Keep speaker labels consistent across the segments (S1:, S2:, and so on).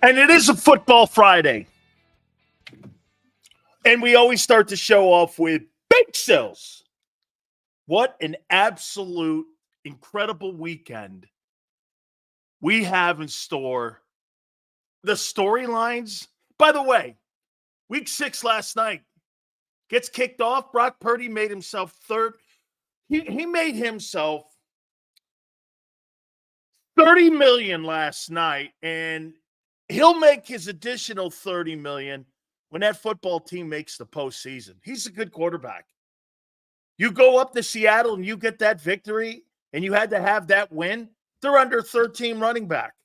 S1: And it is a football Friday. And we always start the show off with bake sales. What an absolute incredible weekend we have in store. The storylines, by the way, week 6 last night gets kicked off. Brock Purdy made himself third. He made himself $30 million last night, and he'll make his additional $30 million when that football team makes the postseason. He's a good quarterback. You go up to Seattle and you get that victory, and you had to have that win. They're under 13 running back.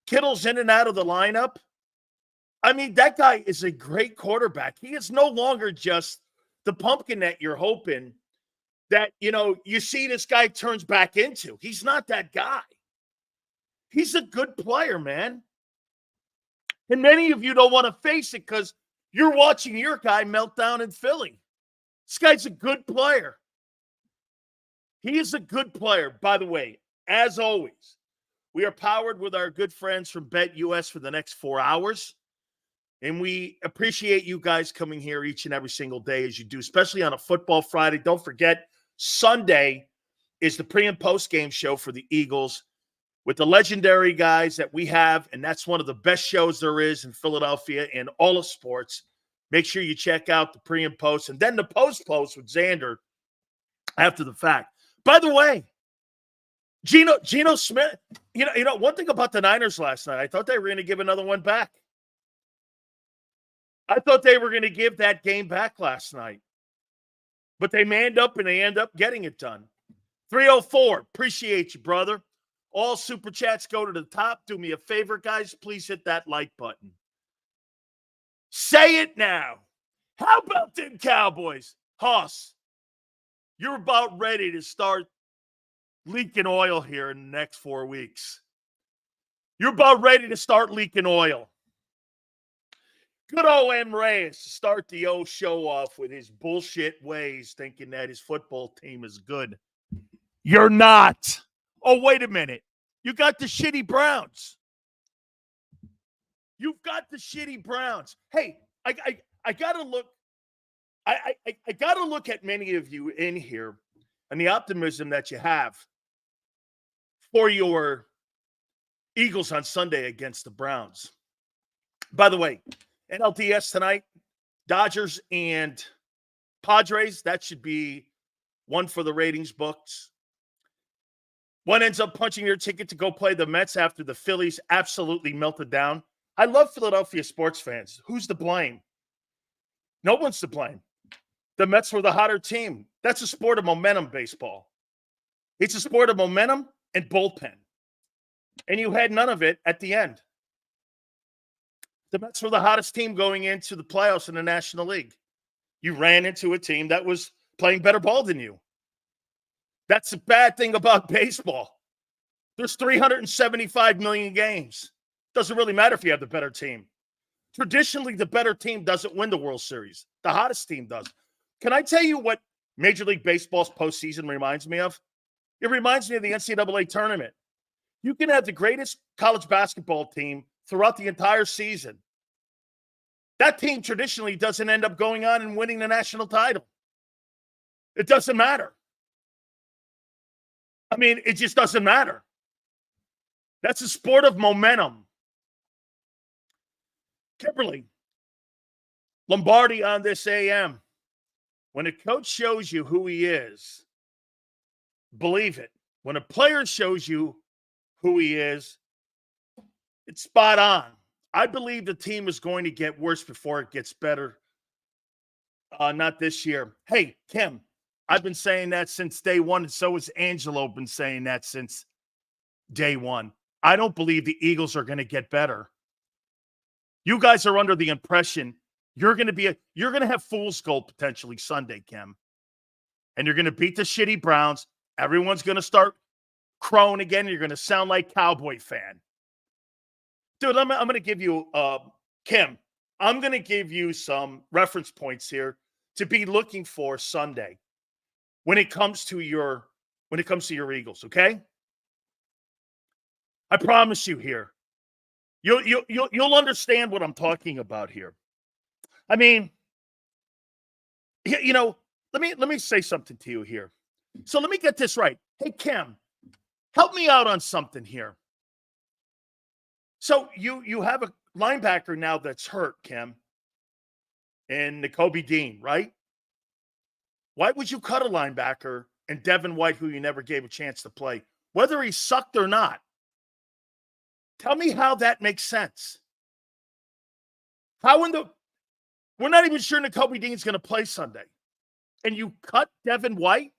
S1: Kittle's in and out of the lineup. I mean, that guy is a great quarterback. He is no longer just the pumpkin that you're hoping that, you see this guy turns back into. He's not that guy. He's a good player, man. And many of you don't want to face it because you're watching your guy melt down in Philly. This guy's a good player. He is a good player. By the way, as always, we are powered with our good friends from BetUS for the next 4 hours. And we appreciate you guys coming here each and every single day as you do, especially on a football Friday. Don't forget, Sunday is the pre- and post-game show for the Eagles with the legendary guys that we have, and that's one of the best shows there is in Philadelphia in all of sports. Make sure you check out the pre and post, and then the post with Xander after the fact. By the way, Geno Smith, one thing about the Niners last night, I thought they were going to give another one back. I thought they were going to give that game back last night. But they manned up, and they end up getting it done. 304, appreciate you, brother. All super chats go to the top. Do me a favor, guys. Please hit that like button. Say it now. How about them Cowboys? Hoss, you're about ready to start leaking oil here in the next 4 weeks. You're about ready to start leaking oil. Good old M. Reyes to start the old show off with his bullshit ways, thinking that his football team is good. You're not. Oh, wait a minute. You got the shitty Browns. You've got the shitty Browns. Hey, I gotta look. I gotta look at many of you in here and the optimism that you have for your Eagles on Sunday against the Browns. By the way, NLDS tonight, Dodgers and Padres. That should be one for the ratings books. One ends up punching their ticket to go play the Mets after the Phillies absolutely melted down. I love Philadelphia sports fans. Who's to blame? No one's to blame. The Mets were the hotter team. That's a sport of momentum, baseball. It's a sport of momentum and bullpen. And you had none of it at the end. The Mets were the hottest team going into the playoffs in the National League. You ran into a team that was playing better ball than you. That's the bad thing about baseball. There's 375 million games. Doesn't really matter if you have the better team. Traditionally, the better team doesn't win the World Series. The hottest team does. Can I tell you what Major League Baseball's postseason reminds me of? It reminds me of the NCAA tournament. You can have the greatest college basketball team throughout the entire season. That team traditionally doesn't end up going on and winning the national title. It doesn't matter. I mean, it just doesn't matter. That's a sport of momentum. Kimberly, Lombardi on this AM. When a coach shows you who he is, believe it. When a player shows you who he is, it's spot on. I believe the team is going to get worse before it gets better. Not this year. Hey, Kim, I've been saying that since day one, and so has Angelo been saying that since day one. I don't believe the Eagles are going to get better. You guys are under the impression you're going to have fool's gold potentially Sunday, Kim. And you're going to beat the shitty Browns. Everyone's going to start crowing again. You're going to sound like Cowboy fan. Dude, I'm going to give you, Kim, I'm going to give you some reference points here to be looking for Sunday when it comes to your Eagles, okay? I promise you here. You'll understand what I'm talking about here. I mean, let me say something to you here. So let me get this right. Hey, Kim, help me out on something here. So you have a linebacker now that's hurt, Kim, and Nakobe Dean, right? Why would you cut a linebacker and Devin White, who you never gave a chance to play, whether he sucked or not? Tell me how that makes sense. We're not even sure Nakobe Dean's going to play Sunday. And you cut Devin White?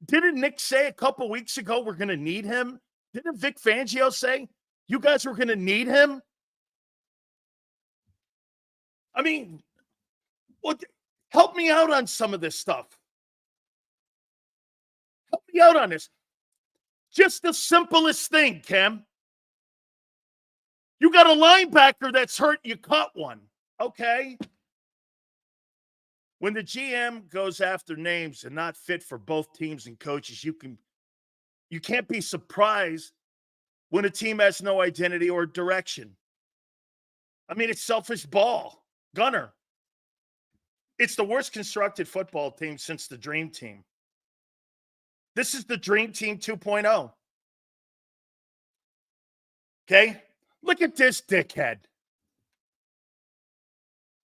S1: Didn't Nick say a couple weeks ago we're going to need him? Didn't Vic Fangio say you guys were going to need him? I mean, help me out on some of this stuff. Help me out on this. Just the simplest thing, Kim. You got a linebacker that's hurt, you cut one. Okay. When the GM goes after names and not fit for both teams and coaches, you can't be surprised when a team has no identity or direction. I mean, it's selfish ball. Gunner. It's the worst constructed football team since the Dream Team. This is the Dream Team 2.0. Okay? Look at this dickhead.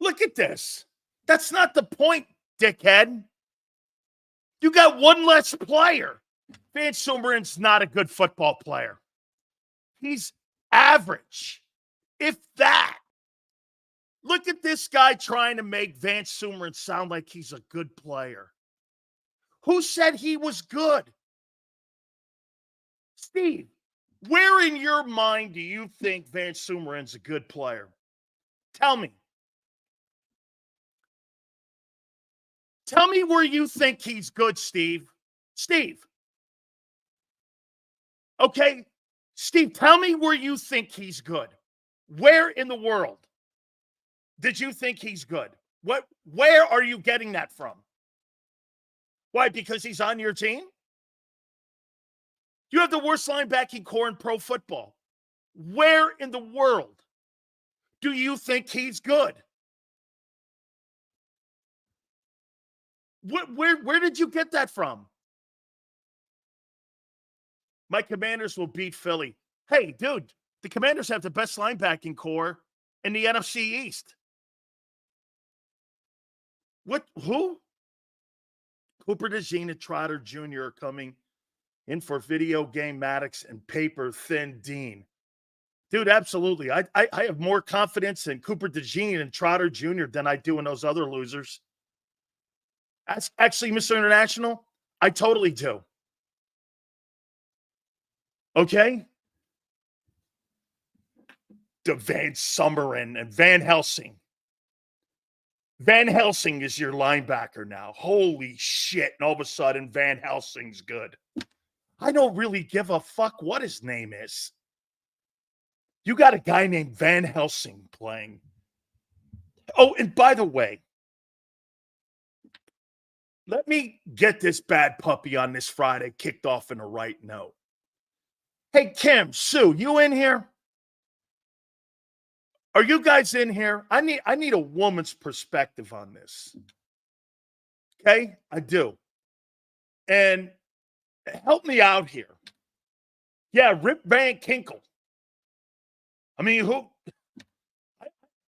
S1: Look at this. That's not the point, dickhead. You got one less player. Van Sumeren's not a good football player. He's average, if that. Look at this guy trying to make Van Sumeren sound like he's a good player. Who said he was good? Steve, where in your mind do you think Van Sumeren's a good player? Tell me. Tell me where you think he's good, Steve. Steve. Okay, Steve, tell me where you think he's good. Where in the world did you think he's good? Where are you getting that from? Why? Because he's on your team? You have the worst linebacking core in pro football. Where in the world do you think he's good? Where did you get that from? My Commanders will beat Philly. Hey, dude, the Commanders have the best linebacking core in the NFC East. Who? Cooper DeJean and Trotter Jr. are coming in for video game Maddox and paper thin Dean. Dude, absolutely. I have more confidence in Cooper DeJean and Trotter Jr. than I do in those other losers. Actually, Mr. International, I totally do. Okay? The Van Sumeren and Van Helsing. Van Helsing is your linebacker now. Holy shit. And all of a sudden, Van Helsing's good. I don't really give a fuck what his name is. You got a guy named Van Helsing playing. Oh, and by the way, let me get this bad puppy on this Friday kicked off in the right note. Hey, Kim, Sue, you in here? Are you guys in here? I need a woman's perspective on this. Okay? I do. And help me out here. Yeah, Rip Van Kinkle. I mean, who?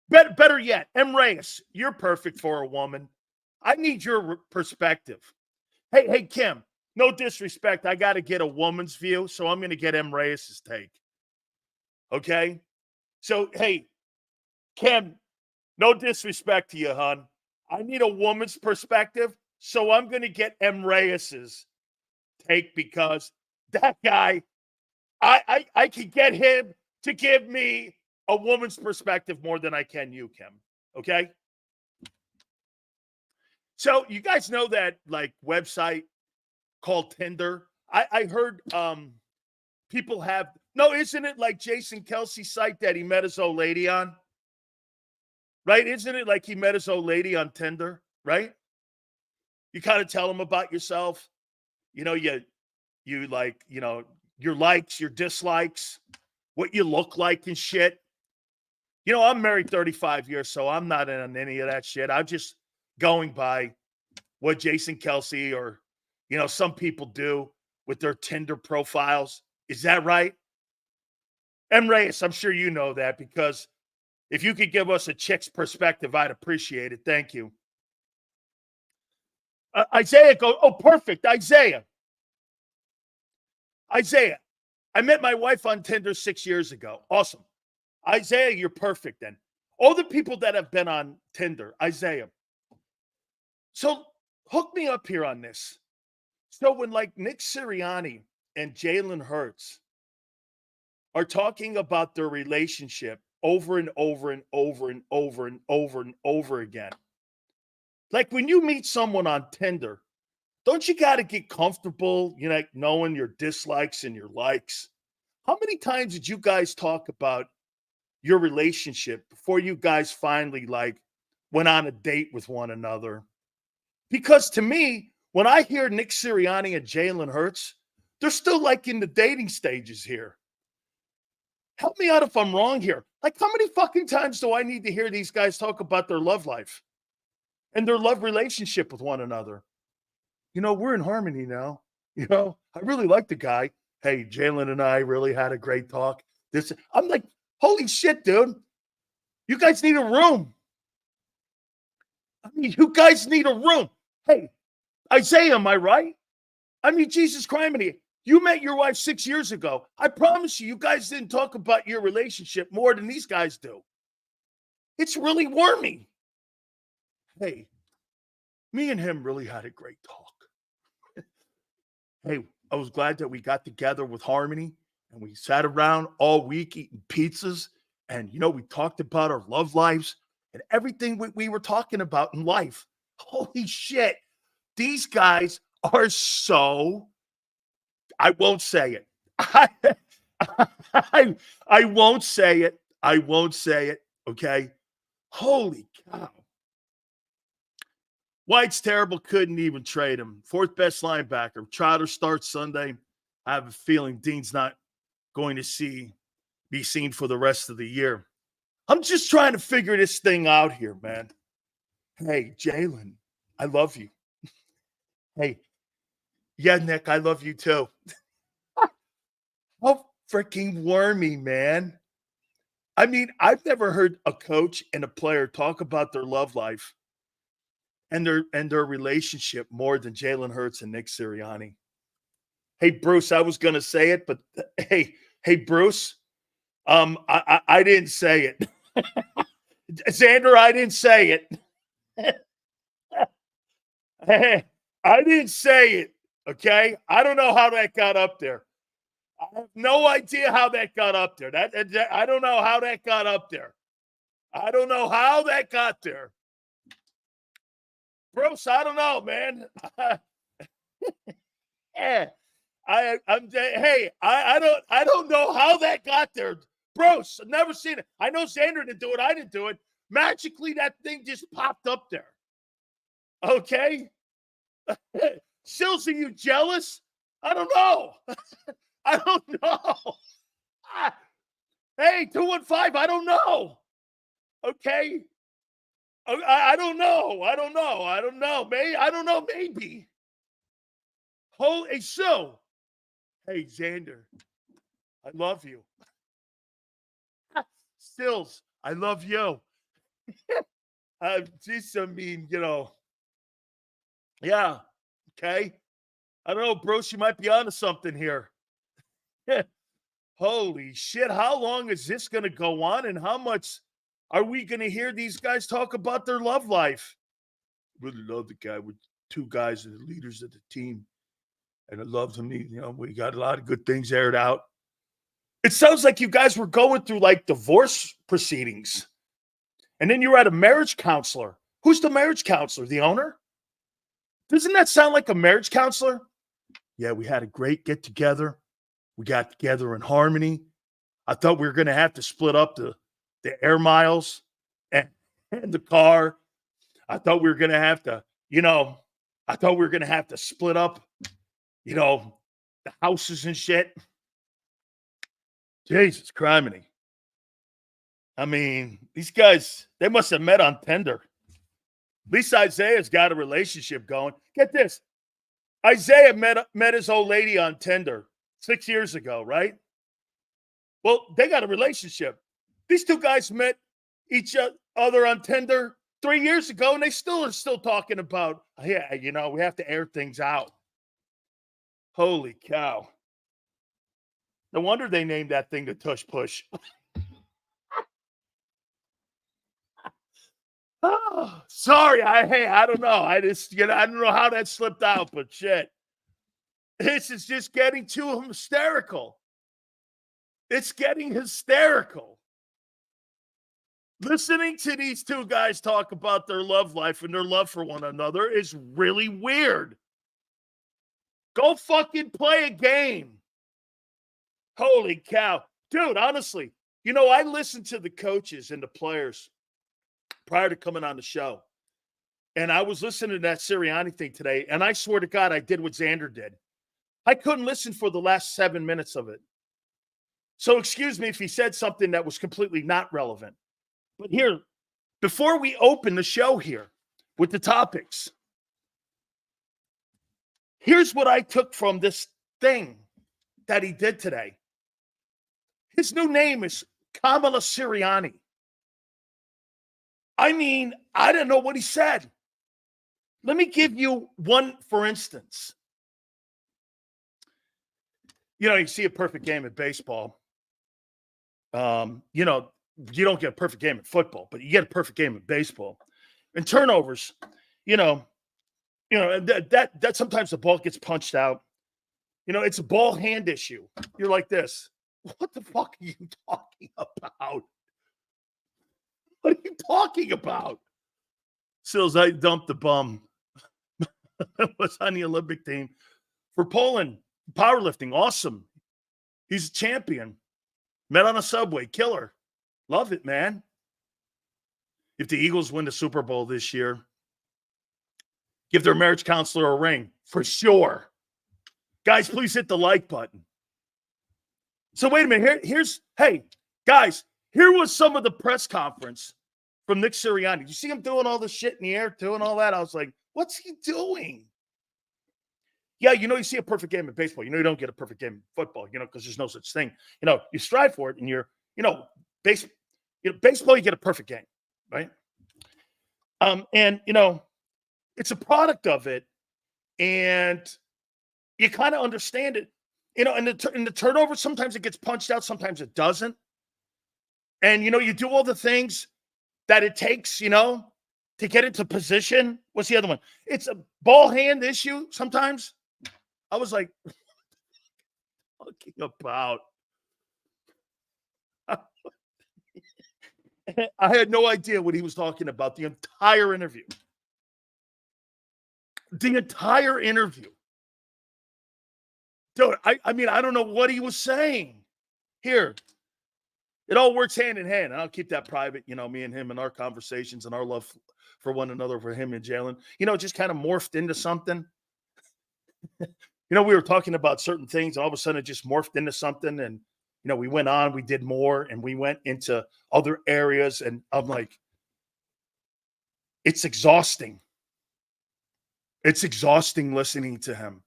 S1: Better yet, M. Reyes, you're perfect for a woman. I need your perspective. Hey, Kim, no disrespect. I got to get a woman's view, so I'm going to get M. Reyes' take. Okay? So, hey, Kim, no disrespect to you, hon. I need a woman's perspective, so I'm going to get M. Reyes' take because that guy, I can get him to give me a woman's perspective more than I can you, Kim. Okay? So you guys know that like website called Tinder? I heard people have, no, isn't it like Jason Kelsey's site that he met his old lady on? Right? Isn't it like he met his old lady on Tinder? Right? You kind of tell him about yourself. You know, you like, you know, your likes, your dislikes, what you look like and shit. You know, I'm married 35 years, so I'm not in on any of that shit. I'm just going by what Jason Kelsey or, you know, some people do with their Tinder profiles. Is that right? M. Reyes, I'm sure you know that, because if you could give us a chick's perspective, I'd appreciate it. Thank you. Isaiah, go. Oh, perfect. Isaiah, I met my wife on Tinder 6 years ago. Awesome. Isaiah, you're perfect then. All the people that have been on Tinder, Isaiah. So hook me up here on this. So when like Nick Sirianni and Jalen Hurts are talking about their relationship over and over and over and over and over and over again, like when you meet someone on Tinder, don't you got to get comfortable, you know, knowing your dislikes and your likes? How many times did you guys talk about your relationship before you guys finally like went on a date with one another? Because to me, when I hear Nick Sirianni and Jalen Hurts, they're still like in the dating stages here. Help me out if I'm wrong here. Like, how many fucking times do I need to hear these guys talk about their love life and their love relationship with one another? You know, we're in harmony now. You know, I really like the guy. Hey, Jalen and I really had a great talk. I'm like, holy shit, dude. You guys need a room. I mean, you guys need a room. Hey, Isaiah, am I right? I mean, Jesus Christ, you met your wife 6 years ago. I promise you, you guys didn't talk about your relationship more than these guys do. It's really wormy. Hey, me and him really had a great talk. Hey, I was glad that we got together with Harmony and we sat around all week eating pizzas. And, you know, we talked about our love lives and everything we were talking about in life. Holy shit. These guys are so, I won't say it. I won't say it. I won't say it. Okay. Holy cow. White's terrible. Couldn't even trade him. Fourth best linebacker. Trotter starts Sunday. I have a feeling Dean's not going to be seen for the rest of the year. I'm just trying to figure this thing out here, man. Hey, Jalen, I love you. Hey, yeah, Nick, I love you too. How freaking wormy, man. I mean, I've never heard a coach and a player talk about their love life and their relationship more than Jalen Hurts and Nick Sirianni. Hey, Bruce, I was gonna say it, but hey, Bruce, I didn't say it. Xander, I didn't say it. Hey, I didn't say it. Okay, I don't know how that got up there. I have no idea how that got up there. I don't know how that got up there. I don't know how that got there. Bruce, I don't know, man. Yeah, I don't know how that got there. Bruce, I've never seen it. I know Xander didn't do it. I didn't do it. Magically, that thing just popped up there. Okay? Sills, are you jealous? I don't know. I don't know. Hey, 215, I don't know. Okay? I don't know. I don't know. I don't know. I don't know. Maybe. Hey, so. Hey, Xander. I love you. Stills, I love you. Just, I mean, you know. Yeah. Okay. I don't know, Bruce. You might be onto something here. Holy shit. How long is this going to go on? And how much are we going to hear these guys talk about their love life? Really love the guy. With two guys that are leaders of the team. And I loved him. You know, we got a lot of good things aired out. It sounds like you guys were going through like divorce proceedings. And then you're at a marriage counselor. Who's the marriage counselor? The owner? Doesn't that sound like a marriage counselor? Yeah, we had a great get together. We got together in harmony. I thought we were going to have to split up the air miles and the car. I thought we were going to have to, split up, the houses and shit. Jesus criminy. I mean, these guys, they must have met on Tinder. At least Isaiah's got a relationship going. Get this. Isaiah met his old lady on Tinder 6 years ago, right? Well, they got a relationship. These two guys met each other on Tinder 3 years ago, and they are still talking about, yeah, you know, we have to air things out. Holy cow. No wonder they named that thing the Tush Push. Oh, sorry. I don't know. I don't know how that slipped out, but shit. This is just getting too hysterical. It's getting hysterical. Listening to these two guys talk about their love life and their love for one another is really weird. Go fucking play a game. Holy cow. Dude, honestly, you know, I listened to the coaches and the players prior to coming on the show. And I was listening to that Sirianni thing today, and I swear to God, I did what Xander did. I couldn't listen for the last 7 minutes of it. So excuse me if he said something that was completely not relevant. But here, before we open the show here with the topics, here's what I took from this thing that he did today. His new name is Kamala Sirianni. I mean, I don't know what he said. Let me give you one, for instance. You know, you see a perfect game at baseball. You know, you don't get a perfect game at football, but you get a perfect game at baseball. And turnovers, you know, that sometimes the ball gets punched out. You know, it's a ball hand issue. You're like this. What the fuck are you talking about? What are you talking about? Sills, I dumped the bum. Was on the Olympic team for Poland. Powerlifting, awesome. He's a champion. Met on a subway, killer. Love it, man. If the Eagles win the Super Bowl this year, give their marriage counselor a ring, for sure. Guys, please hit the like button. So wait a minute. Hey, guys, here was some of the press conference from Nick Sirianni. Did you see him doing all this shit in the air, doing all that? I was like, what's he doing? Yeah, you know, you see a perfect game in baseball. You know, you don't get a perfect game in football, you know, because there's no such thing. You know, you strive for it, and baseball, you get a perfect game, right? And, you know, it's a product of it, and you kind of understand it. You know, in the turnover, sometimes it gets punched out, sometimes it doesn't. And, you know, you do all the things that it takes, you know, to get into position. What's the other one? It's a ball hand issue sometimes. I was like, talking about. I had no idea what he was talking about the entire interview. The entire interview. Dude, I mean, I don't know what he was saying. Here, it all works hand in hand. And I'll keep that private, you know, me and him and our conversations and our love for one another, for him and Jalen. You know, just kind of morphed into something. You know, we were talking about certain things, and all of a sudden it just morphed into something. And, you know, we went on, we did more, and we went into other areas. And I'm like, it's exhausting. It's exhausting listening to him.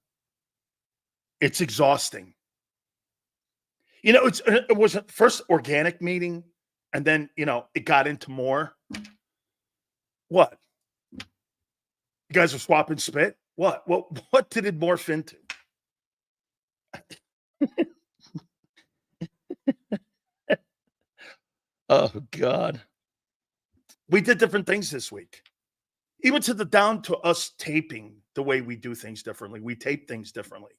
S1: It's exhausting. You know, it was a first organic meeting, and then, you know, it got into more. What? You guys are swapping spit? What did it morph into? Oh, God. We did different things this week. Even to the down to us taping the way we do things differently. We tape things differently.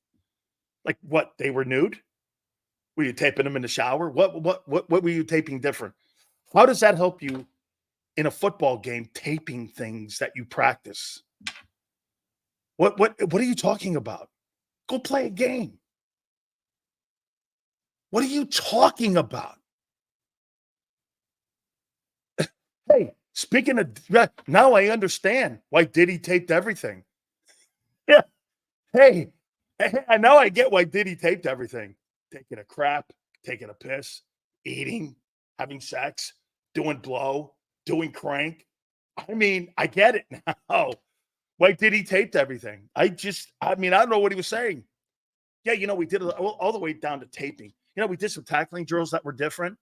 S1: Like what? They were nude? Were you taping them in the shower? What were you taping different? How does that help you in a football game, taping things that you practice? What are you talking about? Go play a game. What are you talking about? Hey, speaking of, now I understand why Diddy taped everything. Yeah. Hey, now I get why Diddy taped everything. Taking a crap, taking a piss, eating, having sex, doing blow, doing crank. I mean, I get it now. Why did he taped everything? I don't know what he was saying. Yeah, we did it all the way down to taping. We did some tackling drills that were different.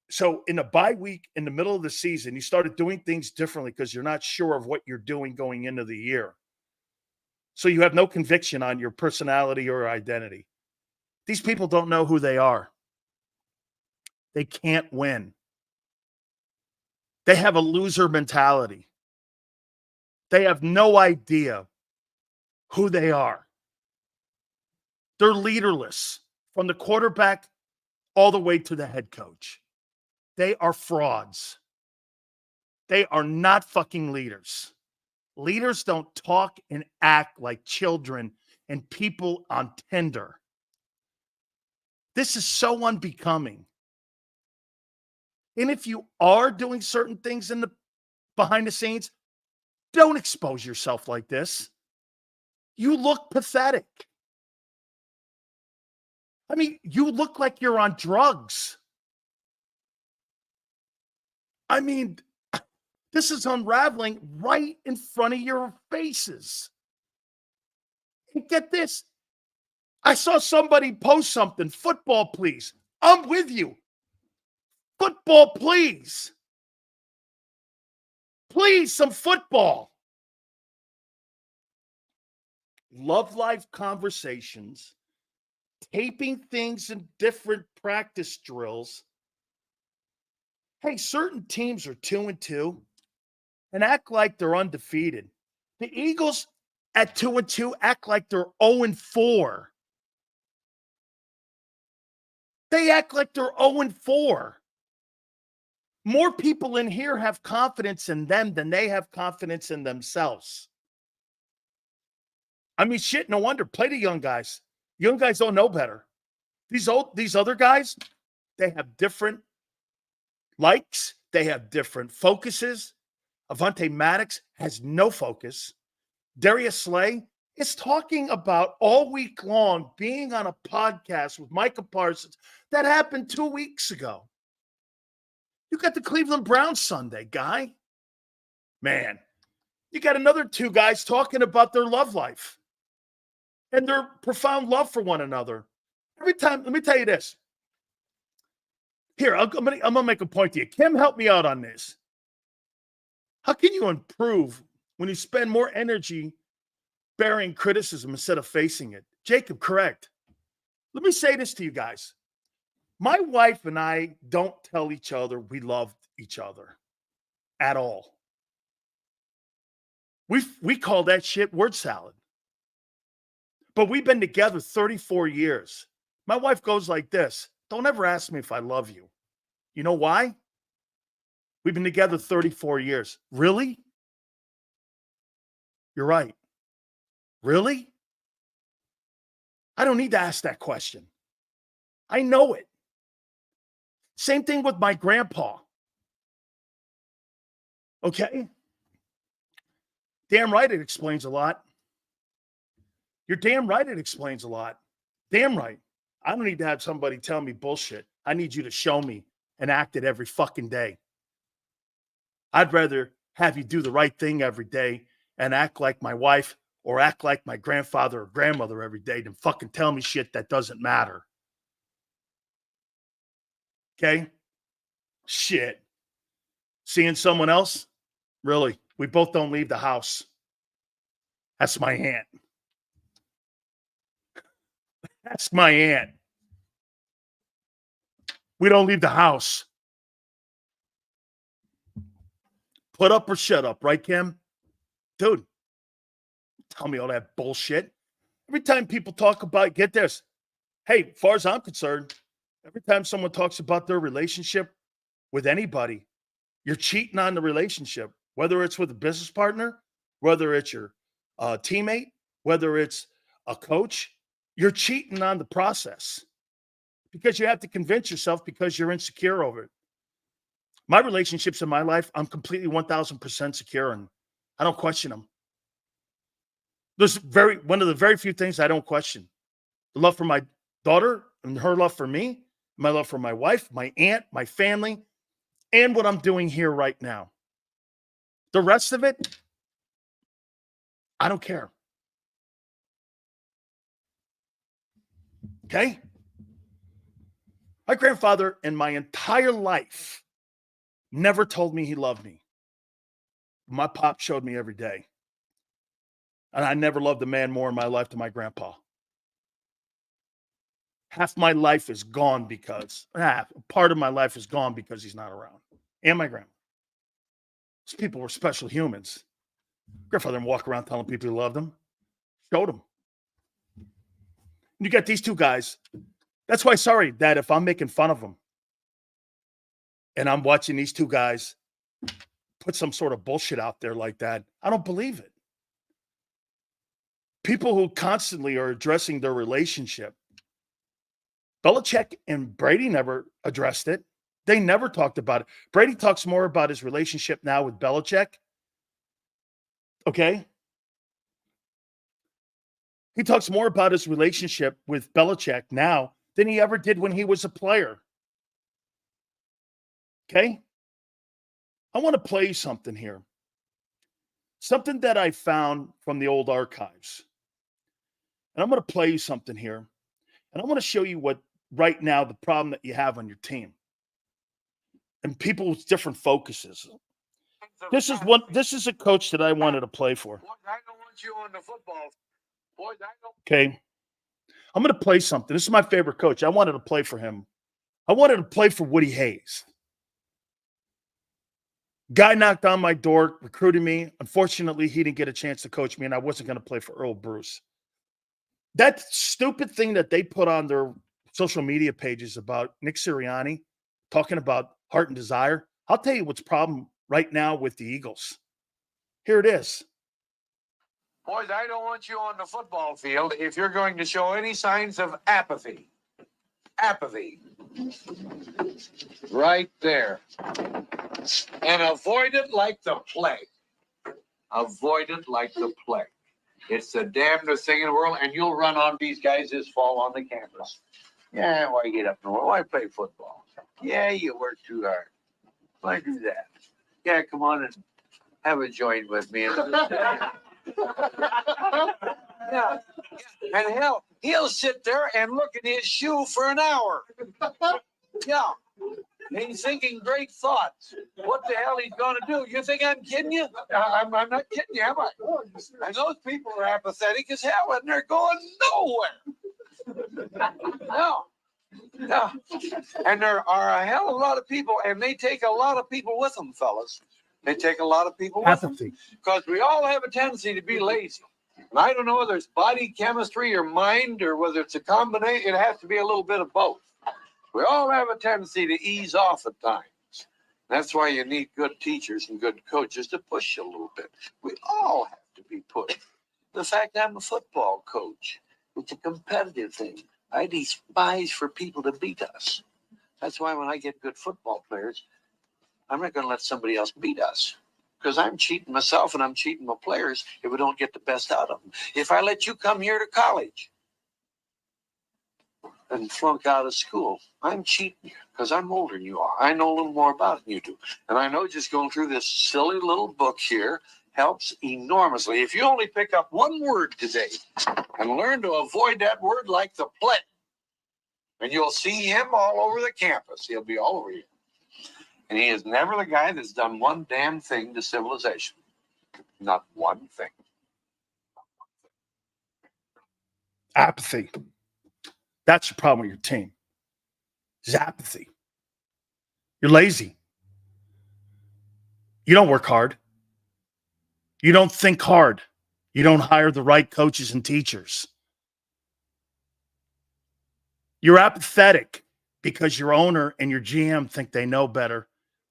S1: So in the bye week, in the middle of the season, you started doing things differently because you're not sure of what you're doing going into the year. So you have no conviction on your personality or identity. These people don't know who they are. They can't win. They have a loser mentality. They have no idea who they are. They're leaderless from the quarterback all the way to the head coach. They are frauds. They are not fucking leaders. Leaders don't talk and act like children and people on Tinder. This is so unbecoming. And if you are doing certain things in the behind the scenes, don't expose yourself like this. You look pathetic. I mean, you look like you're on drugs. I mean, this is unraveling right in front of your faces. And get this. I saw somebody post something. Football, please. I'm with you. Football, please. Please, some football. Love life conversations, taping things in different practice drills. Hey, certain teams are 2-2 and act like they're undefeated. The Eagles at 2-2 act like they're 0-4. They act like they're 0-4. More people in here have confidence in them than they have confidence in themselves. I mean, shit, no wonder. Play the young guys. Young guys don't know better. These other guys, they have different likes. They have different focuses. Avonte Maddox has no focus. Darius Slay is talking about all week long being on a podcast with Micah Parsons that happened 2 weeks ago. You got the Cleveland Browns Sunday, guy. Man, you got another 2 guys talking about their love life and their profound love for one another. Every time, let me tell you this. Here, I'm going to make a point to you. Kim, help me out on this. How can you improve when you spend more energy bearing criticism instead of facing it? JAKIB, correct. Let me say this to you guys. My wife and I don't tell each other we love each other at all. We call that shit word salad. But we've been together 34 years. My wife goes like this. Don't ever ask me if I love you. You know why? We've been together 34 years. Really? You're right. Really? I don't need to ask that question. I know it. Same thing with my grandpa. Okay? Damn right it explains a lot. You're damn right it explains a lot. Damn right. I don't need to have somebody tell me bullshit. I need you to show me and act it every fucking day. I'd rather have you do the right thing every day and act like my wife or act like my grandfather or grandmother every day than fucking tell me shit that doesn't matter. Okay? Shit. Seeing someone else? Really? We both don't leave the house. That's my aunt. That's my aunt. We don't leave the house. Put up or shut up, right, Kim? Dude, tell me all that bullshit. Every time people talk about, get this. Hey, as far as I'm concerned, every time someone talks about their relationship with anybody, you're cheating on the relationship, whether it's with a business partner, whether it's your teammate, whether it's a coach, you're cheating on the process because you have to convince yourself because you're insecure over it. My relationships in my life, I'm completely 1,000% secure in. I don't question them. There's one of the very few things I don't question. The love for my daughter and her love for me, my love for my wife, my aunt, my family, and what I'm doing here right now. The rest of it, I don't care. Okay? My grandfather in my entire life never told me he loved me. My pop showed me every day. And I never loved a man more in my life than my grandpa. Half my life is gone because, part of my life is gone because he's not around. And my grandma. These people were special humans. Grandfather didn't walk around telling people he loved them. Showed them. You got these two guys. That's why, sorry, Dad, if I'm making fun of them and I'm watching these two guys put some sort of bullshit out there like that, I don't believe it. People who constantly are addressing their relationship. Belichick and Brady never addressed it. They never talked about it. Brady talks more about his relationship now with Belichick. Okay? He talks more about his relationship with Belichick now than he ever did when he was a player. Okay? I want to play you something here. Something that I found from the old archives. And I'm going to play you something here. And I want to show you what right now the problem that you have on your team. And people with different focuses. This is a coach that I wanted to play for.
S2: I don't want you on the football.
S1: Okay. I'm going to play something. This is my favorite coach. I wanted to play for him. I wanted to play for Woody Hayes. Guy knocked on my door, recruited me. Unfortunately, he didn't get a chance to coach me, and I wasn't going to play for Earl Bruce. That stupid thing that they put on their social media pages about Nick Sirianni talking about heart and desire, I'll tell you what's the problem right now with the Eagles. Here it is.
S2: Boys, I don't want you on the football field if you're going to show any signs of apathy. Apathy. Right there. And avoid it like the plague. Avoid it like the plague. It's the damnedest thing in the world, and you'll run on these guys this fall on the campus. Yeah, why get up in the world? Why play football? Yeah, you work too hard. Why do that? Yeah, come on and have a joint with me. Yeah. And hell, he'll sit there and look at his shoe for an hour. Yeah. And he's thinking great thoughts. What the hell he's going to do? You think I'm kidding you? I'm not kidding you, am I? And those people are apathetic as hell, and they're going nowhere. No. No. And there are a hell of a lot of people, and they take a lot of people with them, fellas. They take a lot of people with them. Because we all have a tendency to be lazy. And I don't know whether it's body chemistry or mind or whether it's a combination. It has to be a little bit of both. We all have a tendency to ease off at times. That's why you need good teachers and good coaches to push you a little bit. We all have to be pushed. The fact I'm a football coach, it's a competitive thing. I despise for people to beat us. That's why when I get good football players, I'm not going to let somebody else beat us. Because I'm cheating myself and I'm cheating my players if we don't get the best out of them. If I let you come here to college and flunk out of school, I'm cheating you because I'm older than you are. I know a little more about it than you do. And I know just going through this silly little book here helps enormously. If you only pick up one word today and learn to avoid that word like the plague, and you'll see him all over the campus. He'll be all over you. And he is never the guy that's done one damn thing to civilization. Not one thing.
S1: Apathy. That's your problem with your team. It's apathy. You're lazy. You don't work hard. You don't think hard. You don't hire the right coaches and teachers. You're apathetic because your owner and your GM think they know better.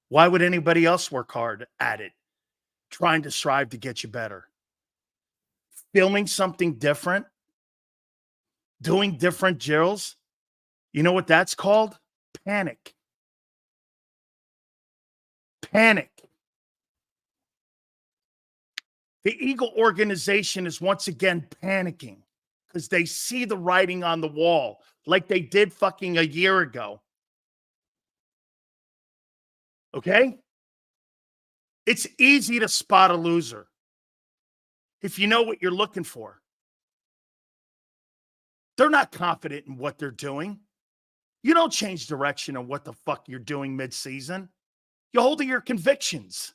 S1: Why would anybody else work hard at it? Trying to strive to get you better. Filming something different. Doing different drills. You know what that's called? Panic. Panic. The Eagle organization is once again panicking because they see the writing on the wall like they did fucking a year ago. Okay? It's easy to spot a loser if you know what you're looking for. They're not confident in what they're doing. You don't change direction on what the fuck you're doing mid-season. You hold to your convictions.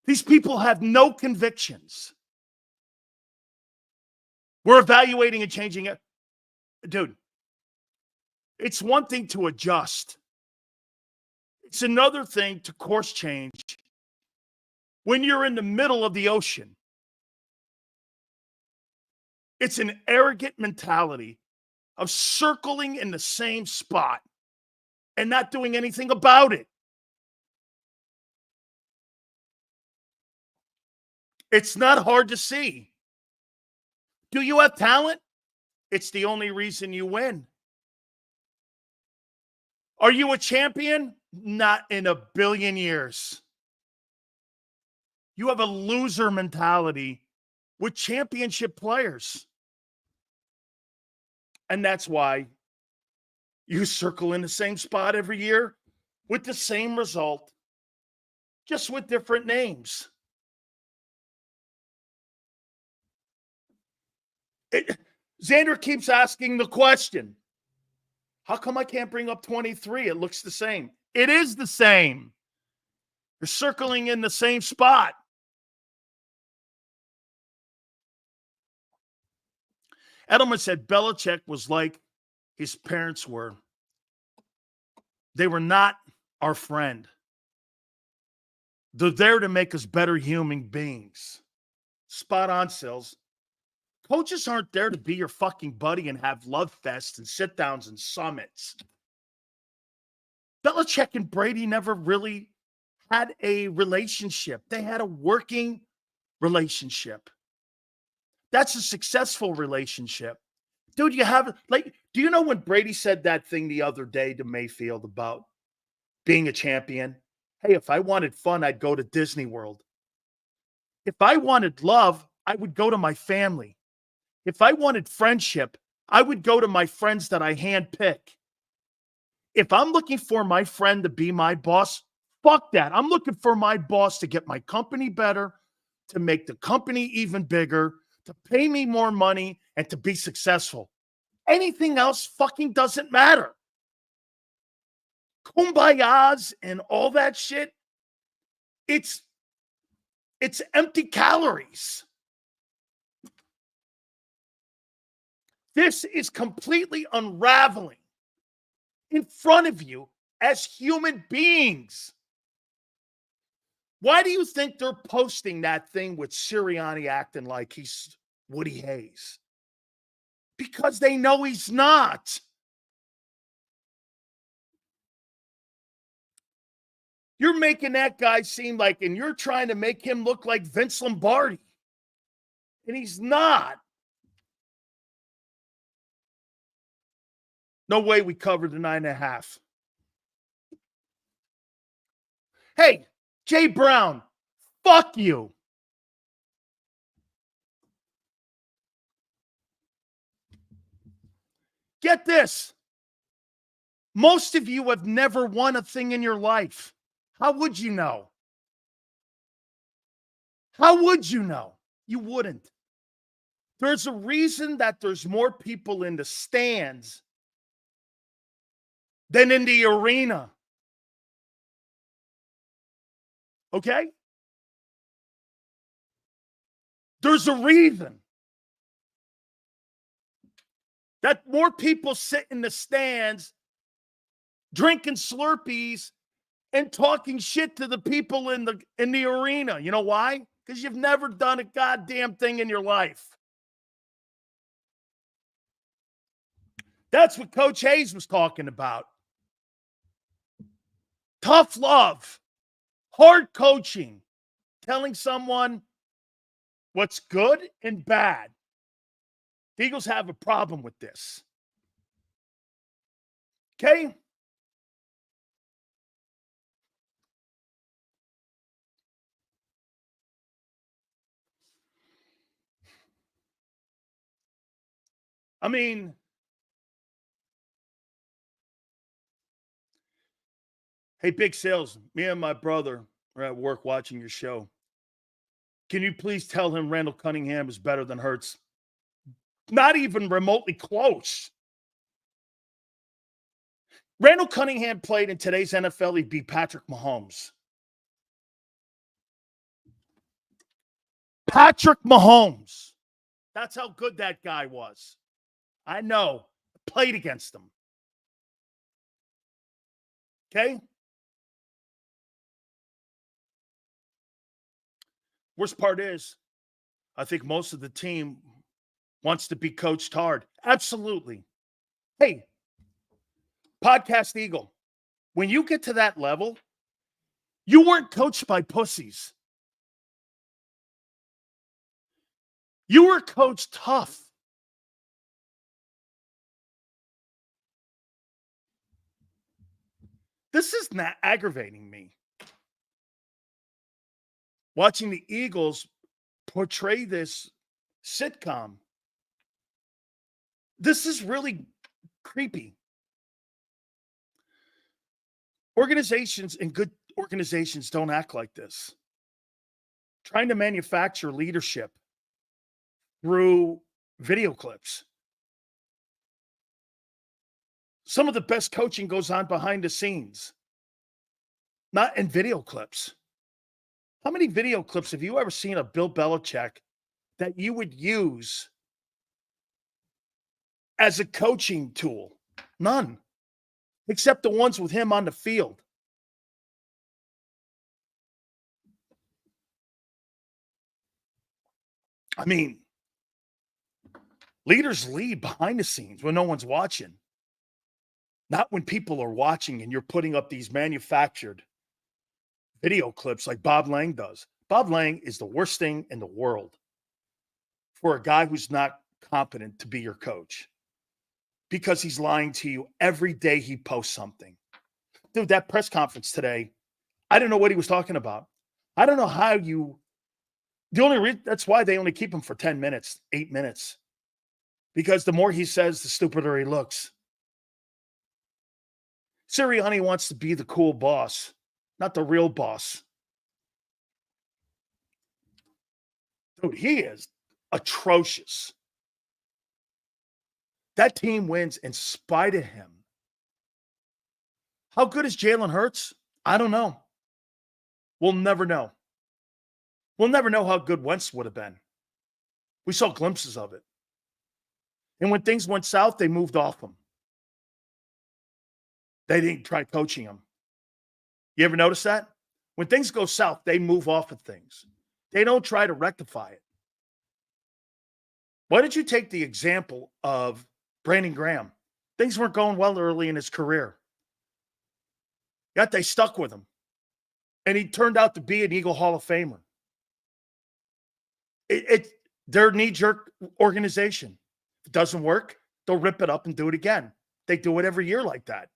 S1: These people have no convictions. We're evaluating and changing it. Dude, it's one thing to adjust. It's another thing to course change when you're in the middle of the ocean. It's an arrogant mentality of circling in the same spot and not doing anything about it. It's not hard to see. Do you have talent? It's the only reason you win. Are you a champion? Not in a billion years. You have a loser mentality with championship players. And that's why you circle in the same spot every year with the same result, just with different names. Xander keeps asking the question, how come I can't bring up 23? It looks the same. It is the same. You're circling in the same spot. Edelman said Belichick was like his parents were. They were not our friend. They're there to make us better human beings. Spot on, Sills. Coaches aren't there to be your fucking buddy and have love fests and sit-downs and summits. Belichick and Brady never really had a relationship. They had a working relationship. That's a successful relationship. Dude, do you know when Brady said that thing the other day to Mayfield about being a champion? Hey, if I wanted fun, I'd go to Disney World. If I wanted love, I would go to my family. If I wanted friendship, I would go to my friends that I handpick. If I'm looking for my friend to be my boss, fuck that. I'm looking for my boss to get my company better, to make the company even bigger, to pay me more money, and to be successful. Anything else fucking doesn't matter. Kumbayas and all that shit, it's empty calories. This is completely unraveling in front of you as human beings. Why do you think they're posting that thing with Sirianni acting like he's Woody Hayes? Because they know he's not. You're making that guy seem like, and you're trying to make him look like Vince Lombardi. And he's not. No way we covered the 9.5. Hey, Jay Brown, fuck you. Get this. Most of you have never won a thing in your life. How would you know? How would you know? You wouldn't. There's a reason that there's more people in the stands than in the arena. Okay? There's a reason that more people sit in the stands drinking Slurpees and talking shit to the people in the arena. You know why? Because you've never done a goddamn thing in your life. That's what Coach Hayes was talking about. Tough love, hard coaching, telling someone what's good and bad. The Eagles have a problem with this. Okay? I mean, Hey, Big Sales, me and my brother are at work watching your show. Can you please tell him Randall Cunningham is better than Hurts? Not even remotely close. Randall Cunningham played in today's NFL. He beat Patrick Mahomes. Patrick Mahomes. That's how good that guy was. I know. Played against him. Okay? Worst part is, I think most of the team wants to be coached hard. Absolutely. Hey, Podcast Eagle, when you get to that level, you weren't coached by pussies. You were coached tough. This is not aggravating me. Watching the Eagles portray this sitcom. This is really creepy. Organizations and good organizations don't act like this. Trying to manufacture leadership through video clips. Some of the best coaching goes on behind the scenes, not in video clips. How many video clips have you ever seen of Bill Belichick that you would use as a coaching tool? None, except the ones with him on the field. I mean, leaders lead behind the scenes when no one's watching. Not when people are watching and you're putting up these manufactured video clips like Bob Lang does. Bob Lang is the worst thing in the world for a guy who's not competent to be your coach, because he's lying to you every day he posts something. Dude, that press conference today, I don't know what he was talking about. I don't know how that's why they only keep him for 10 minutes, 8 minutes. Because the more he says, the stupider he looks. Sirianni wants to be the cool boss, not the real boss. Dude, he is atrocious. That team wins in spite of him. How good is Jalen Hurts? I don't know. We'll never know. We'll never know how good Wentz would have been. We saw glimpses of it. And when things went south, they moved off him. They didn't try coaching him. You ever notice that? When things go south, they move off of things. They don't try to rectify it. Why don't you take the example of Brandon Graham? Things weren't going well early in his career. Yet they stuck with him. And he turned out to be an Eagle Hall of Famer. They're a knee-jerk organization. If it doesn't work, they'll rip it up and do it again. They do it every year like that.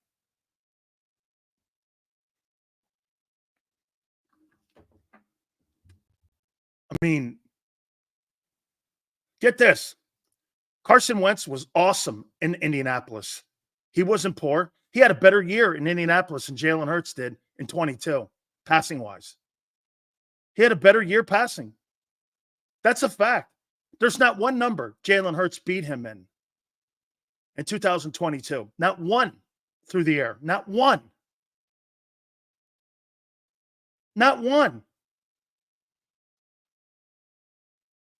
S1: I mean, get this. Carson Wentz was awesome in Indianapolis. He wasn't poor. He had a better year in Indianapolis than Jalen Hurts did in 22, passing-wise. He had a better year passing. That's a fact. There's not one number Jalen Hurts beat him in 2022. Not one through the air. Not one. Not one.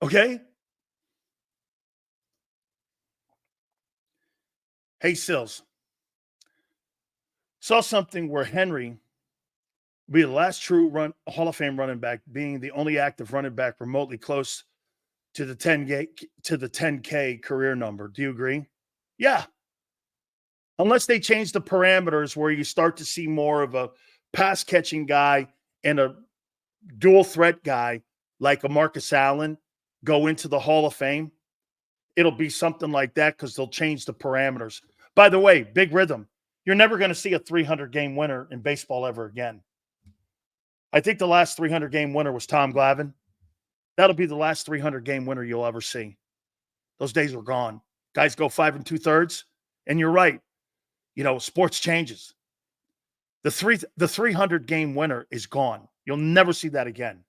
S1: Okay? Hey, Sills. Saw something where Henry will be the last true Hall of Fame running back, being the only active running back remotely close to the 10K career number. Do you agree? Yeah. Unless they change the parameters where you start to see more of a pass catching guy and a dual threat guy like a Marcus Allen go into the Hall of Fame, it'll be something like that because they'll change the parameters. By the way, Big Rhythm, you're never going to see a 300-game winner in baseball ever again. I think the last 300-game winner was Tom Glavine. That'll be the last 300-game winner you'll ever see. Those days are gone. Guys go 5 2/3, and you're right. You know, sports changes. The 300 game winner is gone. You'll never see that again.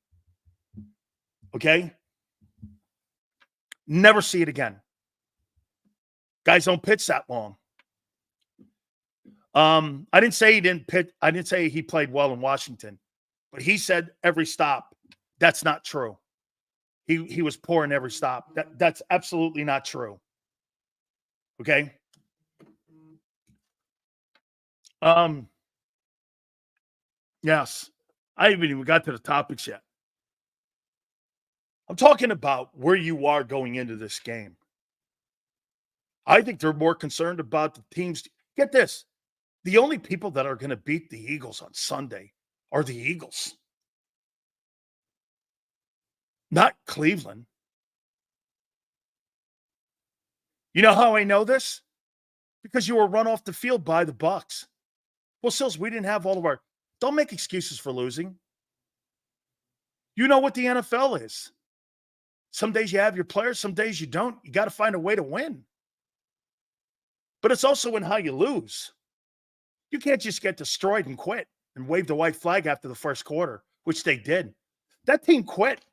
S1: Okay? Never see it again. Guys don't pitch that long. I didn't say he didn't pitch. I didn't say he played well in Washington, but he said every stop. That's not true. He was poor in every stop. That's absolutely not true. Okay? Yes. I haven't even got to the topics yet. I'm talking about where you are going into this game. I think they're more concerned about the teams. Get this. The only people that are going to beat the Eagles on Sunday are the Eagles. Not Cleveland. You know how I know this? Because you were run off the field by the Bucs. Well, Sills, we didn't have all of our... Don't make excuses for losing. You know what the NFL is. Some days you have your players, some days you don't. You got to find a way to win. But it's also in how you lose. You can't just get destroyed and quit and wave the white flag after the first quarter, which they did. That team quit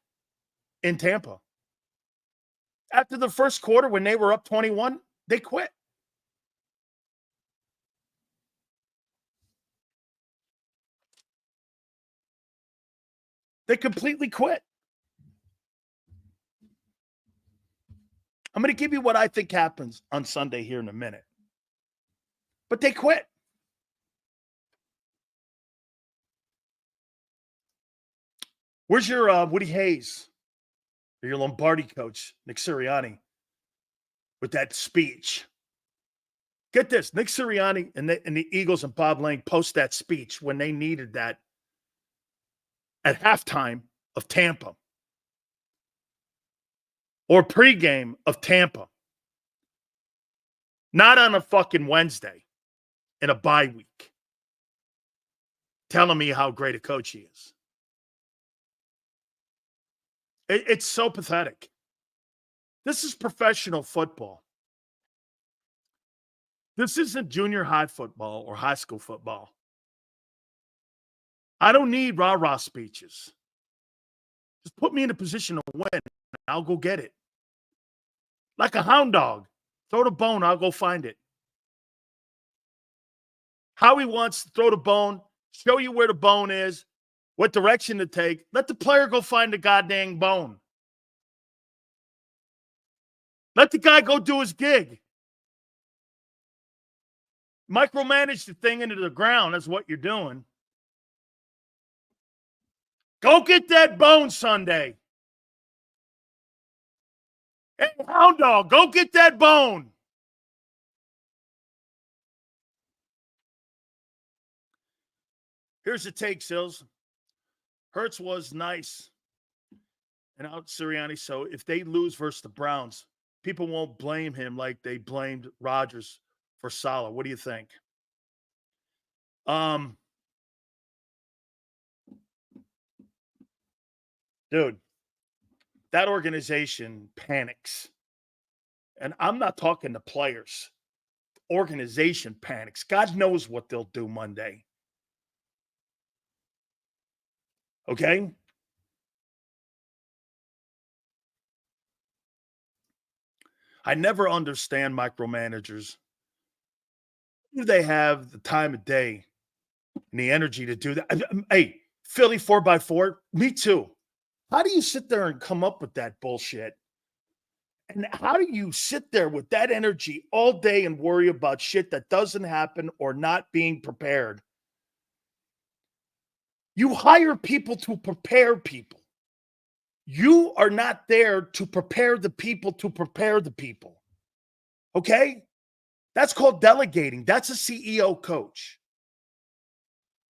S1: in Tampa. After the first quarter, when they were up 21, they quit. They completely quit. I'm going to give you what I think happens on Sunday here in a minute. But they quit. Where's your Woody Hayes, or your Lombardi coach, Nick Sirianni, with that speech? Get this, Nick Sirianni and the Eagles and Bob Lane post that speech when they needed that at halftime of Tampa or pregame of Tampa. Not on a fucking Wednesday in a bye week. Telling me how great a coach he is. It's so pathetic. This is professional football. This isn't junior high football or high school football. I don't need rah-rah speeches. Just put me in a position to win, and I'll go get it. Like a hound dog. Throw the bone, I'll go find it. Howie wants to throw the bone, show you where the bone is, what direction to take. Let the player go find the goddamn bone. Let the guy go do his gig. Micromanage the thing into the ground. That's what you're doing. Go get that bone Sunday. Hey, hound dog, go get that bone. Here's the take, Sills. Hurts was nice and out Sirianni. So if they lose versus the Browns, people won't blame him like they blamed Rodgers for Salah. What do you think? Dude, that organization panics. And I'm not talking to players. Organization panics. God knows what they'll do Monday. Okay? I never understand micromanagers. Do they have the time of day and the energy to do that? Hey, Philly 4x4, me too. How do you sit there and come up with that bullshit? And how do you sit there with that energy all day and worry about shit that doesn't happen or not being prepared? You hire people to prepare people. You are not there to prepare the people to prepare the people. Okay? That's called delegating. That's a CEO coach.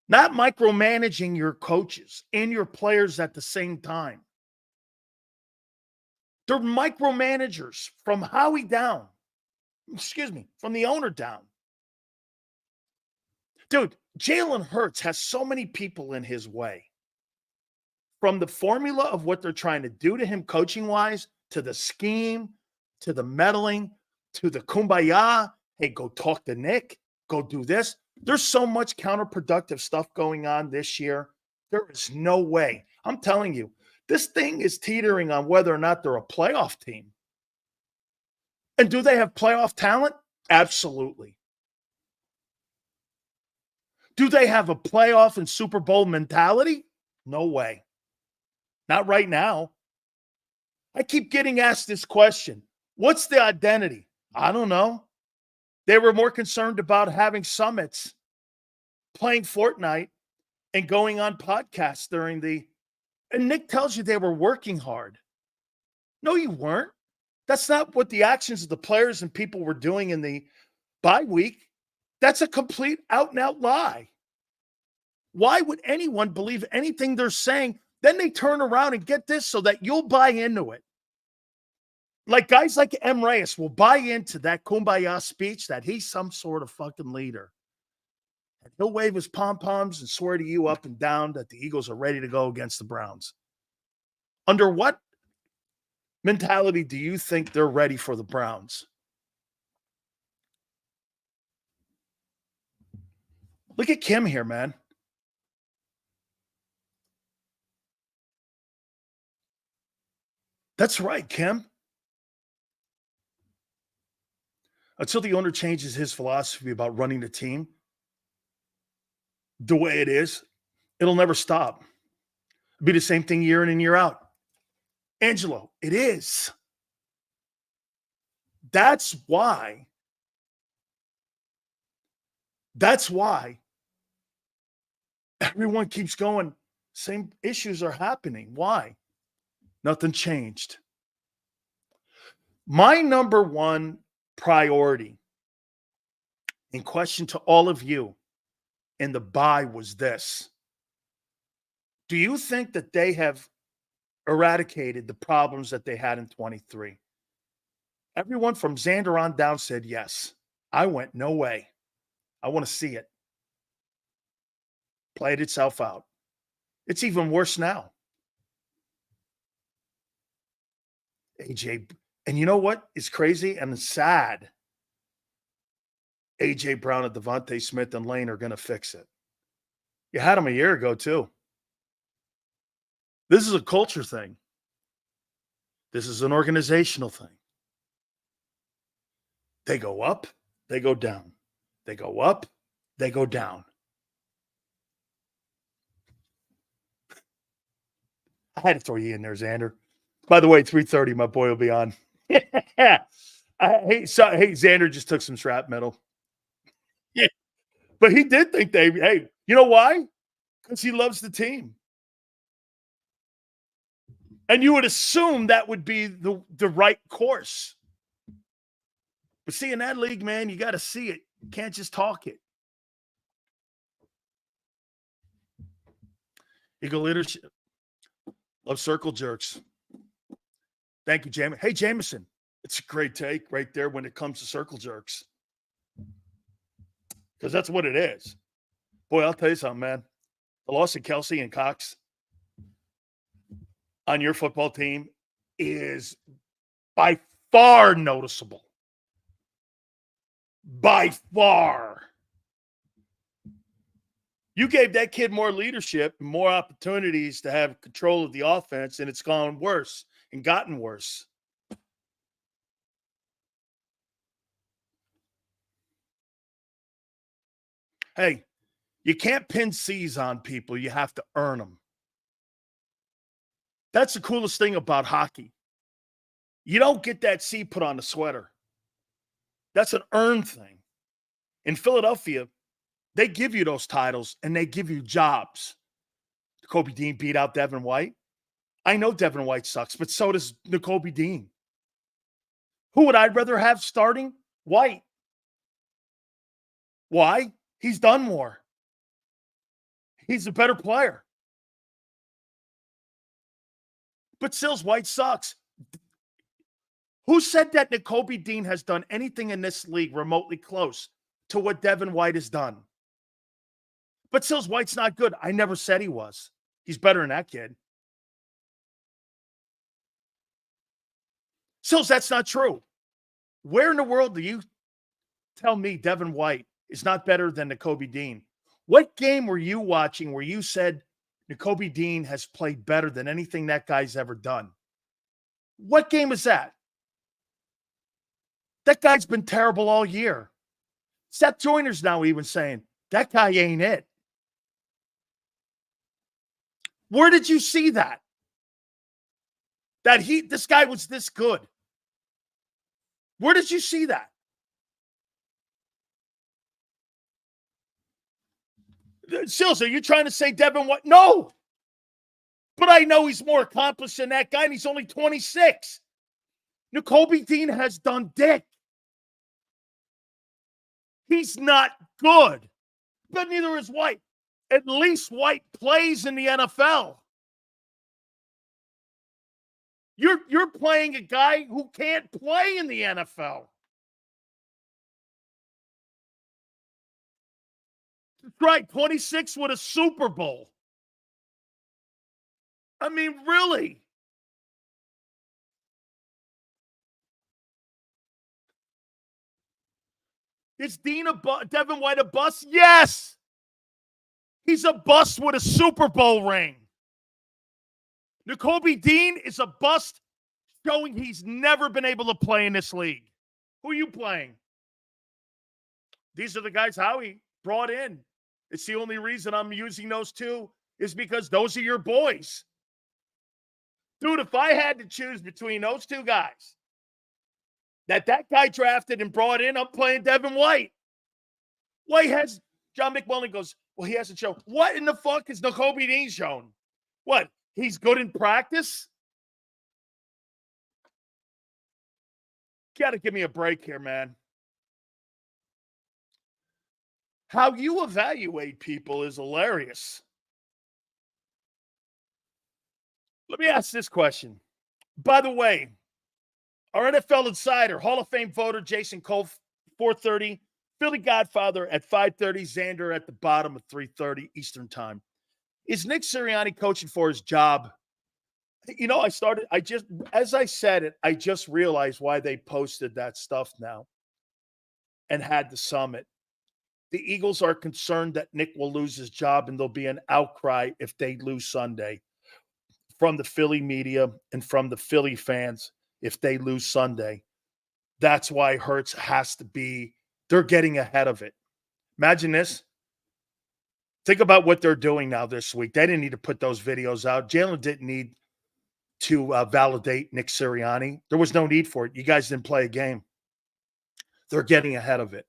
S1: Not micromanaging your coaches and your players at the same time. They're micromanagers from Howie down. From the owner down. Dude, Jalen Hurts has so many people in his way. From the formula of what they're trying to do to him coaching-wise, to the scheme, to the meddling, to the kumbaya. Hey, go talk to Nick. Go do this. There's so much counterproductive stuff going on this year. There is no way. I'm telling you, this thing is teetering on whether or not they're a playoff team. And do they have playoff talent? Absolutely. Do they have a playoff and Super Bowl mentality? No way. Not right now. I keep getting asked this question. What's the identity? I don't know. They were more concerned about having summits, playing Fortnite, and going on podcasts during the... And Nick tells you they were working hard. No, you weren't. That's not what the actions of the players and people were doing in the bye week. That's a complete out-and-out lie. Why would anyone believe anything they're saying? Then they turn around and get this so that you'll buy into it. Like guys like M. Reyes will buy into that kumbaya speech that he's some sort of fucking leader. And he'll wave his pom-poms and swear to you up and down that the Eagles are ready to go against the Browns. Under what mentality do you think they're ready for the Browns? Look at Kim here, man. That's right, Kim. Until the owner changes his philosophy about running the team the way it is, it'll never stop. It'll be the same thing year in and year out. Angelo, it is. That's why everyone keeps going. Same issues are happening. Why? Nothing changed. My number one priority in question to all of you in the bye was this. Do you think that they have eradicated the problems that they had in 23? Everyone from Xander on down said yes. I went, no way. I want to see it. Played itself out. It's even worse now. AJ, and you know what is crazy and sad? AJ Brown and Devontae Smith and Lane are going to fix it. You had them a year ago, too. This is a culture thing. This is an organizational thing. They go up, they go down. They go up, they go down. I had to throw you in there, Xander. By the way, 3:30, my boy will be on. Hey, Xander just took some shrapnel. Yeah. But he did think hey, you know why? Because he loves the team. And you would assume that would be the right course. But see, in that league, man, you got to see it. You can't just talk it. Eagle leadership. Love circle jerks. Thank you, Jameson. Hey, Jameson. It's a great take right there when it comes to circle jerks. Because that's what it is. Boy, I'll tell you something, man. The loss of Kelsey and Cox on your football team is by far noticeable. By far. You gave that kid more leadership and more opportunities to have control of the offense, and it's gone worse and gotten worse. Hey, you can't pin C's on people. You have to earn them. That's the coolest thing about hockey. You don't get that C put on the sweater. That's an earned thing. In Philadelphia, they give you those titles and they give you jobs. Nakobe Dean beat out Devin White. I know Devin White sucks, but so does Nakobe Dean. Who would I rather have starting? White. Why? He's done more. He's a better player. But Sills White sucks. Who said that Nakobe Dean has done anything in this league remotely close to what Devin White has done? But Sills White's not good. I never said he was. He's better than that kid. Sills, that's not true. Where in the world do you tell me Devin White is not better than Nakobe Dean. What game were you watching where you said Nakobe Dean has played better than anything that guy's ever done? What game is that? That guy's been terrible all year. Seth Joyner's now even saying, that guy ain't it. Where did you see that? This guy was this good. Where did you see that? Sills, are you trying to say Devin White? No. But I know he's more accomplished than that guy, and he's only 26. Nakobe Dean has done dick. He's not good. But neither is White. At least White plays in the NFL. You're playing a guy who can't play in the NFL. That's right, 26 with a Super Bowl. I mean, really? Is Devin White a bust? Yes. He's a bust with a Super Bowl ring. Nakobe Dean is a bust showing he's never been able to play in this league. Who are you playing? These are the guys Howie brought in. It's the only reason I'm using those two is because those are your boys. Dude, if I had to choose between those two guys that guy drafted and brought in, I'm playing Devin White. White has, John McMullen goes, well, he hasn't shown. What in the fuck has Nakobe Dean shown? What? He's good in practice? Got to give me a break here, man. How you evaluate people is hilarious. Let me ask this question. By the way, our NFL Insider, Hall of Fame voter Jason Cole, 4:30. Philly Godfather at 5:30. Xander at the bottom of 3:30 Eastern Time. Is Nick Sirianni coaching for his job? You know, as I said it, I just realized why they posted that stuff now and had the summit. The Eagles are concerned that Nick will lose his job and there'll be an outcry if they lose Sunday from the Philly media and from the Philly fans if they lose Sunday. That's why Hurts has to be, they're getting ahead of it. Imagine this. Think about what they're doing now this week. They didn't need to put those videos out. Jalen didn't need to validate Nick Sirianni. There was no need for it. You guys didn't play a game. They're getting ahead of it.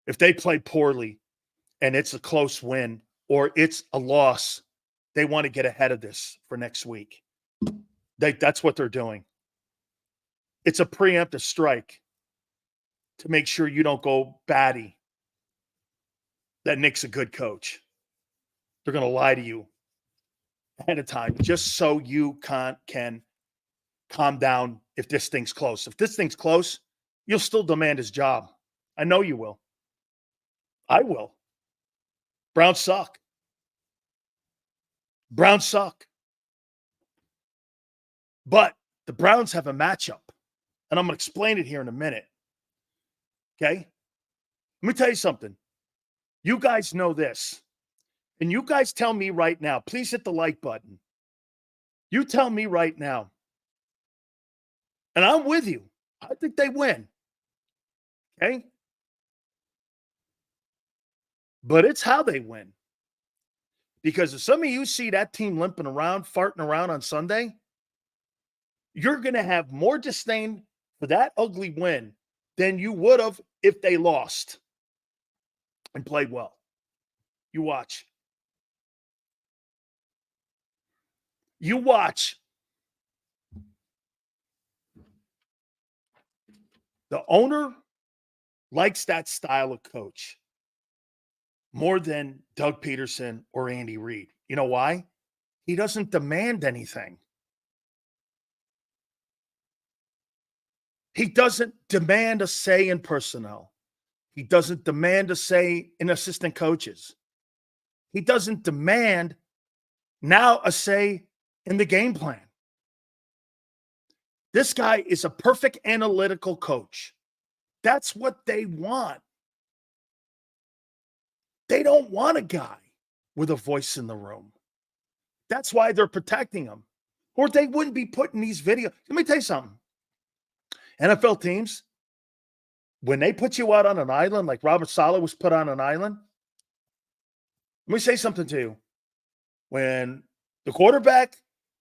S1: If they play poorly and it's a close win or it's a loss, they want to get ahead of this for next week. That's what they're doing. It's a preemptive strike to make sure you don't go batty that Nick's a good coach. They're going to lie to you ahead of time just so you can calm down if this thing's close. If this thing's close, you'll still demand his job. I know you will. I will. Browns suck. Browns suck. But the Browns have a matchup, and I'm going to explain it here in a minute. Okay? Let me tell you something. You guys know this. And you guys tell me right now, please hit the like button. You tell me right now. And I'm with you. I think they win. Okay? But it's how they win. Because if some of you see that team limping around, farting around on Sunday, you're going to have more disdain for that ugly win than you would have if they lost and played well. You watch. You watch. The owner likes that style of coach more than Doug Peterson or Andy Reid. You know why? He doesn't demand anything. He doesn't demand a say in personnel. He doesn't demand a say in assistant coaches. He doesn't demand now a say in the game plan. This guy is a perfect analytical coach. That's what they want. They don't want a guy with a voice in the room. That's why they're protecting him. Or they wouldn't be putting these videos. Let me tell you something. NFL teams, when they put you out on an island, like Robert Saleh was put on an island, let me say something to you. When the quarterback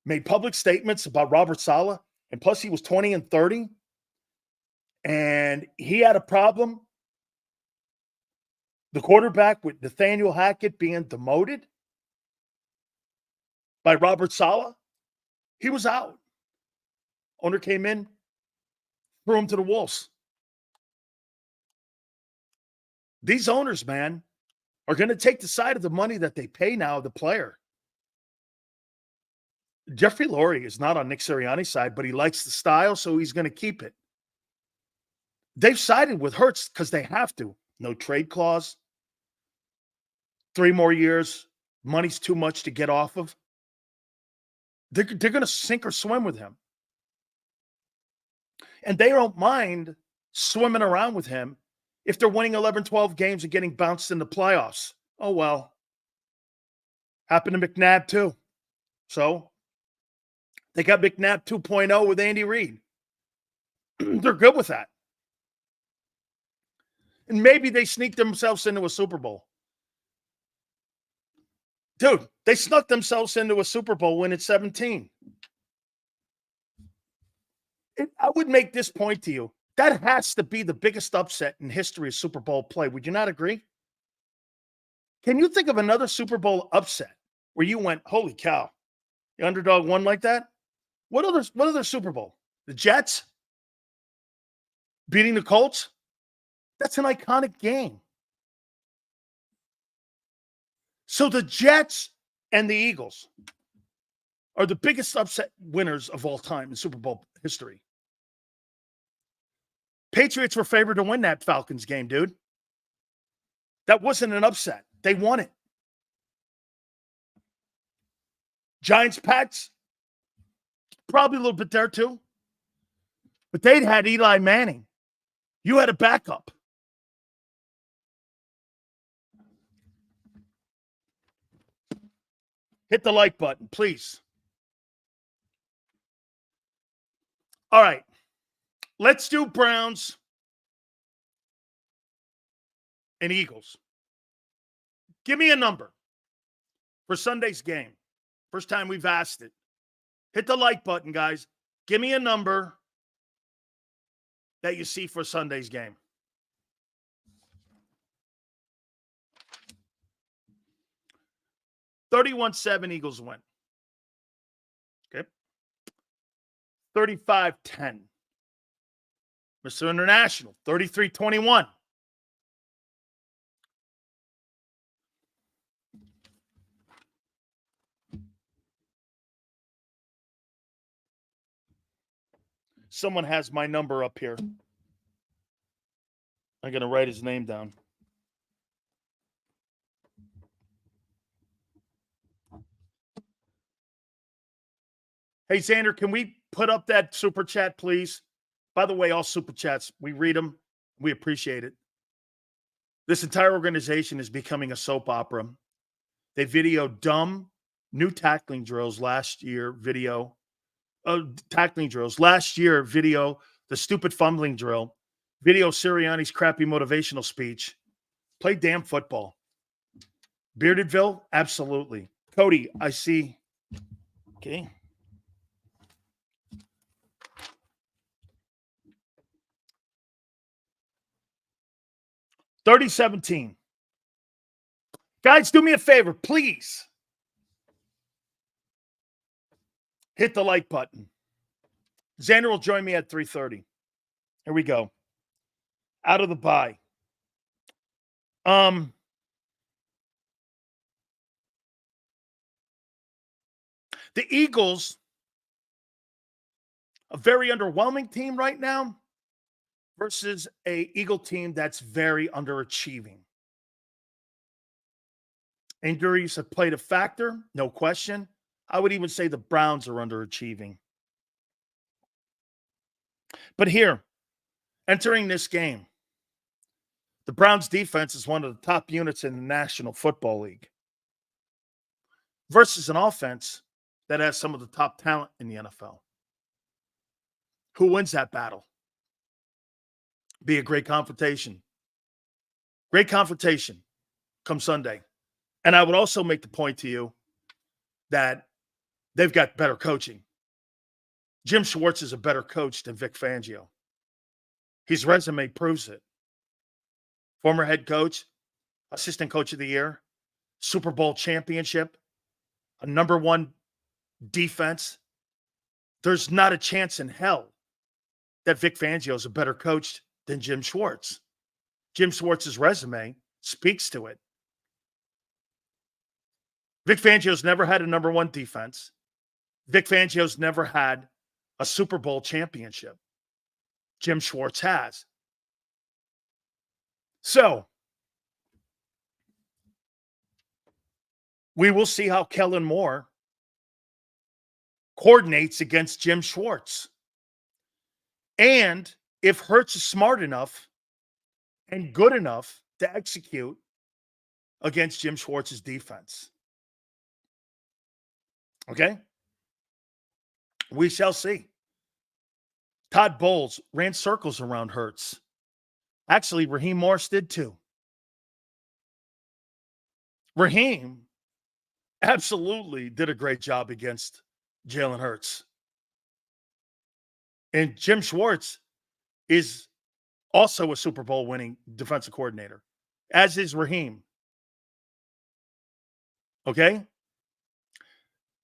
S1: made public statements about Robert Saleh, and plus he was 20 and 30, and he had a problem, the quarterback with Nathaniel Hackett being demoted by Robert Saleh, he was out. Owner came in, threw him to the wolves. These owners, man, are going to take the side of the money that they pay now the player. Jeffrey Lurie is not on Nick Sirianni's side, but he likes the style, so he's going to keep it. They've sided with Hurts because they have to. No trade clause. 3 more years. Money's too much to get off of. They're going to sink or swim with him. And they don't mind swimming around with him if they're winning 11, 12 games and getting bounced in the playoffs. Oh, well. Happened to McNabb, too. So, they got McNabb 2.0 with Andy Reid. They're good with that. And maybe they sneak themselves into a Super Bowl. Dude, they snuck themselves into a Super Bowl win at 17. I would make this point to you. That has to be the biggest upset in history of Super Bowl play. Would you not agree? Can you think of another Super Bowl upset where you went, holy cow, the underdog won like that? What other Super Bowl? The Jets beating the Colts? That's an iconic game. So the Jets and the Eagles are the biggest upset winners of all time in Super Bowl history. Patriots were favored to win that Falcons game, dude. That wasn't an upset. They won it. Giants-Pats, probably a little bit there too. But they'd had Eli Manning. You had a backup. Hit the like button, please. All right. Let's do Browns and Eagles. Give me a number for Sunday's game. First time we've asked it. Hit the like button, guys. Give me a number that you see for Sunday's game. $31-7 Eagles win. Okay. 35-10. Mr. International, 33-21. Someone has my number up here. I'm going to write his name down. Hey, Xander, can we put up that super chat, please? By the way, all super chats, we read them. We appreciate it. This entire organization is becoming a soap opera. They videoed dumb new tackling drills last year, tackling drills. Last year, video the stupid fumbling drill. Video Sirianni's crappy motivational speech. Play damn football. Beardedville? Absolutely. Cody, I see. Okay. $30-17. Guys, do me a favor, please. Hit the like button. Xander will join me at 3:30. Here we go. Out of the bye. The Eagles, a very underwhelming team right now versus a Eagle team that's very underachieving. Injuries have played a factor, no question. I would even say the Browns are underachieving. But here, entering this game, The Browns defense is one of the top units in the National Football League versus an offense that has some of the top talent in the NFL. Who wins that battle? Be a great confrontation. Great confrontation come Sunday. And I would also make the point to you that they've got better coaching. Jim Schwartz is a better coach than Vic Fangio. His resume proves it. Former head coach, assistant coach of the year, Super Bowl championship, a #1 defense. There's not a chance in hell that Vic Fangio is a better coach than Jim Schwartz. Jim Schwartz's resume speaks to it. Vic Fangio's never had a #1 defense. Vic Fangio's never had a Super Bowl championship. Jim Schwartz has. So, we will see how Kellen Moore coordinates against Jim Schwartz. And if Hurts is smart enough and good enough to execute against Jim Schwartz's defense. Okay? We shall see. Todd Bowles ran circles around Hurts. Actually, Raheem Morris did too. Raheem absolutely did a great job against Jalen Hurts. And Jim Schwartz is also a Super Bowl winning defensive coordinator, as is Raheem. Okay?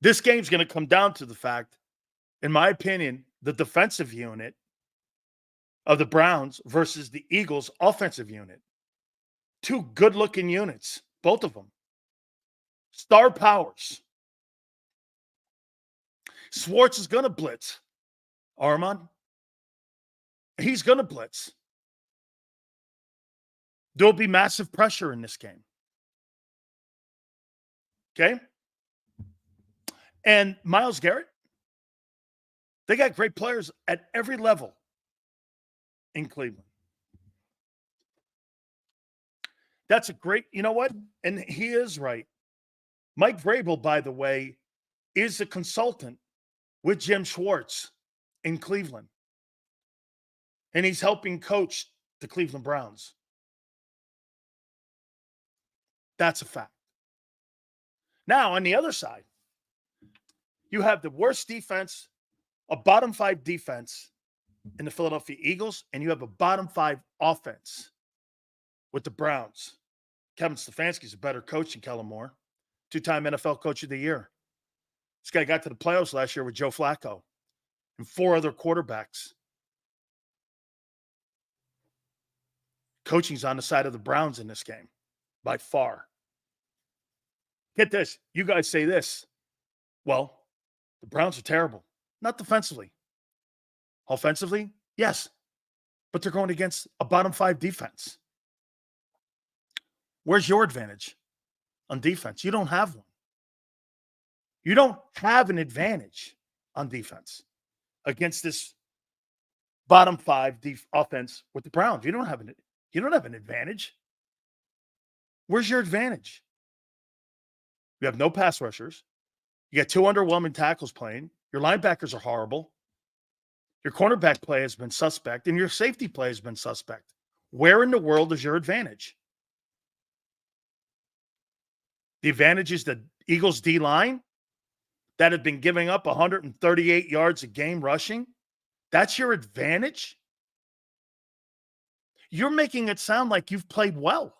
S1: This game's going to come down to the fact, in my opinion, the defensive unit of the Browns versus the Eagles' offensive unit. Two good-looking units, both of them. Star powers. Schwartz is going to blitz. Armand, he's going to blitz. There'll be massive pressure in this game. Okay? And Myles Garrett, they got great players at every level in Cleveland. That's a great, you know what? And he is right. Mike Vrabel, by the way, is a consultant with Jim Schwartz in Cleveland. And he's helping coach the Cleveland Browns. That's a fact. Now, on the other side, you have the worst defense, a bottom 5 defense in the Philadelphia Eagles, and you have a bottom 5 offense with the Browns. Kevin Stefanski's a better coach than Kellen Moore, 2-time NFL Coach of the Year. This guy got to the playoffs last year with Joe Flacco and 4 other quarterbacks. Coaching's on the side of the Browns in this game, by far. Get this. You guys say this. Well, the Browns are terrible. Not defensively. Offensively, yes. But they're going against a bottom 5 defense. Where's your advantage on defense? You don't have one. You don't have an advantage on defense against this bottom 5 offense with the Browns. You don't have an advantage. Where's your advantage? You have no pass rushers. You got 2 underwhelming tackles playing. Your linebackers are horrible. Your cornerback play has been suspect, and your safety play has been suspect. Where in the world is your advantage? The advantage is the Eagles' D-line that have been giving up 138 yards a game rushing. That's your advantage? You're making it sound like you've played well.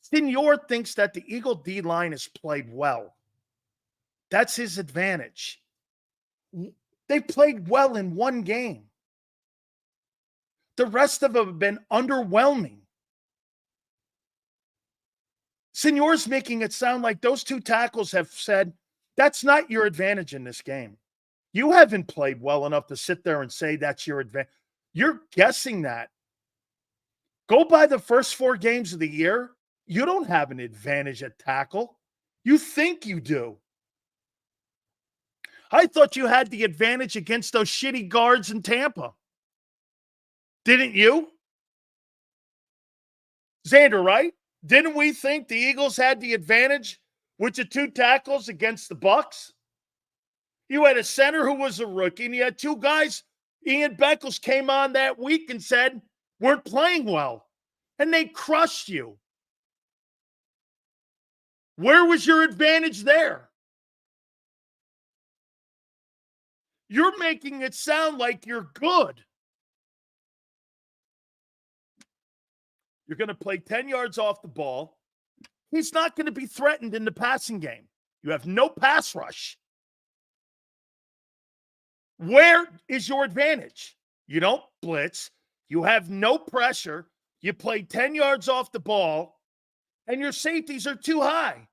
S1: Senor thinks that the Eagle D-line has played well. That's his advantage. They played well in one game. The rest of them have been underwhelming. Senor's making it sound like those 2 tackles have said, that's not your advantage in this game. You haven't played well enough to sit there and say that's your advantage. You're guessing that. Go by the first 4 games of the year. You don't have an advantage at tackle. You think you do. I thought you had the advantage against those shitty guards in Tampa. Didn't you? Xander, right? Didn't we think the Eagles had the advantage with the 2 tackles against the Bucs? You had a center who was a rookie, and you had 2 guys. Ian Beckles came on that week and said weren't playing well, and they crushed you. Where was your advantage there? You're making it sound like you're good. You're going to play 10 yards off the ball. He's not going to be threatened in the passing game. You have no pass rush. Where is your advantage? You don't blitz. You have no pressure. You play 10 yards off the ball, and your safeties are too high.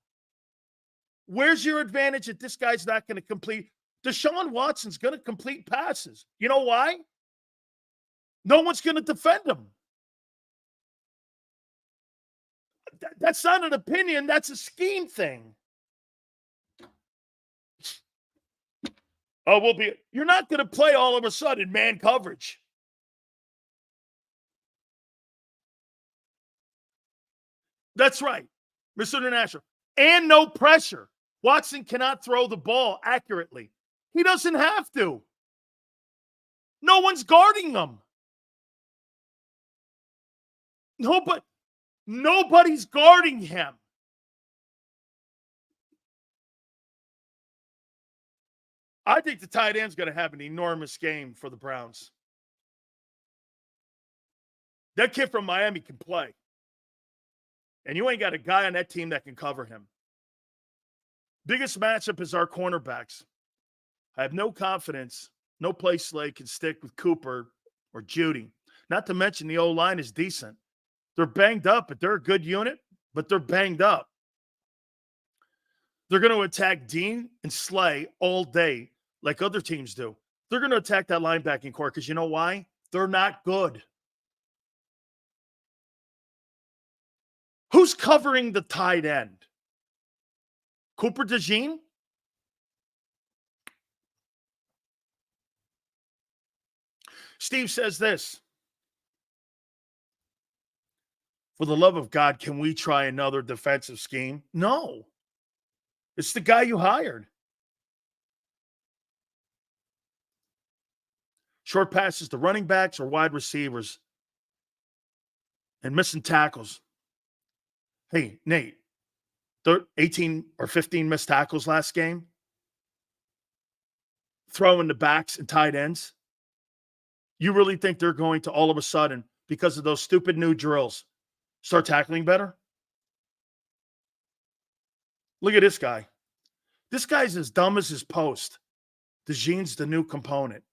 S1: Where's your advantage that this guy's not going to complete? Deshaun Watson's going to complete passes. You know why? No one's going to defend him. That's not an opinion. That's a scheme thing. Oh, you're not going to play all of a sudden man coverage. That's right, Mr. International. And no pressure. Watson cannot throw the ball accurately. He doesn't have to. No one's guarding him. Nobody's guarding him. I think the tight end's going to have an enormous game for the Browns. That kid from Miami can play. And you ain't got a guy on that team that can cover him. Biggest matchup is our cornerbacks. I have no confidence. No place Slay can stick with Cooper or Judy. Not to mention the O-line is decent. They're banged up, but they're a good unit, but they're banged up. They're going to attack Dean and Slay all day like other teams do. They're going to attack that linebacking core because you know why? They're not good. Who's covering the tight end? Cooper DeJean? Steve says this. For the love of God, can we try another defensive scheme? No. It's the guy you hired. Short passes to running backs or wide receivers. And missing tackles. Hey, Nate, 18 or 15 missed tackles last game. Throwing the backs and tight ends. You really think they're going to all of a sudden, because of those stupid new drills, start tackling better? Look at this guy. This guy's as dumb as his post. DeJean's the new component.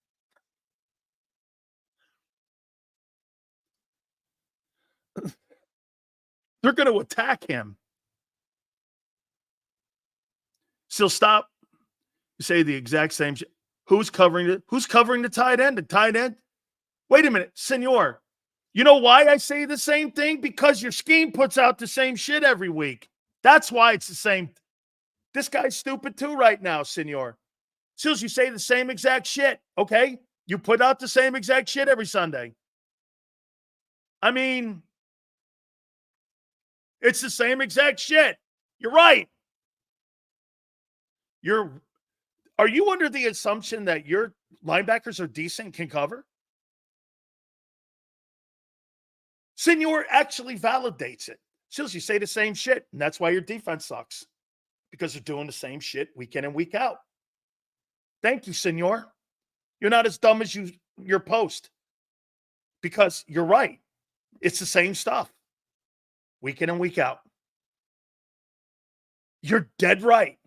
S1: They're going to attack him. Still stop. You say the exact same shit. Who's covering it? Who's covering the tight end? The tight end? Wait a minute, senor. You know why I say the same thing? Because your scheme puts out the same shit every week. That's why it's the same. This guy's stupid too right now, senor. Soon as you say the same exact shit, okay? You put out the same exact shit every Sunday. I mean, it's the same exact shit. You're right. Are you under the assumption that your linebackers are decent, can cover? Senor actually validates it. Soon as you say the same shit, and that's why your defense sucks. Because they're doing the same shit week in and week out. Thank you, senor. You're not as dumb as your post. Because you're right. It's the same stuff. Week in and week out. You're dead right.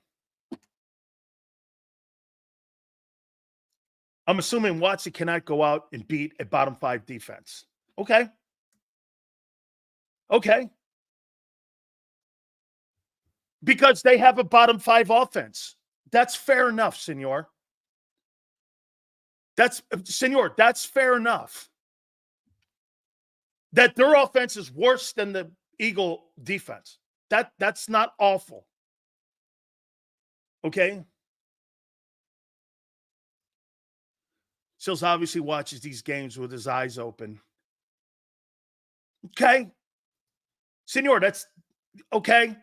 S1: I'm assuming Watson cannot go out and beat a bottom 5 defense. Okay. Because they have a bottom 5 offense. That's fair enough, senor. That's fair enough. That their offense is worse than the Eagle defense. That's not awful. Okay? Sills obviously watches these games with his eyes open. Okay? Senor, that's okay.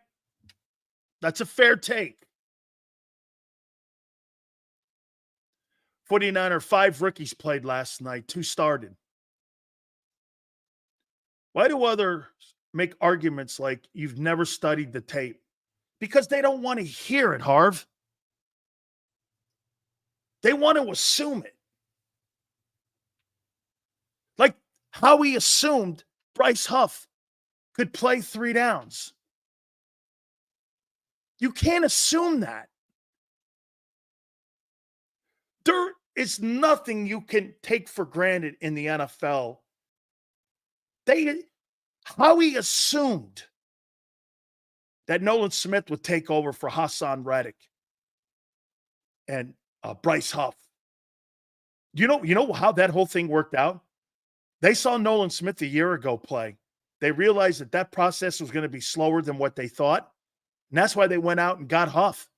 S1: That's a fair take. 49er, 5 rookies played last night, 2 started. Why do others make arguments like you've never studied the tape? Because they don't want to hear it, Harv. They want to assume it. Like how he assumed Bryce Huff could play 3 downs. You can't assume that. There is nothing you can take for granted in the NFL. Howie assumed that Nolan Smith would take over for Hassan Reddick and Bryce Huff. You know how that whole thing worked out? They saw Nolan Smith a year ago play. They realized that process was going to be slower than what they thought. And that's why they went out and got Huff.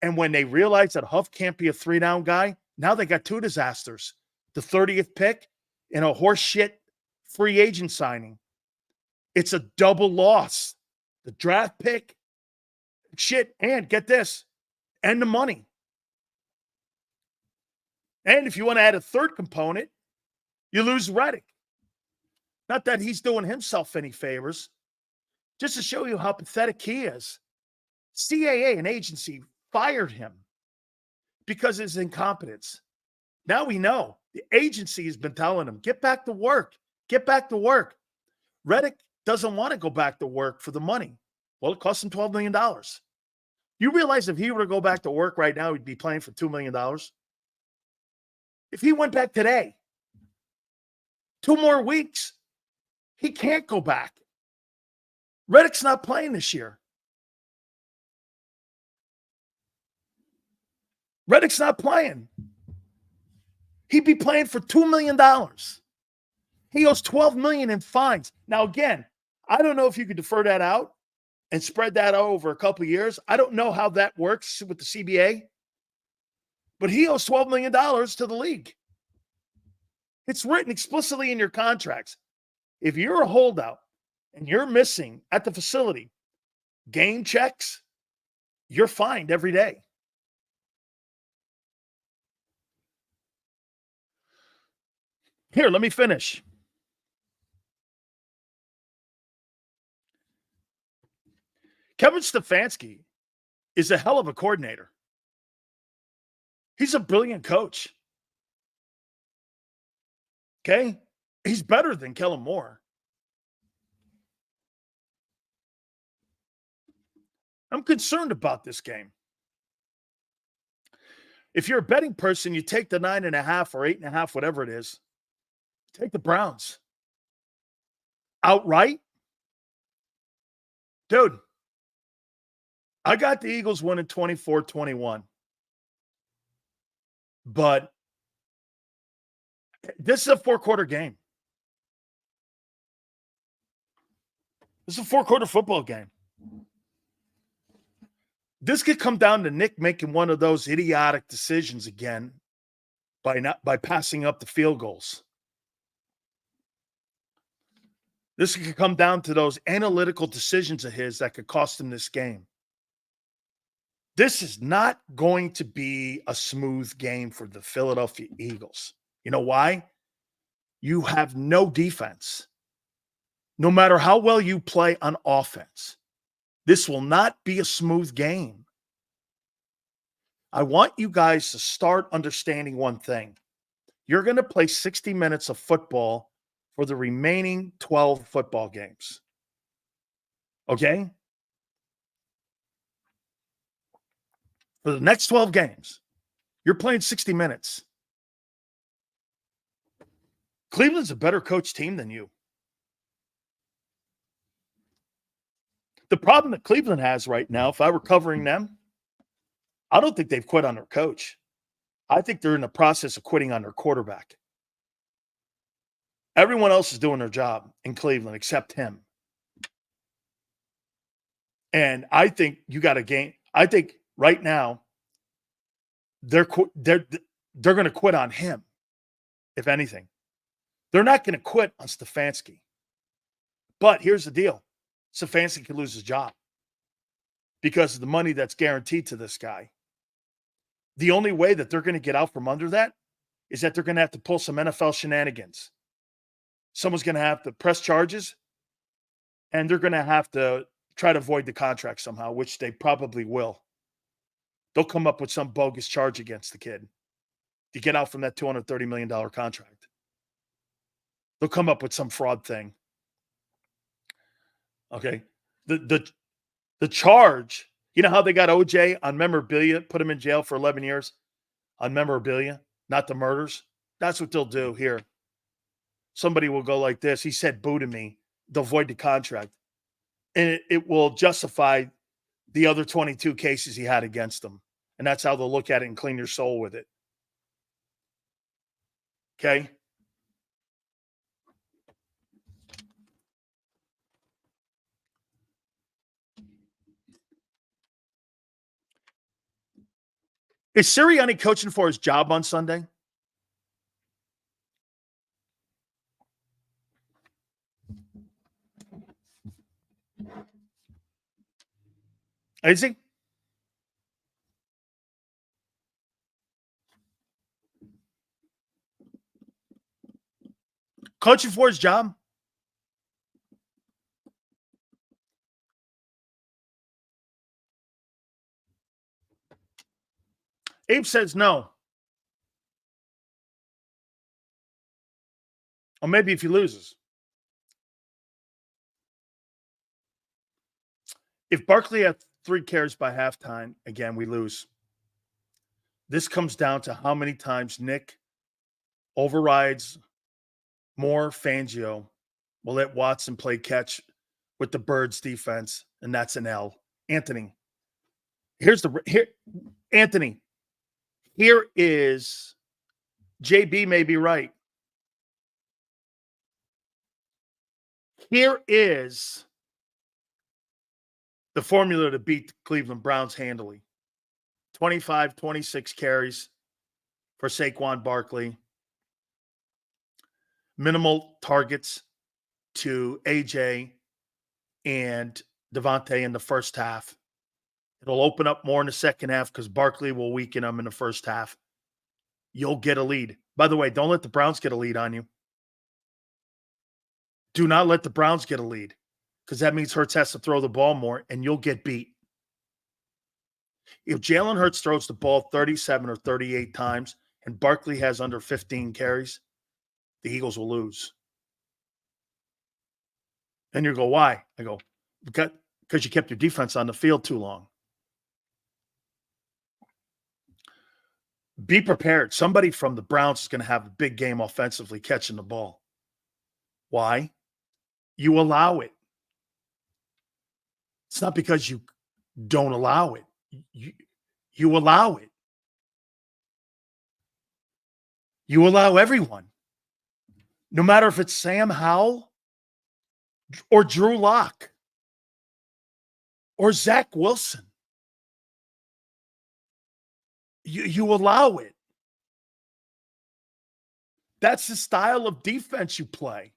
S1: And when they realized that Huff can't be a 3-down guy, now they got 2 disasters. The 30th pick and a horseshit free agent signing. It's a double loss. The draft pick, shit, and get this, and the money. And if you want to add a third component, you lose Reddick. Not that he's doing himself any favors, just to show you how pathetic he is. CAA, an agency, fired him because of his incompetence. Now we know. The agency has been telling him, get back to work. Get back to work. Reddick doesn't want to go back to work for the money. Well, it cost him $12 million. You realize if he were to go back to work right now, he'd be playing for $2 million. If he went back today, 2 more weeks, he can't go back. Reddick's not playing this year. Reddick's not playing. He'd be playing for $2 million. He owes $12 million in fines. Now, again, I don't know if you could defer that out and spread that out over a couple of years. I don't know how that works with the CBA, but he owes $12 million to the league. It's written explicitly in your contracts. If you're a holdout and you're missing at the facility game checks, you're fined every day. Here, let me finish. Kevin Stefanski is a hell of a coordinator. He's a brilliant coach. Okay? He's better than Kellen Moore. I'm concerned about this game. If you're a betting person, you take the 9.5 or 8.5, whatever it is. Take the Browns. Outright? Dude, I got the Eagles winning 24-21. But this is a 4-quarter game. This is a 4-quarter football game. This could come down to Nick making one of those idiotic decisions again by passing up the field goals. This could come down to those analytical decisions of his that could cost him this game. This is not going to be a smooth game for the Philadelphia Eagles. You know why? You have no defense. No matter how well you play on offense, this will not be a smooth game. I want you guys to start understanding one thing. You're going to play 60 minutes of football for the remaining 12 football games. Okay? For the next 12 games, you're playing 60 minutes. Cleveland's a better coach team than you. The problem that Cleveland has right now, if I were covering them, I don't think they've quit on their coach. I think they're in the process of quitting on their quarterback. Everyone else is doing their job in Cleveland except him. And I think you got a game. I think right now they're going to quit on him, if anything. They're not going to quit on Stefanski. But here's the deal. Stefanski could lose his job because of the money that's guaranteed to this guy. The only way that they're going to get out from under that is that they're going to have to pull some NFL shenanigans. Someone's going to have to press charges, and they're going to have to try to void the contract somehow, which they probably will. They'll come up with some bogus charge against the kid to get out from that $230 million contract. They'll come up with some fraud thing. Okay. The charge, you know how they got OJ on memorabilia, put him in jail for 11 years on memorabilia, not the murders? That's what they'll do here. Somebody will go like this. He said boo to me. They'll void the contract. And it will justify the other 22 cases he had against him. And that's how they'll look at it and clean your soul with it. Okay? Is Sirianni coaching for his job on Sunday? Is he? Coaching for his job? Abe says no. Or maybe if he loses. If Barkley had 3 carries by halftime, again, we lose. This comes down to how many times Nick overrides more Fangio, will let Watson play catch with the Birds defense, and that's an L. Anthony, Anthony, here is JB may be right. Here is the formula to beat the Cleveland Browns handily. 25, 26 carries for Saquon Barkley. Minimal targets to AJ and Devontae in the first half. It'll open up more in the second half because Barkley will weaken them in the first half. You'll get a lead. By the way, don't let the Browns get a lead on you. Do not let the Browns get a lead because that means Hurts has to throw the ball more and you'll get beat. If Jalen Hurts throws the ball 37 or 38 times and Barkley has under 15 carries, the Eagles will lose. And you go, why? I go, because you kept your defense on the field too long. Be prepared. Somebody from the Browns is going to have a big game offensively catching the ball. Why? You allow it. It's not because you don't allow it. You allow it. You allow everyone. No matter if it's Sam Howell or Drew Lock or Zach Wilson. You allow it. That's the style of defense you play.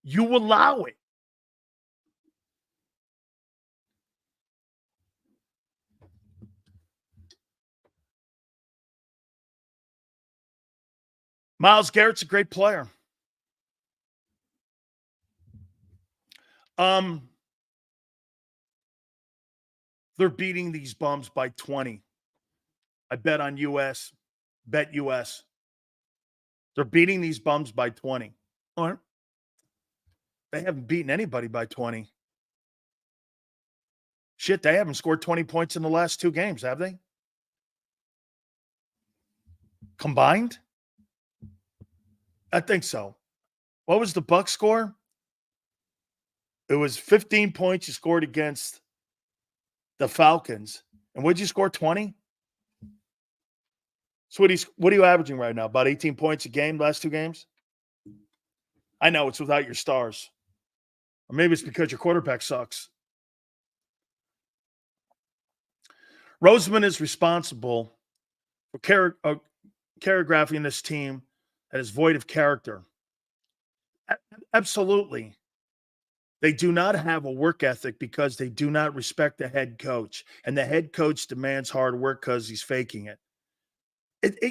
S1: You allow it. Myles Garrett's a great player. They're beating these bums by 20. I bet on US. Bet US. They're beating these bums by 20. Or they haven't beaten anybody by 20. Shit, they haven't scored 20 points in the last 2 games, have they? Combined? I think so. What was the Bucs score? It was 15 points you scored against the Falcons. And what did you score, 20? So what are you averaging right now? About 18 points a game, last 2 games? I know it's without your stars. Or maybe it's because your quarterback sucks. Roseman is responsible for choreographing this team that is void of character. Absolutely. They do not have a work ethic because they do not respect the head coach. And the head coach demands hard work because he's faking it.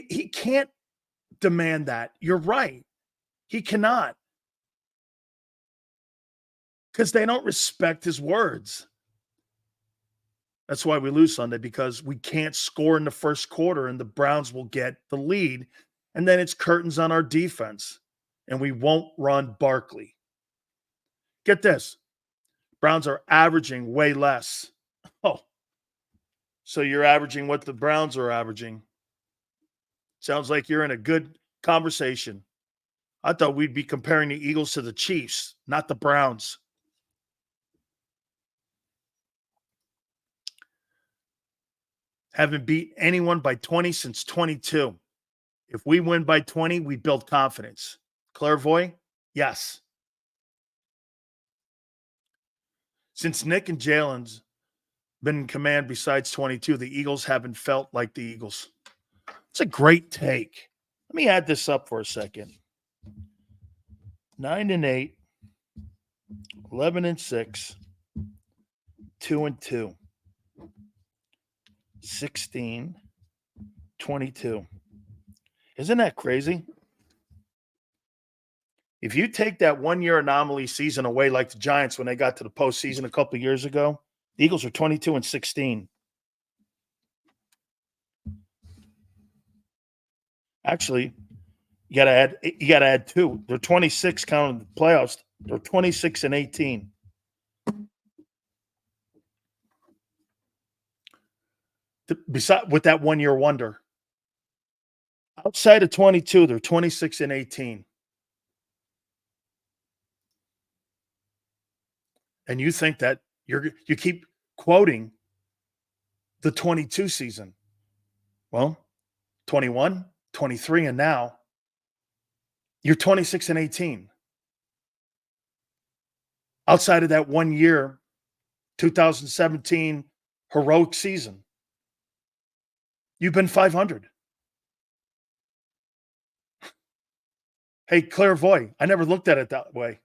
S1: He can't demand that. You're right. He cannot. Because they don't respect his words. That's why we lose Sunday, because we can't score in the first quarter and the Browns will get the lead. And then it's curtains on our defense. And we won't run Barkley. Get this. Browns are averaging way less. Oh, so you're averaging what the Browns are averaging. Sounds like you're in a good conversation. I thought we'd be comparing the Eagles to the Chiefs, not the Browns. Haven't beat anyone by 20 since 22. If we win by 20, we build confidence. Clairvoy? Yes. Since Nick and Jalen's been in command besides 22, the Eagles haven't felt like the Eagles. It's a great take. Let me add this up for a second. 9-8, 11-6, 2-2, 16, 22. Isn't that crazy? If you take that one-year anomaly season away, like the Giants when they got to the postseason a couple of years ago, the Eagles are 22-16. Actually, you got to add two. They're 26 counting the playoffs. They're 26-18. Beside with that 1 year wonder. Outside of 22, they're 26-18. And you think that you keep quoting the 22 season. Well, 21, 23, and now you're 26-18. Outside of that 1 year, 2017 heroic season, you've been 500. Hey, Clairvoy, I never looked at it that way.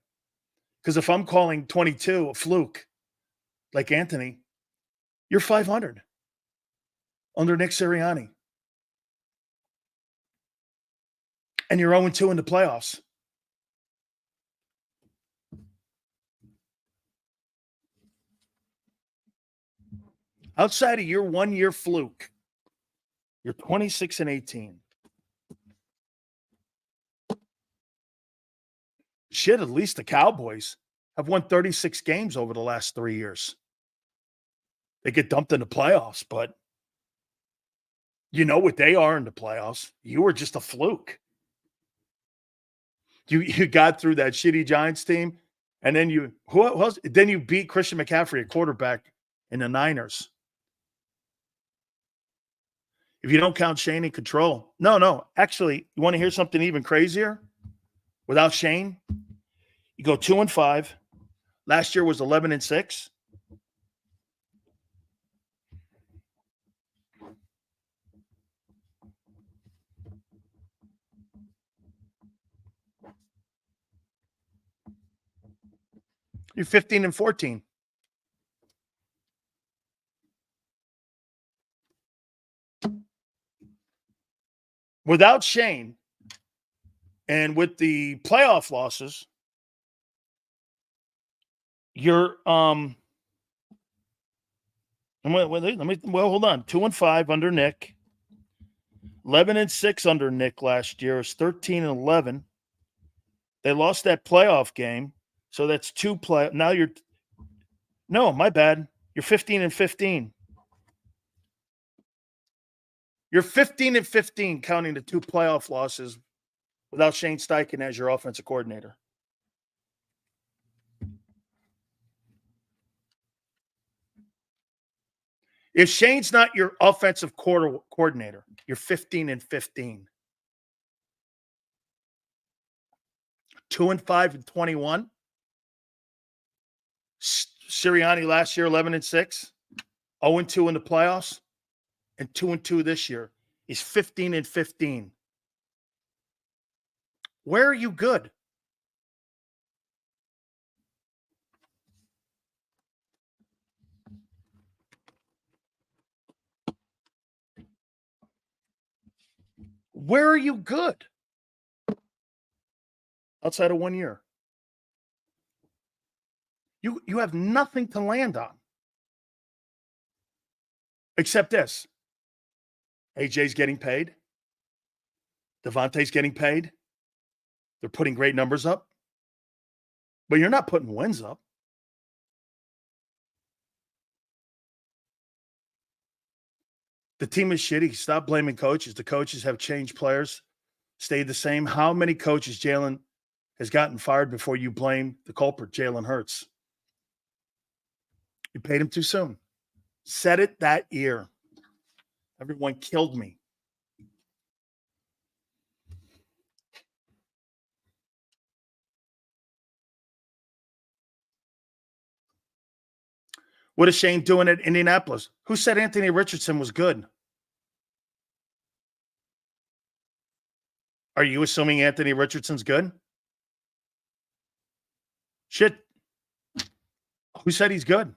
S1: Because if I'm calling 22 a fluke, like Anthony, you're 500 under Nick Sirianni. And you're 0-2 in the playoffs. Outside of your 1 year fluke, you're 26-18. Shit, at least the Cowboys have won 36 games over the last 3 years. They get dumped in the playoffs, but you know what they are in the playoffs. You were just a fluke. You got through that shitty Giants team, and then you beat Christian McCaffrey at quarterback in the Niners. If you don't count Shane in control. No. Actually, you want to hear something even crazier? Without Shane, you go 2-5. Last year was 11-6. You're 15-14. Without Shane and with the playoff losses, you're hold on. 2-5 under Nick. 11-6 under Nick last year. It's 13-11. They lost that playoff game. So that's two play. Now no, my bad. You're 15-15. You're 15-15 counting the two playoff losses without Shane Steichen as your offensive coordinator. If Shane's not your offensive coordinator, you're 15-15. 2-5-21. Sirianni last year, 11-6. 0-2 in the playoffs. And 2-2 this year. He's 15-15. Where are you good? Where are you good? Outside of 1 year. You have nothing to land on. Except this. AJ's getting paid. Devontae's getting paid. They're putting great numbers up. But you're not putting wins up. The team is shitty. Stop blaming coaches. The coaches have changed players, stayed the same. How many coaches Jalen has gotten fired before you blame the culprit, Jalen Hurts? You paid him too soon. Said it that year. Everyone killed me. What is Shane doing at Indianapolis? Who said Anthony Richardson was good? Are you assuming Anthony Richardson's good? Shit. Who said he's good?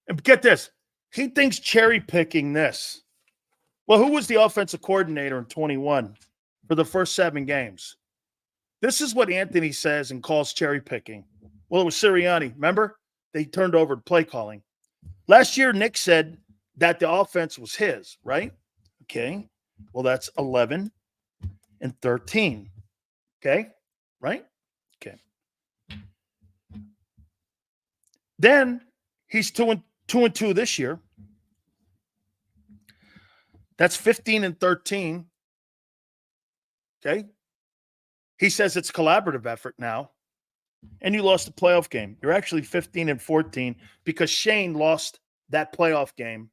S1: And get this. He thinks cherry picking this. Well, who was the offensive coordinator in 21 for the first 7 games? This is what Anthony says and calls cherry picking. Well, it was Sirianni. Remember? They turned over to play calling. Last year, Nick said that the offense was his, right? Okay. Well, that's 11 and 13. Okay. Right? Okay. Then he's 2 and 2 this year. That's 15 and 13. Okay. He says it's collaborative effort now. And you lost the playoff game. You're actually 15 and 14 because Shane lost that playoff game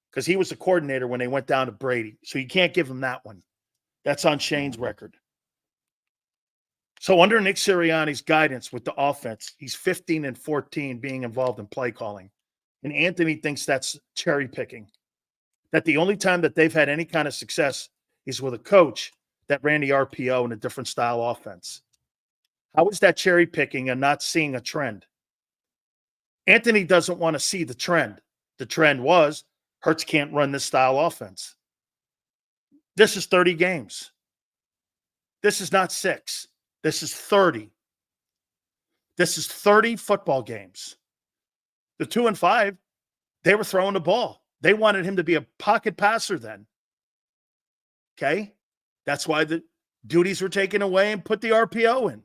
S1: because he was the coordinator when they went down to Brady. So you can't give him that one. That's on Shane's record. So under Nick Sirianni's guidance with the offense, he's 15 and 14 being involved in play calling. And Anthony thinks that's cherry picking. That the only time that they've had any kind of success is with a coach that ran the RPO in a different style offense. How is that cherry picking and not seeing a trend? Anthony doesn't want to see the trend. The trend was Hurts can't run this style offense. This is 30 games. This is not 6. This is 30. This is 30 football games. The 2 and 5, they were throwing the ball. They wanted him to be a pocket passer then. Okay? That's why the duties were taken away and put the RPO in.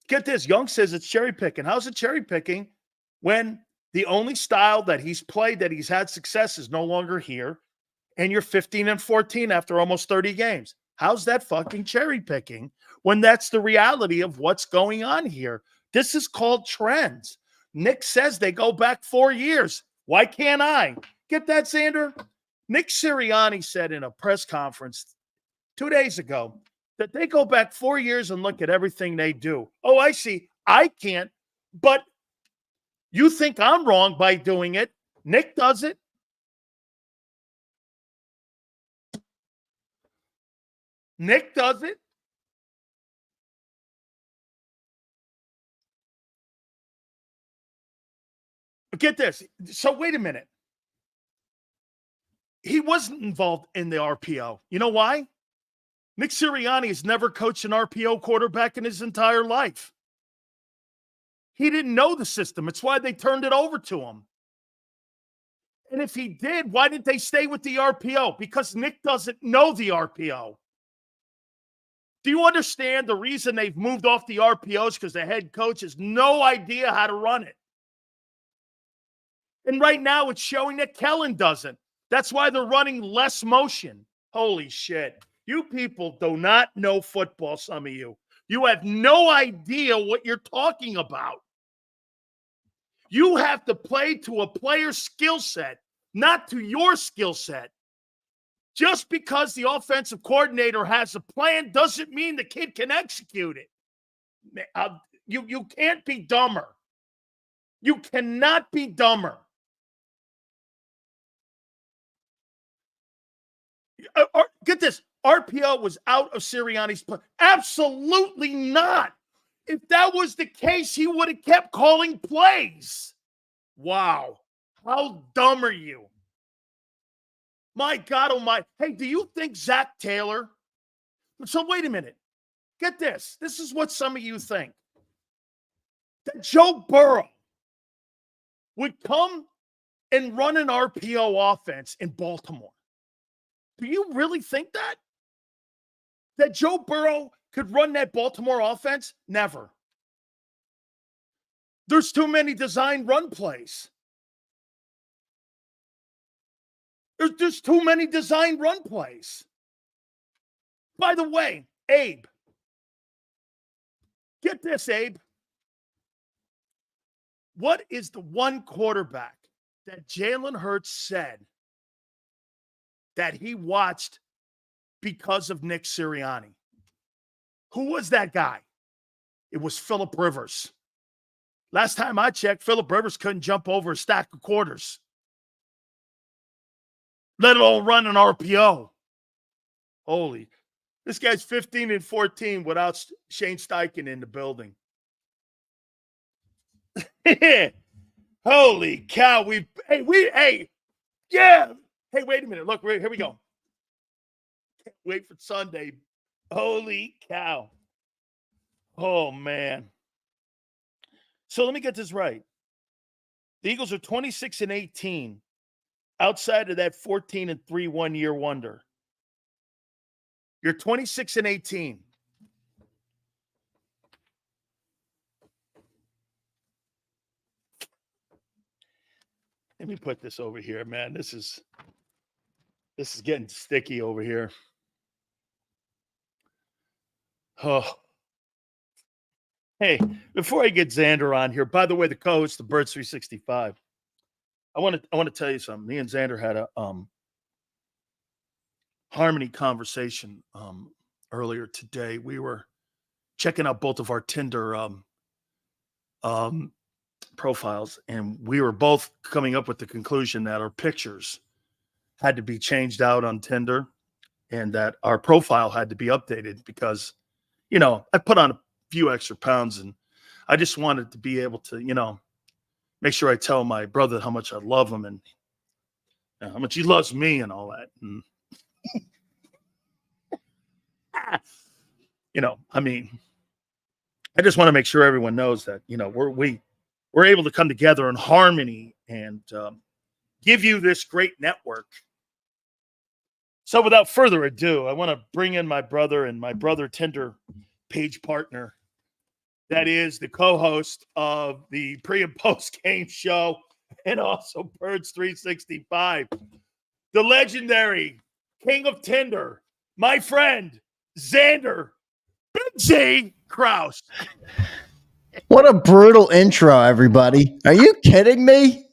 S1: Get this. Young says it's cherry picking. How's it cherry picking when the only style that he's played that he's had success is no longer here and you're 15 and 14 after almost 30 games? How's that fucking cherry picking when that's the reality of what's going on here? This is called trends. Nick says they go back 4 years. Why can't I? Get that, Xander? Nick Sirianni said in a press conference 2 days ago that they go back 4 years and look at everything they do. Oh, I see. I can't, but you think I'm wrong by doing it. Nick does it. Nick does it. But get this. So wait a minute. He wasn't involved in the RPO. You know why? Nick Sirianni has never coached an RPO quarterback in his entire life. He didn't know the system. It's why they turned it over to him. And if he did, why didn't they stay with the RPO? Because Nick doesn't know the RPO. Do you understand the reason they've moved off the RPOs? Because the head coach has no idea how to run it. And right now it's showing that Kellen doesn't. That's why they're running less motion. Holy shit. You people do not know football, some of you. You have no idea what you're talking about. You have to play to a player's skill set, not to your skill set. Just because the offensive coordinator has a plan doesn't mean the kid can execute it. You can't be dumber. You cannot be dumber. Get this. RPO was out of Sirianni's plan. Absolutely not. If that was the case, he would have kept calling plays. Wow. How dumb are you? My God, oh my. Hey, do you think Zach Taylor? So wait a minute. Get this. This is what some of you think. That Joe Burrow would come and run an RPO offense in Baltimore. Do you really think that? That Joe Burrow could run that Baltimore offense? Never. There's too many designed run plays. There's too many designed run plays. By the way, Abe, get this, Abe. What is the one quarterback that Jalen Hurts said that he watched because of Nick Sirianni? Who was that guy? It was Phillip Rivers. Last time I checked, Phillip Rivers couldn't jump over a stack of quarters, let alone run an RPO. Holy. This guy's 15-14 without Shane Steichen in the building. Holy cow. Yeah. Hey, wait a minute. Look, here we go. Can't wait for Sunday. Holy cow. Oh, man. So let me get this right. The Eagles are 26-18 outside of that 14-3 1-year wonder. You're 26-18. Let me put this over here, man. This is getting sticky over here. Oh. Hey, before I get Xander on here, by the way, the co-host of Birds 365, I want to tell you something. Me and Xander had a harmony conversation earlier today. We were checking out both of our Tinder profiles, and we were both coming up with the conclusion that our pictures had to be changed out on Tinder and that our profile had to be updated because, I put on a few extra pounds and I just wanted to be able to, make sure I tell my brother how much I love him and how much he loves me and all that. And, I just want to make sure everyone knows that, we're able to come together in harmony and give you this great network. So without further ado, I want to bring in my brother and my brother Tinder page partner. That is the co-host of the pre and post game show and also Birds 365. The legendary king of Tinder, my friend, Xander, Big J Kraus.
S3: What a brutal intro, everybody. Are you kidding me?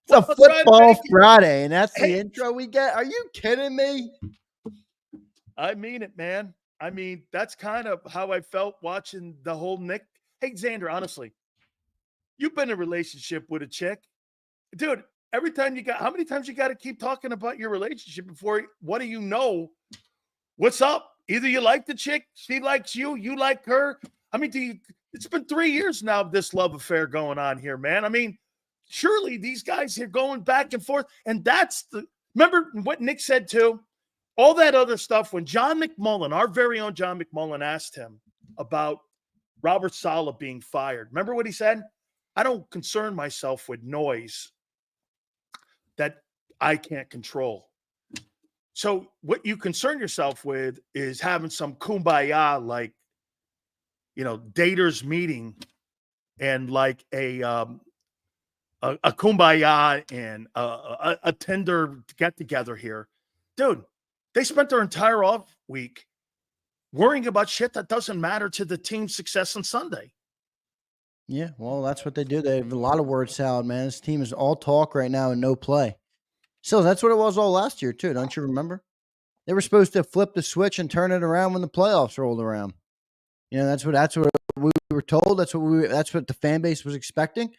S3: It's a football Friday, and that's the intro we get? Are you kidding me?
S1: I mean it, man. I mean, that's kind of how I felt watching the whole Nick. Hey, Xander, honestly, you've been in a relationship with a chick. Dude, how many times you got to keep talking about your relationship before, what do you know? What's up? Either you like the chick, she likes you, you like her. I mean, it's been 3 years now of this love affair going on here, man. I mean, surely these guys are going back and forth. And remember what Nick said too? All that other stuff, when John McMullen, our very own John McMullen, asked him about Robert Saleh being fired. Remember what he said? I don't concern myself with noise that I can't control. So what you concern yourself with is having some kumbaya, like, daters meeting and like a kumbaya and a Tinder get together here. Dude, they spent their entire off week worrying about shit that doesn't matter to the team's success on Sunday.
S3: Yeah, well, that's what they do. They have a lot of word salad, man. This team is all talk right now and no play. So that's what it was all last year, too. Don't you remember? They were supposed to flip the switch and turn it around when the playoffs rolled around. That's what we were told. That's what the fan base was expecting.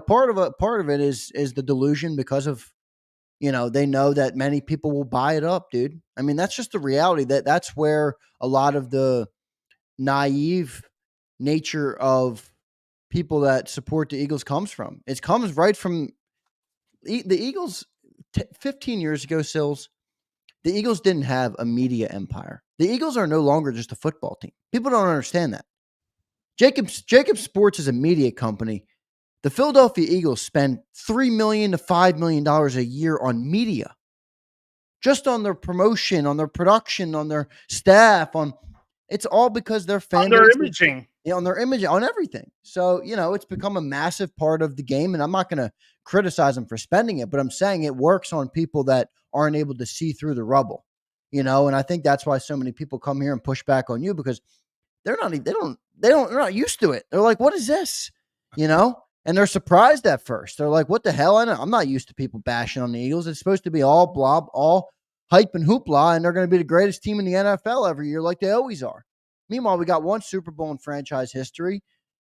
S3: Part of it is the delusion because of, they know that many people will buy it up, dude. I mean, that's just the reality. That's where a lot of the naive nature of people that support the Eagles comes from. It comes right from the Eagles 15 years ago, Sills. the Eagles didn't have a media empire. The Eagles are no longer just a football team. People don't understand that. JAKIB Sports is a media company. The Philadelphia Eagles spend $3 million to $5 million a year on media, just on their promotion, on their production, on their staff, it's all because their fan
S1: on their
S3: base
S1: imaging.
S3: on their image, on everything. So, it's become a massive part of the game, and I'm not going to criticize them for spending it, but I'm saying it works on people that aren't able to see through the rubble, and I think that's why so many people come here and push back on you, because they're not used to it. They're like, what is this? And they're surprised at first. They're like, what the hell? I'm not used to people bashing on the Eagles. It's supposed to be all blob, all hype and hoopla, and they're going to be the greatest team in the NFL every year like they always are. Meanwhile, we got one Super Bowl in franchise history,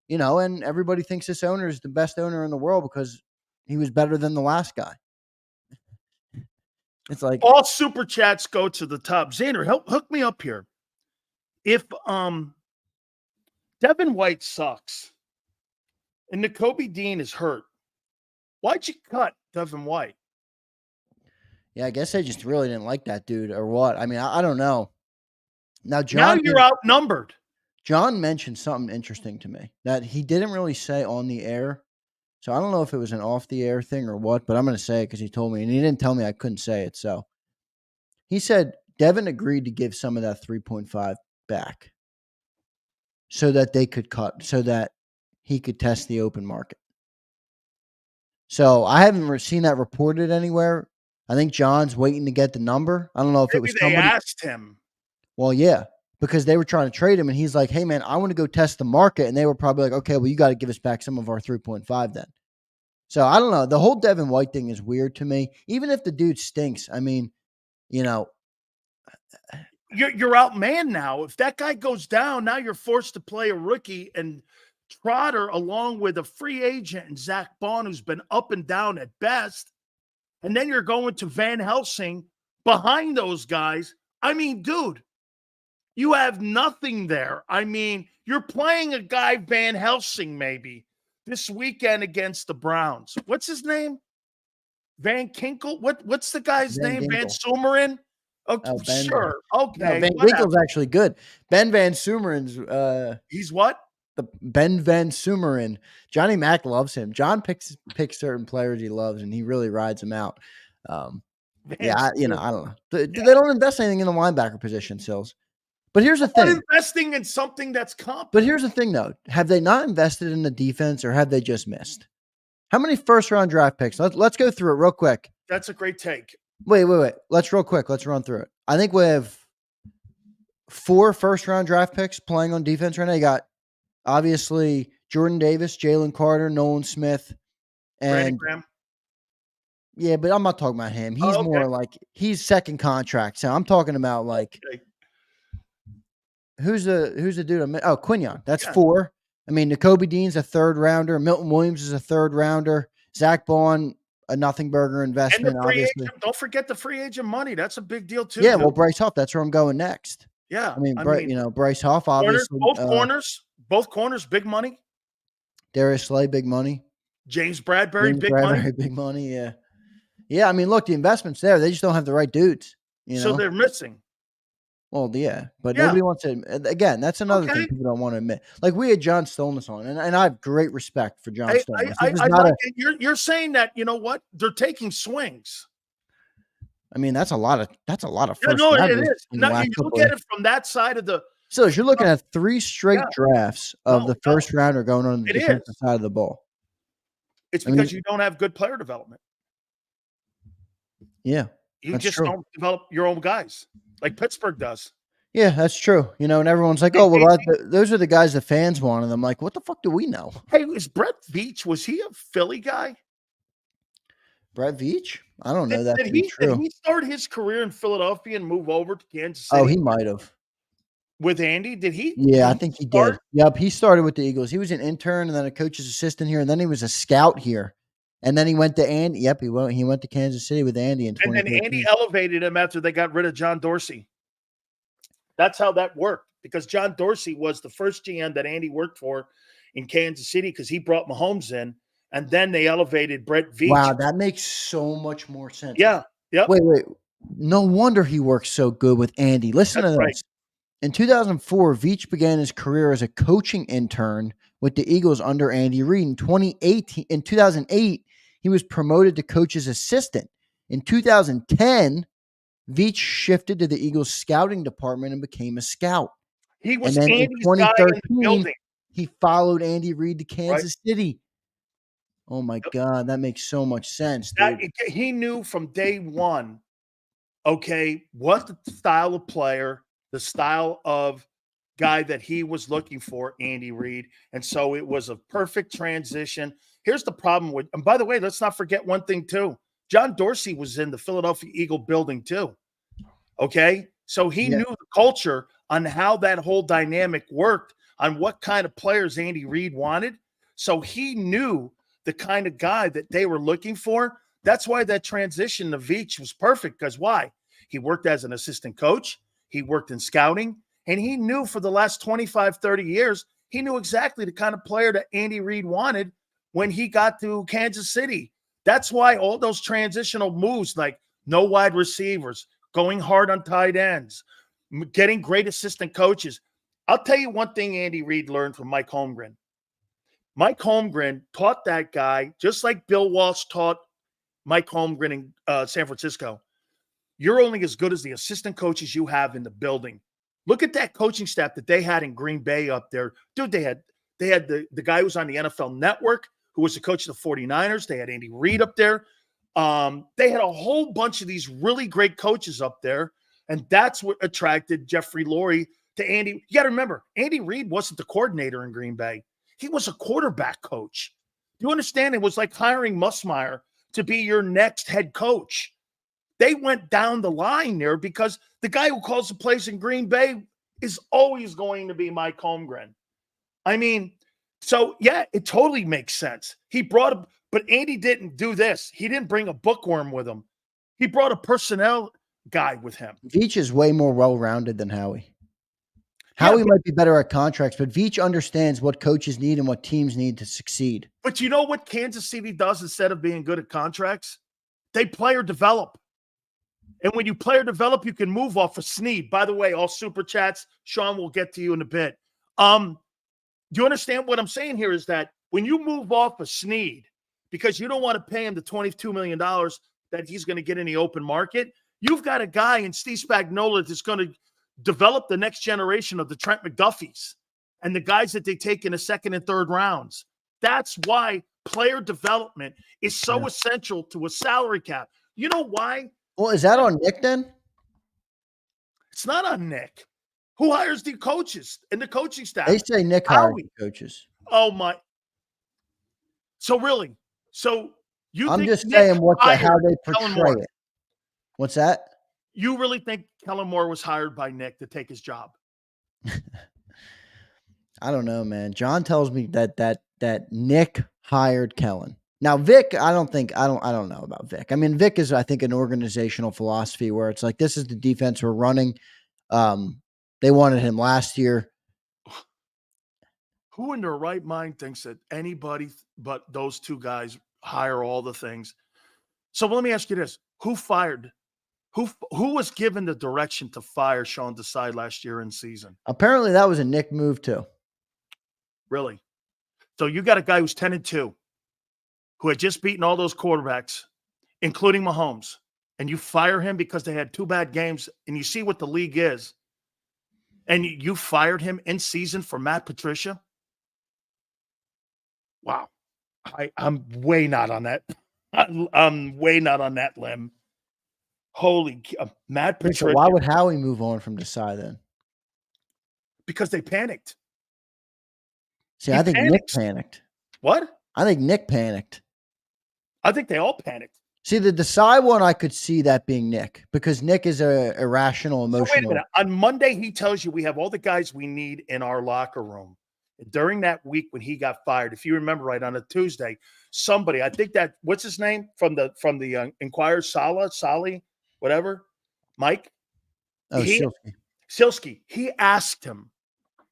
S3: and everybody thinks this owner is the best owner in the world because he was better than the last guy. It's like
S1: all super chats go to the top. Xander, hook me up here. If Devin White sucks and Nakobe Dean is hurt, why'd you cut Devin White?
S3: Yeah, I guess they just really didn't like that dude or what. I mean, I don't know. Now
S1: you're outnumbered.
S3: John mentioned something interesting to me that he didn't really say on the air. So I don't know if it was an off the air thing or what, but I'm going to say it because he told me, and he didn't tell me I couldn't say it. So he said Devin agreed to give some of that 3.5 back so that they could cut, so that he could test the open market. So I haven't seen that reported anywhere. I think John's waiting to get the number. I don't know if it was somebody.
S1: They asked him.
S3: Well, yeah, because they were trying to trade him, and he's like, hey, man, I want to go test the market. And they were probably like, okay, well, you got to give us back some of our 3.5 then. So I don't know. The whole Devin White thing is weird to me. Even if the dude stinks, I mean,
S1: you're outmanned now. If that guy goes down, now you're forced to play a rookie and Trotter along with a free agent and Zach Bond, who's been up and down at best. And then you're going to Van Helsing behind those guys. I mean, dude, you have nothing there. I mean, you're playing a guy, Van Helsing, maybe this weekend against the Browns. What's his name? Van Kinkel? What's the guy's name?
S3: Ginkel.
S1: Van Sumeren? Okay, sure. Okay.
S3: No, Van Ginkel's actually good. Ben Van Sumeren's
S1: he's what?
S3: The Ben Van Sumeren. Johnny Mack loves him. John picks certain players he loves, and he really rides them out. I don't know. They don't invest anything in the linebacker position, Sills. But here's the thing.
S1: They're investing in something that's competent.
S3: But here's the thing, though. Have they not invested in the defense, or have they just missed? How many first-round draft picks? Let's go through it real quick.
S1: That's a great take.
S3: Wait. Let's run through it. I think we have 4 first-round draft picks playing on defense right now. You got, obviously, Jordan Davis, Jalen Carter, Nolan Smith, and
S1: Brandon Graham.
S3: Yeah, but I'm not talking about him. He's more like he's second contract. So I'm talking about like who's the dude? Oh, Quinion. That's 4. I mean, Nakobe Dean's a 3rd rounder. Milton Williams is a 3rd rounder. Zach Bond, a nothing burger investment.
S1: And
S3: obviously,
S1: don't forget the free agent money. That's a big deal too.
S3: Yeah, well, Bryce Huff. That's where I'm going next.
S1: Yeah,
S3: I mean, Bryce Huff, obviously.
S1: Both corners, big money.
S3: Darius Slay, big money.
S1: James Bradbury, big money.
S3: Big money. Yeah. Yeah, I mean, look, the investment's there. They just don't have the right dudes.
S1: So they're missing.
S3: Well, yeah, but nobody wants to. Again, that's another thing people don't want to admit. Like we had John Stolness on, and I have great respect for John Stolness.
S1: You're saying that they're taking swings.
S3: I mean, that's a lot of first.
S1: No, it is. Now, you look at it from that side of the.
S3: So you're looking at 3 straight drafts of the first rounder going on the defensive side of the ball.
S1: It's because you don't have good player development.
S3: Yeah,
S1: you just don't develop your own guys like Pittsburgh does.
S3: Yeah, that's true. And everyone's like, "Oh, well, those are the guys the fans wanted." I'm like, "What the fuck do we know?"
S1: Hey, is Brett Veach? Was he a Philly guy?
S3: Brett Veach? I don't know that to be true.
S1: Did he start his career in Philadelphia and move over to Kansas City?
S3: Oh, he might have.
S1: With Andy, did he?
S3: Yeah, I think he did. Yep, he started with the Eagles. He was an intern and then a coach's assistant here, and then he was a scout here. And then he went to Andy. Yep, he went to Kansas City with Andy in 2013.
S1: And then Andy elevated him after they got rid of John Dorsey. That's how that worked, because John Dorsey was the first GM that Andy worked for in Kansas City because he brought Mahomes in, and then they elevated Brett Veach.
S3: Wow, that makes so much more sense.
S1: Yeah. Yep.
S3: Wait. No wonder he works so good with Andy. Listen
S1: That's
S3: to
S1: right.
S3: this. In 2004, Veach began his career as a coaching intern with the Eagles under Andy Reid. In 2008, he was promoted to coach's assistant. In 2010, Veach shifted to the Eagles scouting department and became a scout.
S1: He
S3: And
S1: was
S3: then in
S1: Andy's guy in the
S3: 2013,
S1: building.
S3: he followed Andy Reid to
S1: Right.
S3: Kansas City. Oh my
S1: Yep.
S3: God, that makes so much sense, dude.
S1: He knew from day one, okay, what the style of player, the style of guy that he was looking for, Andy Reid. And so it was a perfect transition. Here's the problem with, and by the way, let's not forget one thing too. John Dorsey was in the Philadelphia Eagle building too. Okay. So he
S3: Yeah.
S1: knew the culture on how that whole dynamic worked, on what kind of players Andy Reid wanted. So he knew the kind of guy that they were looking for. That's why that transition to Veach was perfect. Because why? He worked as an assistant coach. He worked in scouting. And he knew for the last 25, 30 years, he knew exactly the kind of player that Andy Reid wanted when he got to Kansas City. That's why all those transitional moves, like no wide receivers, going hard on tight ends, getting great assistant coaches. I'll tell you one thing Andy Reid learned from Mike Holmgren. Mike Holmgren taught that guy, just like Bill Walsh taught Mike Holmgren in San Francisco. You're only as good as the assistant coaches you have in the building. Look at that coaching staff that they had in Green Bay up there. Dude, they had the guy who was on the NFL Network, who was the coach of the 49ers. They had Andy Reid up there. They had a whole bunch of these really great coaches up there, and that's what attracted Jeffrey Lurie to Andy. You got to remember, Andy Reid wasn't the coordinator in Green Bay. He was a quarterback coach. You understand? It was like hiring Musmeyer to be your next head coach. They went down the line there because the guy who calls the plays in Green Bay is always going to be Mike Holmgren. I mean, so yeah, it totally makes sense. He brought a, but Andy didn't do this. He didn't bring a bookworm with him. He brought a personnel guy with him.
S3: Veach is way more well-rounded than Howie.
S1: Yeah,
S3: Howie might be better at contracts, but Veach understands what coaches need and what teams need to succeed.
S1: But you know what Kansas City does instead of being good at contracts? They player develop. And when you player develop, you can move off of Snead. By the way, all super chats, Sean will get to you in a bit. Do you understand what I'm saying here is that when you move off of Snead, because you don't want to pay him the $22 million that he's going to get in the open market, you've got a guy in Steve Spagnuolo that's going to develop the next generation of the Trent McDuffies and the guys that they take in the second and third rounds. That's why player development is so essential to a salary cap. You know why?
S3: Well, is that on Nick then?
S1: It's not on Nick. Who hires the coaches and the coaching staff?
S3: They say Nick hires
S1: Howie.
S3: the coaches.
S1: Oh my! So really,
S3: I'm
S1: think
S3: just
S1: Nick
S3: saying how
S1: hired
S3: they
S1: Kellen
S3: portray
S1: Moore?
S3: it. What's that?
S1: You really think Kellen Moore was hired by Nick to take his job?
S3: I don't know, man. John tells me that Nick hired Kellen. Now, Vic, I don't know about Vic. I mean, Vic is, I think, an organizational philosophy where it's like, this is the defense we're running. They wanted him last year.
S1: Who in their right mind thinks that anybody but those two guys hire all the things? So let me ask you this: Who fired? Who was given the direction to fire Sean Desai last year in season?
S3: Apparently, that was a Nick move too.
S1: Really? So you got a guy who's 10-2, who had just beaten all those quarterbacks, including Mahomes, and you fire him because they had two bad games, and you see what the league is, and you fired him in season for Matt Patricia? Wow. I'm way not on that. I'm way not on that limb. Holy Matt Patricia.
S3: So why would Howie move on from Desai then?
S1: Because they panicked.
S3: See, I think Nick panicked.
S1: What?
S3: I think Nick panicked.
S1: I think they all panicked.
S3: See, the Desai one, I could see that being Nick because Nick is a irrational, emotional.
S1: So wait a minute. On Monday, he tells you we have all the guys we need in our locker room. During that week when he got fired, if you remember right, on a Tuesday, somebody, I think that, what's his name from the Inquirer, Sally, whatever, Mike?
S3: Oh,
S1: Silsky. He asked him,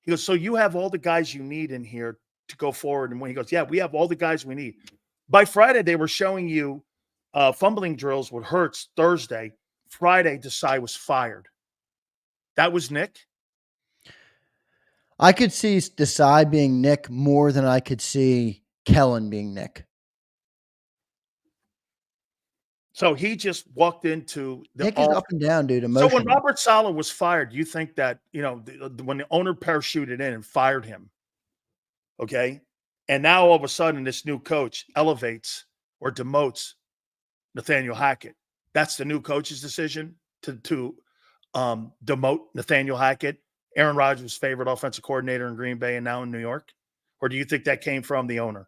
S1: he goes, so you have all the guys you need in here to go forward? And when he goes, yeah, we have all the guys we need. By Friday, they were showing you fumbling drills with Hurts Thursday. Friday Desai was fired. That was Nick?
S3: I could see Desai being Nick more than I could see Kellen being Nick.
S1: So he just walked into the
S3: Nick is up and down, dude.
S1: So
S3: Emotional.
S1: when Robert Saleh was fired, you think that, when the owner parachuted in and fired him, okay, and now all of a sudden this new coach elevates or demotes Nathaniel Hackett. That's the new coach's decision to demote Nathaniel Hackett, Aaron Rodgers' favorite offensive coordinator in Green Bay and now in New York? Or do you think that came from the owner?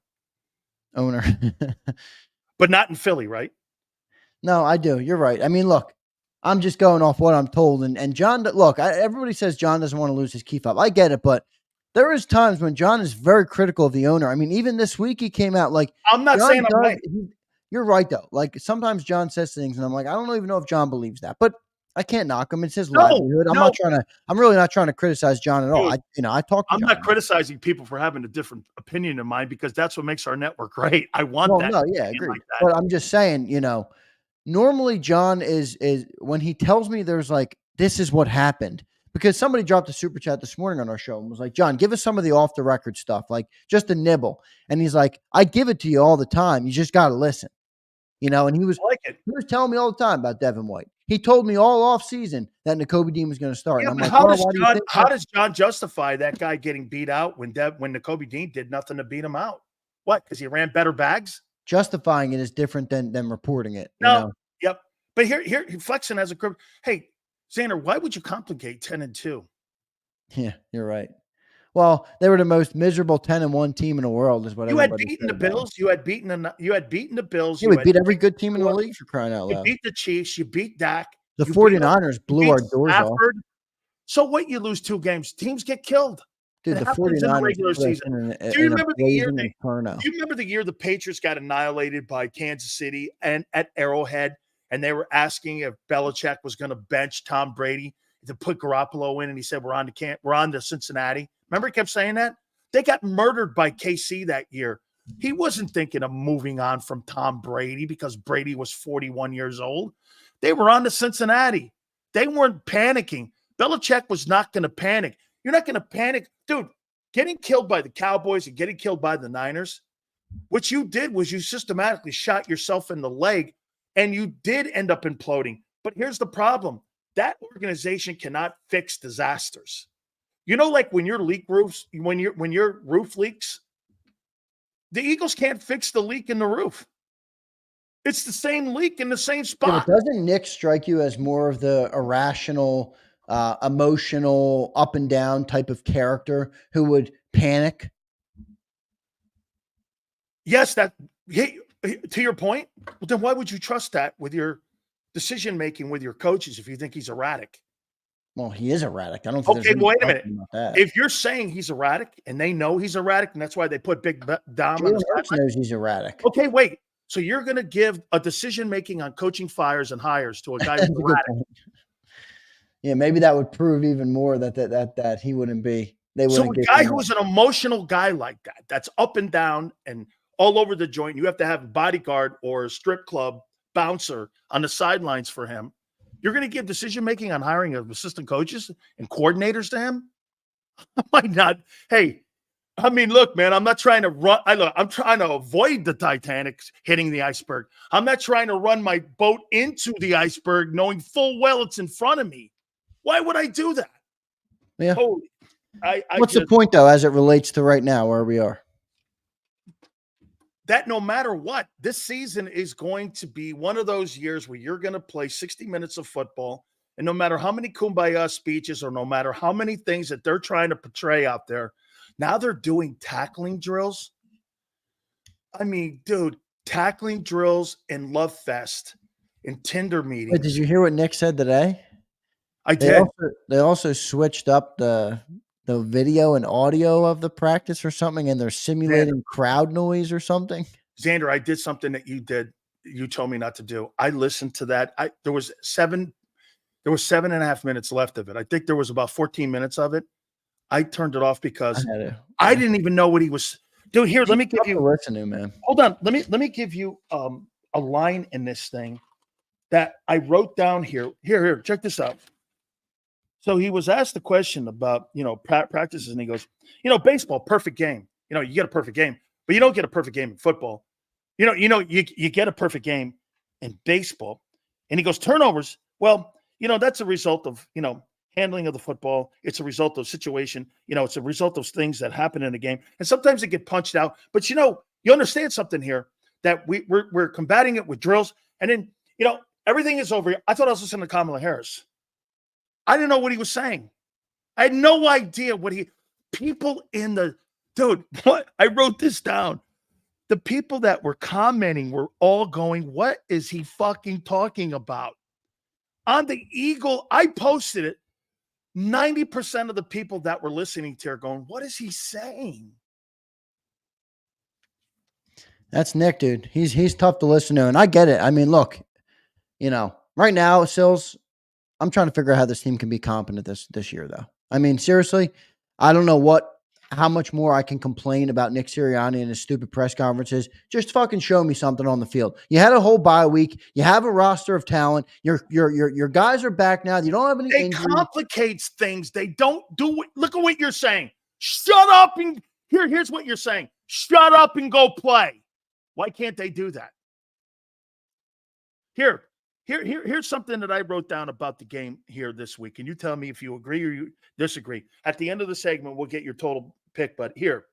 S1: But not in Philly, right?
S3: No, I do. You're right. I mean, look, I'm just going off what I'm told. And John, look, everybody says John doesn't want to lose his key fob. I get it, but there is times when John is very critical of the owner. I mean, even this week he came out like,
S1: I'm not saying I'm right.
S3: You're right, though. Like sometimes John says things and I'm like, I don't even know if John believes that, but I can't knock him. It's his livelihood. I'm really not trying to criticize John at all.
S1: Dude,
S3: I talk to
S1: I'm
S3: John.
S1: not criticizing people for having a different opinion of mine because that's what makes our network great. I want that.
S3: No, yeah, agree. Like but I'm just saying, normally John is when he tells me there's like, this is what happened, because somebody dropped a super chat this morning on our show and was like, John, give us some of the off the record stuff, like just a nibble. And he's like, I give it to you all the time. You just got to listen, and he was telling me all the time about Devin White. He told me all off season that Nakobe Dean was going to start.
S1: Yeah,
S3: and I'm
S1: like, how does John justify that guy getting beat out when Nakobe Dean did nothing to beat him out? What? Because he ran better bags?
S3: Justifying it is different than reporting it.
S1: No. Yep. But here, flexing as a group. Hey, Xander, why would you complicate 10-2?
S3: Yeah, you're right. Well, they were the most miserable 10-1 team in the world, is what
S1: you had beaten the Bills. You had beaten the Bills.
S3: Yeah, we beat every good team in the league, for crying out loud.
S1: You beat the Chiefs. You beat Dak.
S3: The 49ers blew our doors off.
S1: So what? You lose 2 games. Teams get killed.
S3: Dude, the 49ers
S1: regular season. Do you remember the year the Patriots got annihilated by Kansas City and at Arrowhead, and they were asking if Belichick was going to bench Tom Brady to put Garoppolo in, and he said, we're on to Cincinnati. Remember he kept saying that? They got murdered by KC that year. He wasn't thinking of moving on from Tom Brady because Brady was 41 years old. They were on to Cincinnati. They weren't panicking. Belichick was not going to panic. You're not going to panic. Dude, getting killed by the Cowboys and getting killed by the Niners, what you did was you systematically shot yourself in the leg, and you did end up imploding. But here's the problem. That organization cannot fix disasters. Like when your roof leaks, the Eagles can't fix the leak in the roof. It's the same leak in the same spot.
S3: Yeah, doesn't Nick strike you as more of the irrational, emotional, up and down type of character who would panic?
S1: Yes, to your point. Well, then why would you trust that with your decision making with your coaches if you think he's erratic?
S3: Well, he is erratic. I don't think.
S1: Okay, wait a minute. If you're saying he's erratic and they know he's erratic, and that's why they put Big Dom on the
S3: sideline, knows he's erratic.
S1: Okay, wait. So you're going to give a decision making on coaching fires and hires to a guy who's erratic?
S3: Yeah, maybe that would prove even more that he wouldn't be. They wouldn't.
S1: So a guy who's an emotional guy like that, that's up and down and all over the joint. You have to have a bodyguard or a strip club bouncer on the sidelines for him. You're going to give decision-making on hiring of assistant coaches and coordinators to him? I might not. Hey, I mean, look, man, I'm not trying to run. I'm trying to avoid the Titanic hitting the iceberg. I'm not trying to run my boat into the iceberg knowing full well it's in front of me. Why would I do that?
S3: Yeah.
S1: Holy,
S3: What's the point, though, as it relates to right now where we are?
S1: That no matter what, this season is going to be one of those years where you're going to play 60 minutes of football, and no matter how many kumbaya speeches or no matter how many things that they're trying to portray out there, now they're doing tackling drills. I mean, dude, tackling drills in Love Fest, in Tinder meetings.
S3: Wait, did you hear what Nick said today?
S1: I did.
S3: They also switched up the video and audio of the practice or something, and they're simulating crowd noise or something.
S1: Xander, I did something that you did. You told me not to do. I listened to that. There was 7.5 minutes left of it. I think there was about 14 minutes of it. I turned it off because I didn't even know what he was. Dude, here, let me give you.
S3: Listen to, man.
S1: Hold on. Let me give you a line in this thing that I wrote down here. Here, check this out. So he was asked the question about, practices, and he goes, baseball, perfect game. You get a perfect game, but you don't get a perfect game in football. You get a perfect game in baseball. And he goes, turnovers. Well, that's a result of, handling of the football. It's a result of situation. It's a result of things that happen in a game. And sometimes they get punched out. But, you understand something here, that we're combating it with drills. And then, everything is over. I thought I was listening to Kamala Harris. I didn't know what he was saying. I had no idea people in the, dude, what? I wrote this down. The people that were commenting were all going, what is he fucking talking about? On the Eagle, I posted it. 90% of the people that were listening to are going, what is he saying?
S3: That's Nick, dude. He's tough to listen to, and I get it. I mean, look, right now, Sills, I'm trying to figure out how this team can be competent this year, though. I mean, seriously, I don't know how much more I can complain about Nick Sirianni and his stupid press conferences. Just fucking show me something on the field. You had a whole bye week. You have a roster of talent. Your guys are back now. You don't have any injuries.
S1: It complicates things. They don't do it. Look at what you're saying. Shut up and here's what you're saying. Shut up and go play. Why can't they do that? Here's something that I wrote down about the game here this week. And you tell me if you agree or you disagree. At the end of the segment, we'll get your total pick. But here,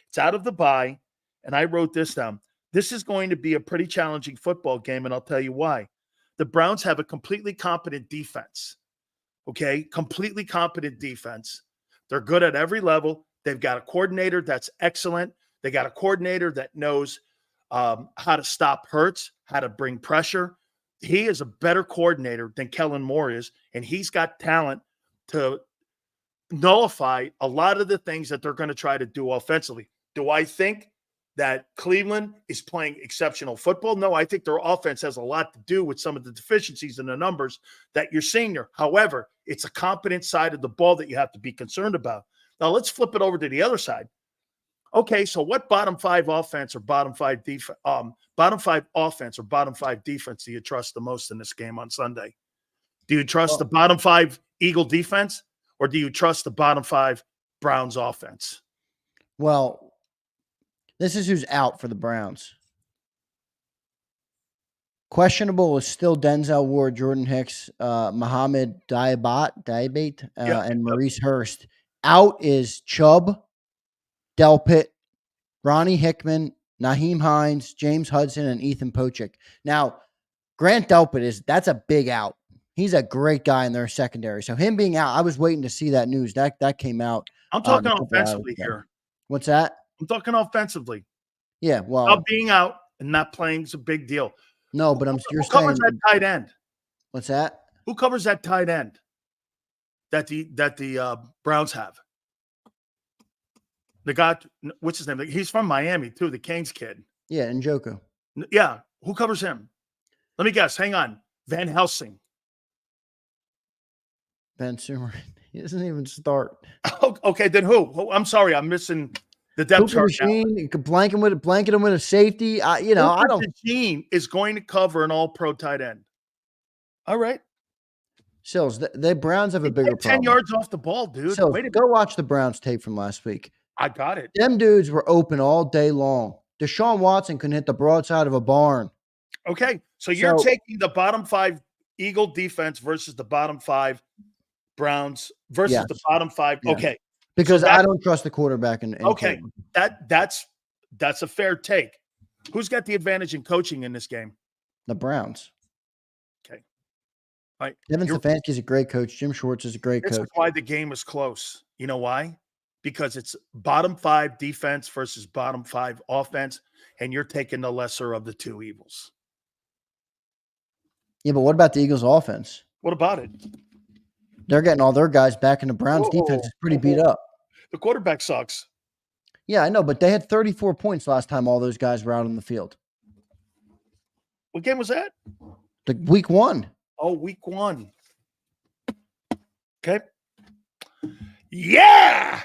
S1: it's out of the bye. And I wrote this down. This is going to be a pretty challenging football game. And I'll tell you why. The Browns have a completely competent defense. Okay? Completely competent defense. They're good at every level. They've got a coordinator that's excellent. They got a coordinator that knows how to stop Hurts, how to bring pressure. He is a better coordinator than Kellen Moore is, and he's got talent to nullify a lot of the things that they're going to try to do offensively. Do I think that Cleveland is playing exceptional football? No, I think their offense has a lot to do with some of the deficiencies in the numbers that you're seeing there. However, it's a competent side of the ball that you have to be concerned about. Now, let's flip it over to the other side. Okay, so what bottom five offense or bottom five defense do you trust the most in this game on Sunday? Do you trust the bottom five Eagle defense, or do you trust the bottom five Browns offense?
S3: Well, this is who's out for the Browns. Questionable is still Denzel Ward, Jordan Hicks, Mohamed Diabate, and Maurice Hurst. Out is Chubb, Delpit, Ronnie Hickman, Naheem Hines, James Hudson, and Ethan Pochik. Now, Grant Delpit that's a big out. He's a great guy in their secondary. So him being out, I was waiting to see that news. That came out.
S1: I'm talking offensively here.
S3: What's that?
S1: I'm talking offensively.
S3: Yeah, well,
S1: not being out and not playing is a big deal.
S3: No, but
S1: who covers that tight end?
S3: What's that?
S1: Who covers that tight end that the Browns have? The guy, what's his name? He's from Miami too, the Canes kid.
S3: Yeah, Njoku.
S1: Yeah, who covers him? Let me guess. Hang on. Van Helsing.
S3: Ben Sumer. He doesn't even start.
S1: Okay, then who? I'm sorry, I'm missing the depth chart.
S3: Blanket him with a safety. I don't.
S1: Gene is going to cover an all-pro tight end. All right.
S3: Sills, the Browns have a bigger problem.
S1: 10 yards off the ball, dude.
S3: So go watch the Browns tape from last week.
S1: I got it.
S3: Them dudes were open all day long. Deshaun Watson couldn't hit the broadside of a barn.
S1: Okay, so you're taking the bottom five Eagle defense versus the bottom five Browns versus the bottom five. Yes. Okay.
S3: Because I don't trust the quarterback.
S1: Okay, that's a fair take. Who's got the advantage in coaching in this game?
S3: The Browns.
S1: Okay. All right.
S3: Devin Stefanski's a great coach. Jim Schwartz is a great coach.
S1: That's why the game is close. You know why? Because it's bottom five defense versus bottom five offense, and you're taking the lesser of the two evils.
S3: Yeah, but what about the Eagles' offense?
S1: What about it?
S3: They're getting all their guys back, and the Browns' defense is pretty beat up.
S1: The quarterback sucks.
S3: Yeah, I know, but they had 34 points last time all those guys were out on the field.
S1: What game was that?
S3: Week 1.
S1: Oh, week 1. Okay. Yeah!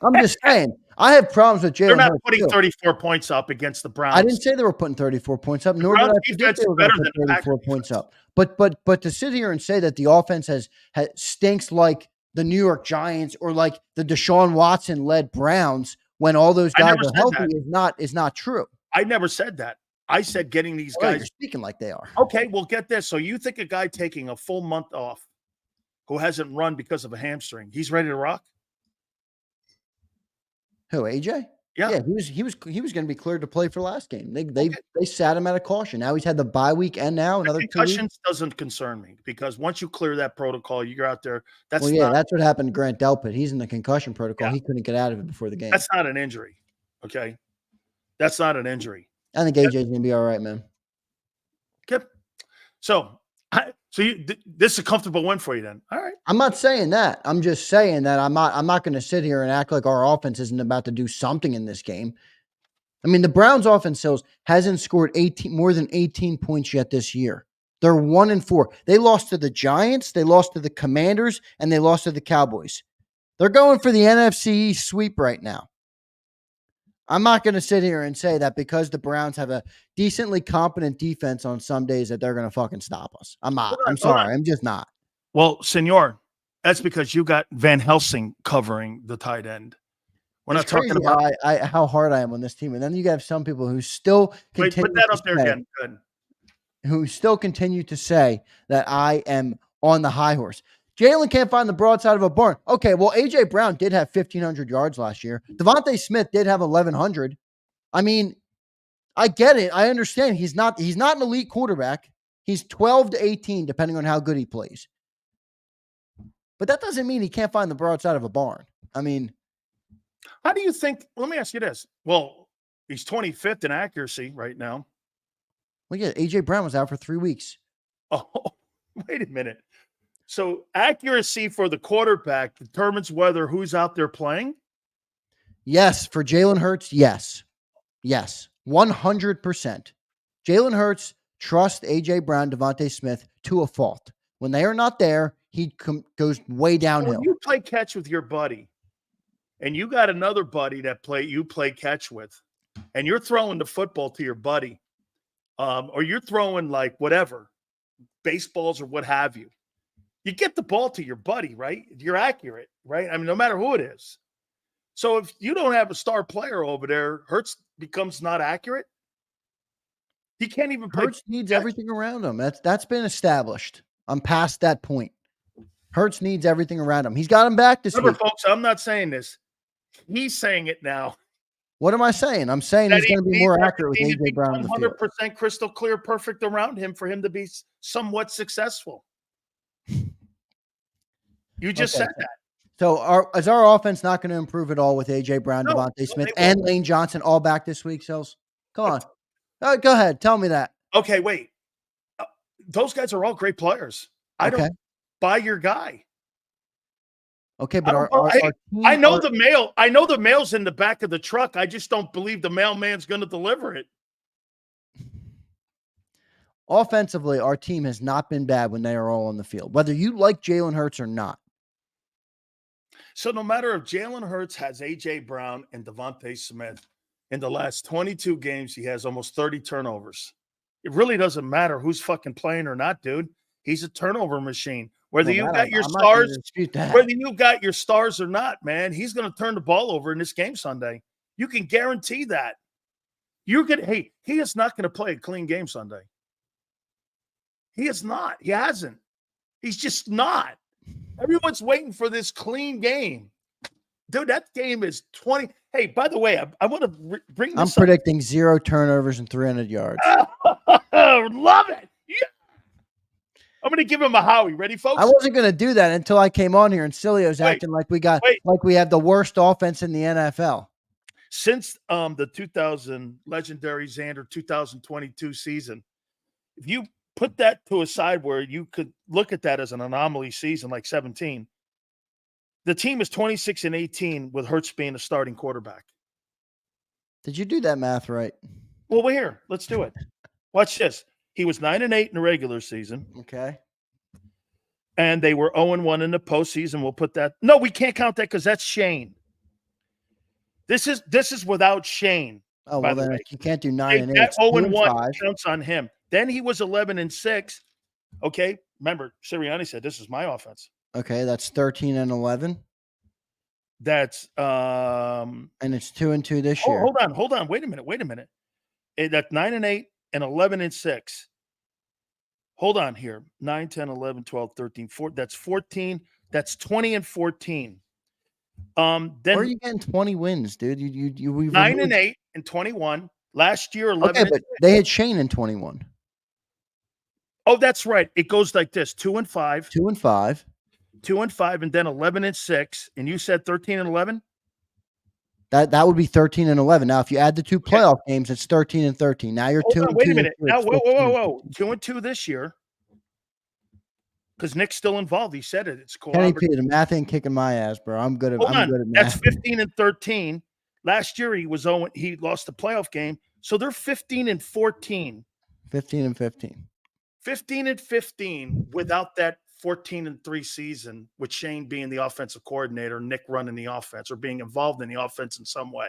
S3: I'm just saying. I have problems with
S1: They're
S3: Jalen
S1: not
S3: Hurts
S1: putting
S3: too.
S1: 34 points up against the Browns.
S3: I didn't say they were putting 34 points up, nor did
S1: Browns
S3: I predict
S1: defense
S3: they
S1: is
S3: were going to
S1: better
S3: put
S1: than the
S3: 34
S1: Packers
S3: points
S1: defense.
S3: up. But to sit here and say that the offense has stinks like the New York Giants or like the Deshaun Watson led Browns when all those
S1: I
S3: guys
S1: never
S3: are
S1: said
S3: healthy
S1: that.
S3: is not true.
S1: I never said that. I said getting these
S3: Oh, you're
S1: guys.
S3: speaking like they are.
S1: Okay, well, get this. So you think a guy taking a full month off who hasn't run because of a hamstring, he's ready to rock?
S3: Who, AJ?
S1: Yeah.
S3: He was going to be cleared to play for last game. They
S1: Okay.
S3: sat him out of caution. Now he's had the bye week and now another 2 weeks.
S1: Concussions doesn't concern me because once you clear that protocol, you're out there. That's
S3: that's what happened to Grant Delpit. He's in the concussion protocol.
S1: Yeah.
S3: He couldn't get out of it before the game.
S1: That's not an injury. Okay. That's not an injury.
S3: I think AJ's going to be all right, man.
S1: Okay. So this is a comfortable win for you then. All right.
S3: I'm not saying that. I'm just saying that I'm not going to sit here and act like our offense isn't about to do something in this game. I mean, the Browns offense hasn't scored more than 18 points yet this year. They're 1-4. They lost to the Giants, they lost to the Commanders, and they lost to the Cowboys. They're going for the NFC East sweep right now. I'm not going to sit here and say that because the Browns have a decently competent defense on some days that they're going to fucking stop us. I'm not. I'm sorry. I'm just not.
S1: Well, senor, that's because you got Van Helsing covering the tight end. We're not talking about
S3: how hard I am on this team. And then you have some people who still continue
S1: put that up there again. Good.
S3: Who still continue to say that I am on the high horse. Jalen can't find the broadside of a barn. Okay, well, A.J. Brown did have 1,500 yards last year. Devontae Smith did have 1,100. I mean, I get it. I understand. He's not an elite quarterback. He's 12 to 18, depending on how good he plays. But that doesn't mean he can't find the broadside of a barn. I mean,
S1: how do you think? Let me ask you this. Well, he's 25th in accuracy right now.
S3: Well, yeah, A.J. Brown was out for 3 weeks.
S1: Oh, wait a minute. So accuracy for the quarterback determines whether who's out there playing?
S3: Yes. For Jalen Hurts, yes. Yes. 100%. Jalen Hurts trusts A.J. Brown, Devontae Smith to a fault. When they are not there, he goes way downhill.
S1: When you play catch with your buddy, and you got another buddy that you play catch with, and you're throwing the football to your buddy, or you're throwing like whatever, baseballs or what have you, you get the ball to your buddy, right? You're accurate, right? I mean, no matter who it is. So if you don't have a star player over there, Hurts becomes not accurate. He can't even play.
S3: Hurts needs everything around him. That's been established. I'm past that point. Hurts needs everything around him. He's got him back this week.
S1: Folks, I'm not saying this. He's saying it now.
S3: What am I saying? I'm saying he's going to be more accurate with A.J. Brown in the field.
S1: 100% crystal clear, perfect around him for him to be somewhat successful. You just said that.
S3: So is our offense not going to improve at all with A.J. Brown, Devontae Smith, and Lane Johnson all back this week, Sills? Come on. Go ahead. Tell me that.
S1: Okay, wait. Those guys are all great players. I don't buy your guy.
S3: Okay, but
S1: I know the mail's in the back of the truck. I just don't believe the mailman's going to deliver it.
S3: Offensively, our team has not been bad when they are all on the field, whether you like Jalen Hurts or not.
S1: So no matter if Jalen Hurts has A.J. Brown and Devontae Smith, in the last 22 games, he has almost 30 turnovers. It really doesn't matter who's fucking playing or not, dude. He's a turnover machine. Whether you got your stars or not, man, he's going to turn the ball over in this game Sunday. You can guarantee that. He is not going to play a clean game Sunday. He is not. He hasn't. He's just not. Everyone's waiting for this clean game. Dude, that game is 20. Hey, by the way, I want to bring this
S3: I'm predicting 0 turnovers and 300 yards.
S1: Love it. Yeah. I'm going to give him a Howie. Ready, folks?
S3: I wasn't going to do that until I came on here and Sileo's acting like we have the worst offense in the NFL.
S1: Since the 2000 legendary Xander 2022 season, if you put that to a side where you could look at that as an anomaly season like 17, the team is 26-18 with Hurts being a starting quarterback.
S3: Did you do that math right?
S1: Well, we're here. Let's do it. Watch this. He was 9-8 in the regular season.
S3: Okay.
S1: And they were 0-1 in the postseason. We'll put that. No, we can't count that because that's Shane. This is without Shane.
S3: Oh,
S1: by
S3: well,
S1: the
S3: then
S1: way.
S3: you can't do 9 and 8.
S1: That
S3: It's
S1: 0
S3: 2
S1: and
S3: and
S1: 1
S3: 5.
S1: counts on him. Then he was 11 and 6. Okay, remember Sirianni said this is my offense.
S3: Okay, that's 13 and 11.
S1: That's
S3: And it's 2 and 2 this year.
S1: Hold on. Wait a minute. That's 9 and 8 and 11 and 6. Hold on here. 9, 10, 11, 12, 13, 14. That's 14. That's 20 and 14. Then
S3: Where are you getting 20 wins, dude? We
S1: 9 and 8 and 21. Last year, 11.
S3: Okay, but they had Shane in 21.
S1: Oh, that's right. It goes like this: 2 and 5,
S3: 2 and 5.
S1: 2 and 5, and then 11 and 6. And you said 13 and 11.
S3: That would be 13 and 11. Now, if you add the 2 playoff games, it's 13 and 13. Now you're 2 and 2.
S1: Wait a minute.
S3: Now,
S1: Whoa. 2 and 2 this year. Because Nick's still involved. He said it. It's
S3: Kenny
S1: collaborative.
S3: P, the math ain't kicking my ass, bro. I'm good at math.
S1: That's 15 and 13. Last year he lost the playoff game. So they're 15 and 14.
S3: 15 and 15.
S1: 15 and 15 without that 14 and 3 season, with Shane being the offensive coordinator, Nick running the offense or being involved in the offense in some way.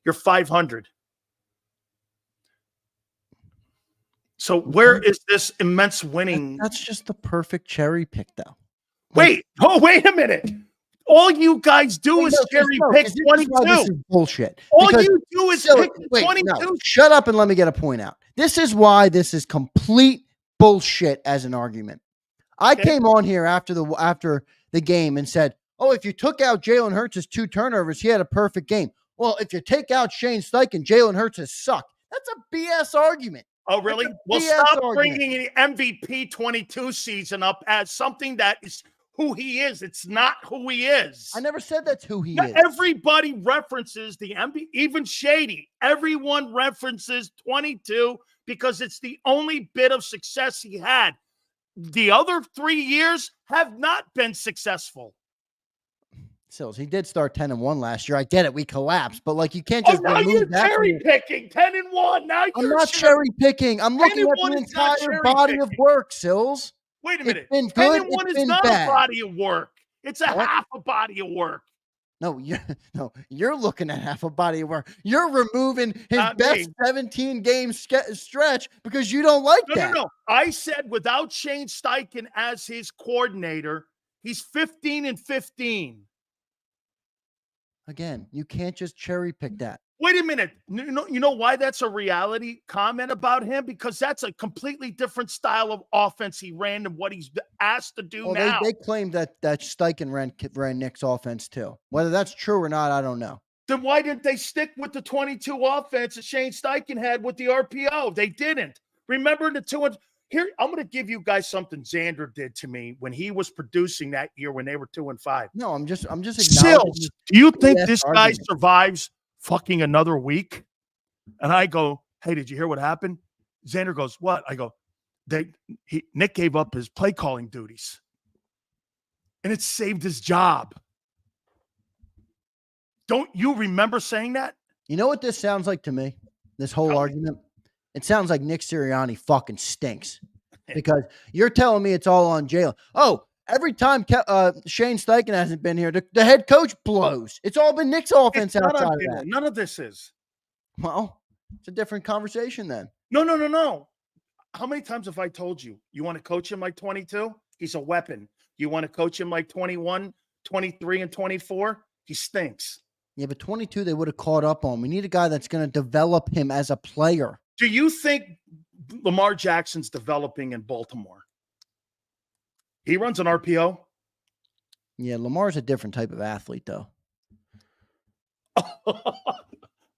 S1: You're 500. So where is this immense winning?
S3: That's just the perfect cherry pick, though.
S1: Wait a minute. All you guys do is cherry pick 22.
S3: This is bullshit.
S1: All you do is pick 22.
S3: No, shut up and let me get a point out. This is why this is complete bullshit as an argument. I came on here after the game and said, oh, if you took out Jalen Hurts' 2 turnovers, he had a perfect game. Well, if you take out Shane Steichen, Jalen Hurts has sucked. That's a BS argument.
S1: Oh, really? Well, stop bringing the MVP 22 season up as something that is who he is. It's not who he is.
S3: I never said that's who he is.
S1: Everybody references the MVP, even Shady. Everyone references 22 because it's the only bit of success he had. The other 3 years have not been successful.
S3: Sills, he did start 10 and 1 last year. I get it. We collapsed, but like you can't just
S1: now you're cherry picking 10 and 1. Now
S3: I'm not cherry picking. I'm looking at the entire body of work, Sills.
S1: Wait a minute.
S3: 10 and 1
S1: is not a body of work. It's a half a body of work.
S3: No, you're looking at half a body of work. You're removing his best 17-game stretch because you don't like that.
S1: No. I said without Shane Steichen as his coordinator, he's 15 and 15.
S3: Again, you can't just cherry pick that.
S1: Wait a minute. You know why that's a reality comment about him? Because that's a completely different style of offense he ran and what he's asked to do now.
S3: They claim that Steichen ran Nick's offense too. Whether that's true or not, I don't know.
S1: Then why didn't they stick with the 22 offense that Shane Steichen had with the RPO? They didn't. Remember the 2 and here, I'm going to give you guys something Xander did to me when he was producing that year when they were 2 and 5.
S3: No, I'm just
S1: Sills, do you think this guy survives fucking another week? And I go, hey, did you hear what happened? Xander goes, what? I go, Nick gave up his play calling duties. And it saved his job. Don't you remember saying that?
S3: You know what this sounds like to me? This whole argument? It sounds like Nick Sirianni fucking stinks. Because you're telling me it's all on Jalen. Oh, every time Shane Steichen hasn't been here, the head coach blows. It's all been Nick's offense outside of that.
S1: None of this is.
S3: Well, it's a different conversation then.
S1: No. How many times have I told you? You want to coach him like 22? He's a weapon. You want to coach him like 21, 23, and 24? He stinks.
S3: Yeah, but 22 they would have caught up on. We need a guy that's going to develop him as a player.
S1: Do you think Lamar Jackson's developing in Baltimore? He runs an RPO.
S3: Yeah, Lamar's a different type of athlete, though.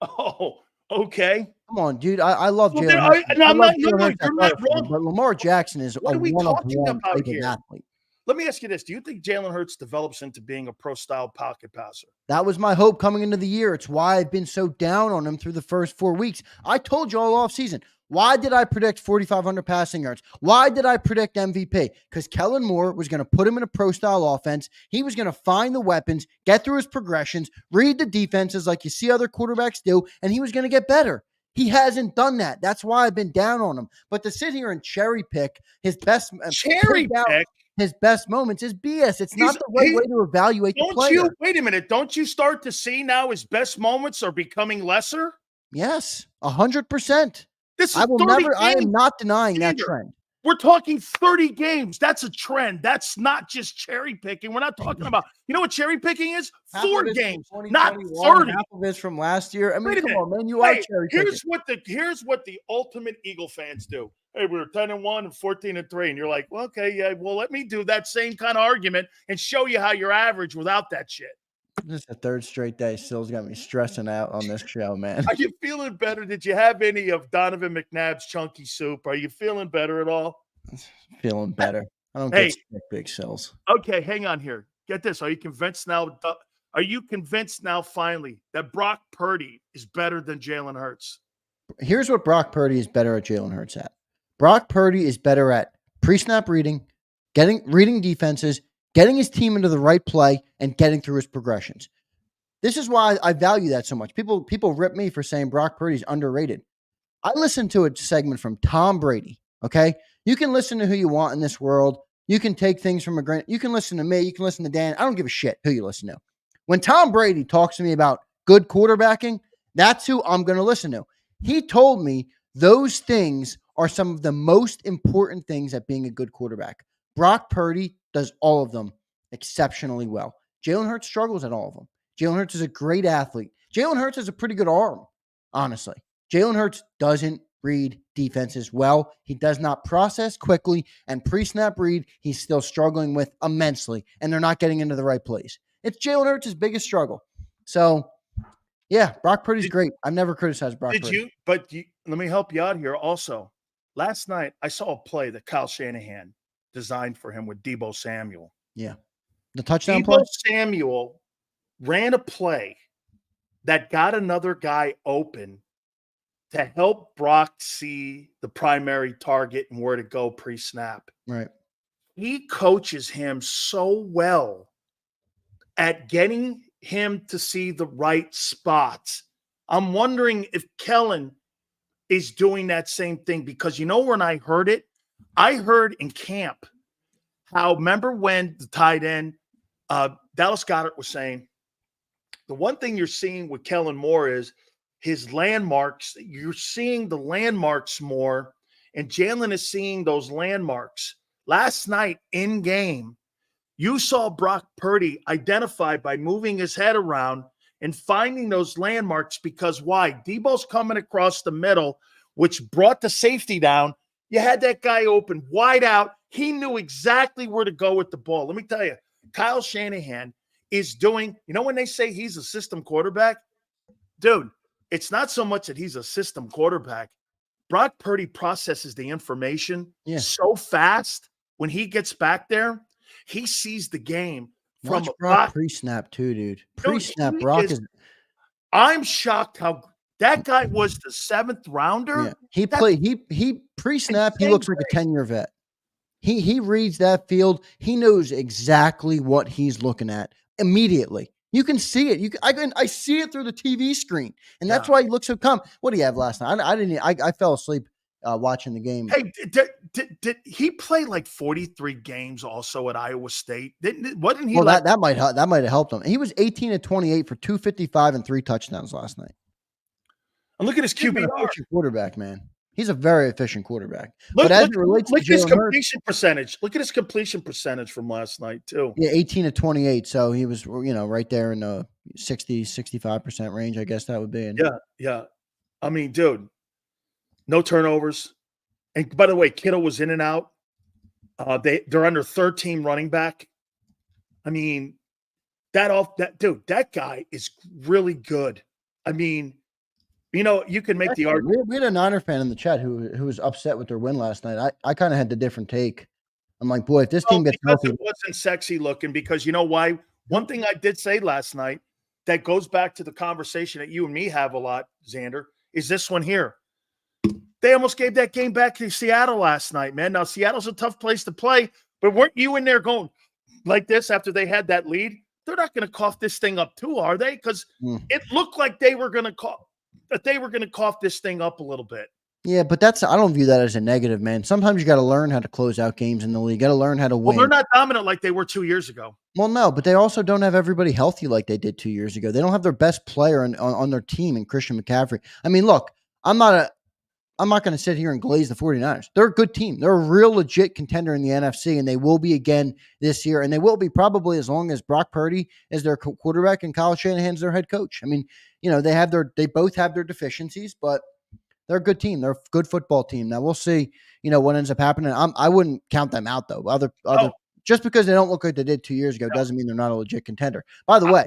S1: Oh, okay.
S3: Come on, dude. I love Jalen Hurts.
S1: You're not wrong.
S3: But Lamar Jackson is
S1: what
S3: a
S1: are we talking
S3: one-of-one
S1: about
S3: type
S1: here?
S3: of athlete.
S1: Let me ask you this. Do you think Jalen Hurts develops into being a pro-style pocket passer?
S3: That was my hope coming into the year. It's why I've been so down on him through the first 4 weeks. I told you all offseason. Why did I predict 4,500 passing yards? Why did I predict MVP? Because Kellen Moore was going to put him in a pro-style offense. He was going to find the weapons, get through his progressions, read the defenses like you see other quarterbacks do, and he was going to get better. He hasn't done that. That's why I've been down on him. But to sit here and cherry pick his best...
S1: Cherry pick?
S3: his best moments is BS. It's not the right way to evaluate the player.
S1: Wait a minute. Don't you start to see now his best moments are becoming lesser?
S3: Yes, 100%.
S1: This is
S3: I will
S1: 30
S3: never.
S1: games.
S3: I am not denying that
S1: Xander,
S3: trend.
S1: We're talking 30 games. That's a trend. That's not just cherry picking. We're not talking about, you know what cherry picking is? 4 games, not 30.
S3: Half of it's from last year. I mean,
S1: Wait a
S3: come
S1: minute.
S3: on, man. You are cherry picking.
S1: Here's what the ultimate Eagle fans do. Hey, we were 10-1 and 14-3. And you're like, well, okay, yeah, well, let me do that same kind of argument and show you how you're average without that shit.
S3: This is the third straight day. Still's got me stressing out on this show, man.
S1: Are you feeling better? Did you have any of Donovan McNabb's chunky soup? Are you feeling better at all?
S3: Feeling better. I don't get sick, big cells.
S1: Okay, hang on here. Get this. Are you convinced now? Are you convinced now finally that Brock Purdy is better than Jalen Hurts?
S3: Here's what Brock Purdy is better at Jalen Hurts at. Brock Purdy is better at pre-snap reading, reading defenses, getting his team into the right play, and getting through his progressions. This is why I value that so much. People rip me for saying Brock Purdy's underrated. I listened to a segment from Tom Brady, okay? You can listen to who you want in this world. You can take things from a grain. You can listen to me. You can listen to Dan. I don't give a shit who you listen to. When Tom Brady talks to me about good quarterbacking, that's who I'm going to listen to. He told me those things are some of the most important things at being a good quarterback. Brock Purdy does all of them exceptionally well. Jalen Hurts struggles at all of them. Jalen Hurts is a great athlete. Jalen Hurts has a pretty good arm, honestly. Jalen Hurts doesn't read defenses well. He does not process quickly, and pre-snap read, he's still struggling with immensely, and they're not getting into the right place. It's Jalen Hurts' biggest struggle. So, yeah, Brock Purdy's great. I've never criticized Brock Purdy.
S1: Let me help you out here also. Last night, I saw a play that Kyle Shanahan designed for him with Deebo Samuel.
S3: Yeah. The touchdown play?
S1: Deebo Samuel ran a play that got another guy open to help Brock see the primary target and where to go pre-snap.
S3: Right.
S1: He coaches him so well at getting him to see the right spots. I'm wondering if Kellen is doing that same thing, because you know when I heard it? I heard in camp how, remember when the tight end, Dallas Goedert was saying, the one thing you're seeing with Kellen Moore is his landmarks. You're seeing the landmarks more, and Jalen is seeing those landmarks. Last night in game, you saw Brock Purdy identified by moving his head around and finding those landmarks, because why? Deebo's coming across the middle, which brought the safety down. You had that guy open wide out. He knew exactly where to go with the ball. Let me tell you, Kyle Shanahan is doing, you know, when they say he's a system quarterback, dude, it's not so much that he's a system quarterback. Brock Purdy processes the information so fast. When he gets back there, he sees the game from
S3: Brock pre-snap too, dude. Pre-snap, Brock is.
S1: I'm shocked how that guy was the 7th rounder.
S3: Yeah. He pre-snap. He looks like a 10-year vet. He reads that field. He knows exactly what he's looking at immediately. You can see it. I see it through the TV screen, and that's why he looks so calm. What do you have last night? I fell asleep watching the game.
S1: Hey, did he play like 43 games also at Iowa State? Wasn't he?
S3: Well, that might have helped him. He was 18-28 for 255 and 3 touchdowns last night.
S1: And look at his QBR.
S3: Quarterback, man. He's a very efficient quarterback.
S1: But
S3: as it relates to
S1: his completion percentage. Look at his completion percentage from last night too.
S3: Yeah, 18-28. So he was, right there in the 60-65% range. I guess that would be.
S1: Yeah. I mean, dude, no turnovers. And by the way, Kittle was in and out. They're under 13 running back. I mean, that guy is really good. I mean, you can make the argument.
S3: We had a Niner fan in the chat who was upset with their win last night. I kind of had the different take. I'm like, boy, if this team gets healthy.
S1: It wasn't sexy looking, because you know why? One thing I did say last night that goes back to the conversation that you and me have a lot, Xander, is this one here. They almost gave that game back to Seattle last night, man. Now, Seattle's a tough place to play, but weren't you in there going like this after they had that lead? They're not going to cough this thing up too, are they? Because it looked like they were going to cough this thing up a little bit.
S3: Yeah, but I don't view that as a negative, man. Sometimes you got to learn how to close out games in the league. Got to learn how to
S1: Well,
S3: win.
S1: they're not dominant like they were 2 years ago.
S3: Well, no, but they also don't have everybody healthy like they did 2 years ago. They don't have their best player on their team in Christian McCaffrey. I mean, look, I'm not going to sit here and glaze the 49ers. They're a good team. They're a real legit contender in the NFC, and they will be again this year. And they will be probably as long as Brock Purdy is their quarterback and Kyle Shanahan's their head coach. I mean, they both have their deficiencies, but they're a good team. They're a good football team. Now we'll see, what ends up happening. I wouldn't count them out though. Just because they don't look like they did 2 years ago doesn't mean they're not a legit contender. By the way,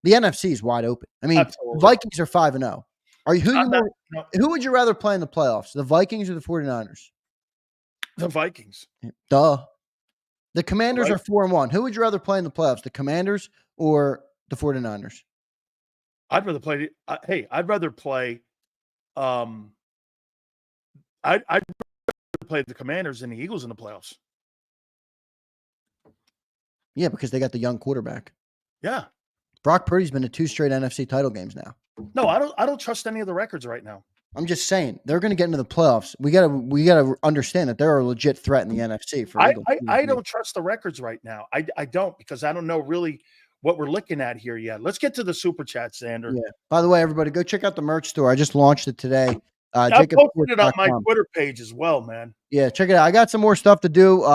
S3: the NFC is wide open. I mean,
S1: Absolutely.
S3: Vikings are 5-0. Who would you rather play in the playoffs, the Vikings or the 49ers?
S1: The Vikings.
S3: Duh. The Commanders are 4-1. Who would you rather play in the playoffs, the Commanders or the 49ers?
S1: I'd rather play. I'd rather play. I'd rather play the Commanders and the Eagles in the playoffs.
S3: Yeah, because they got the young quarterback.
S1: Yeah.
S3: Brock Purdy's been to 2 straight NFC title games now.
S1: No, I don't trust any of the records right now.
S3: I'm just saying they're going to get into the playoffs. We gotta understand that they're a legit threat in the NFC.
S1: I don't trust the records right now. I don't, because I don't know really what we're looking at here yet. Let's get to the super chat, Xander.
S3: Yeah. By the way, everybody, go check out the merch store. I just launched it today.
S1: I posted it on my Twitter page as well, man.
S3: Yeah, check it out. I got some more stuff to do.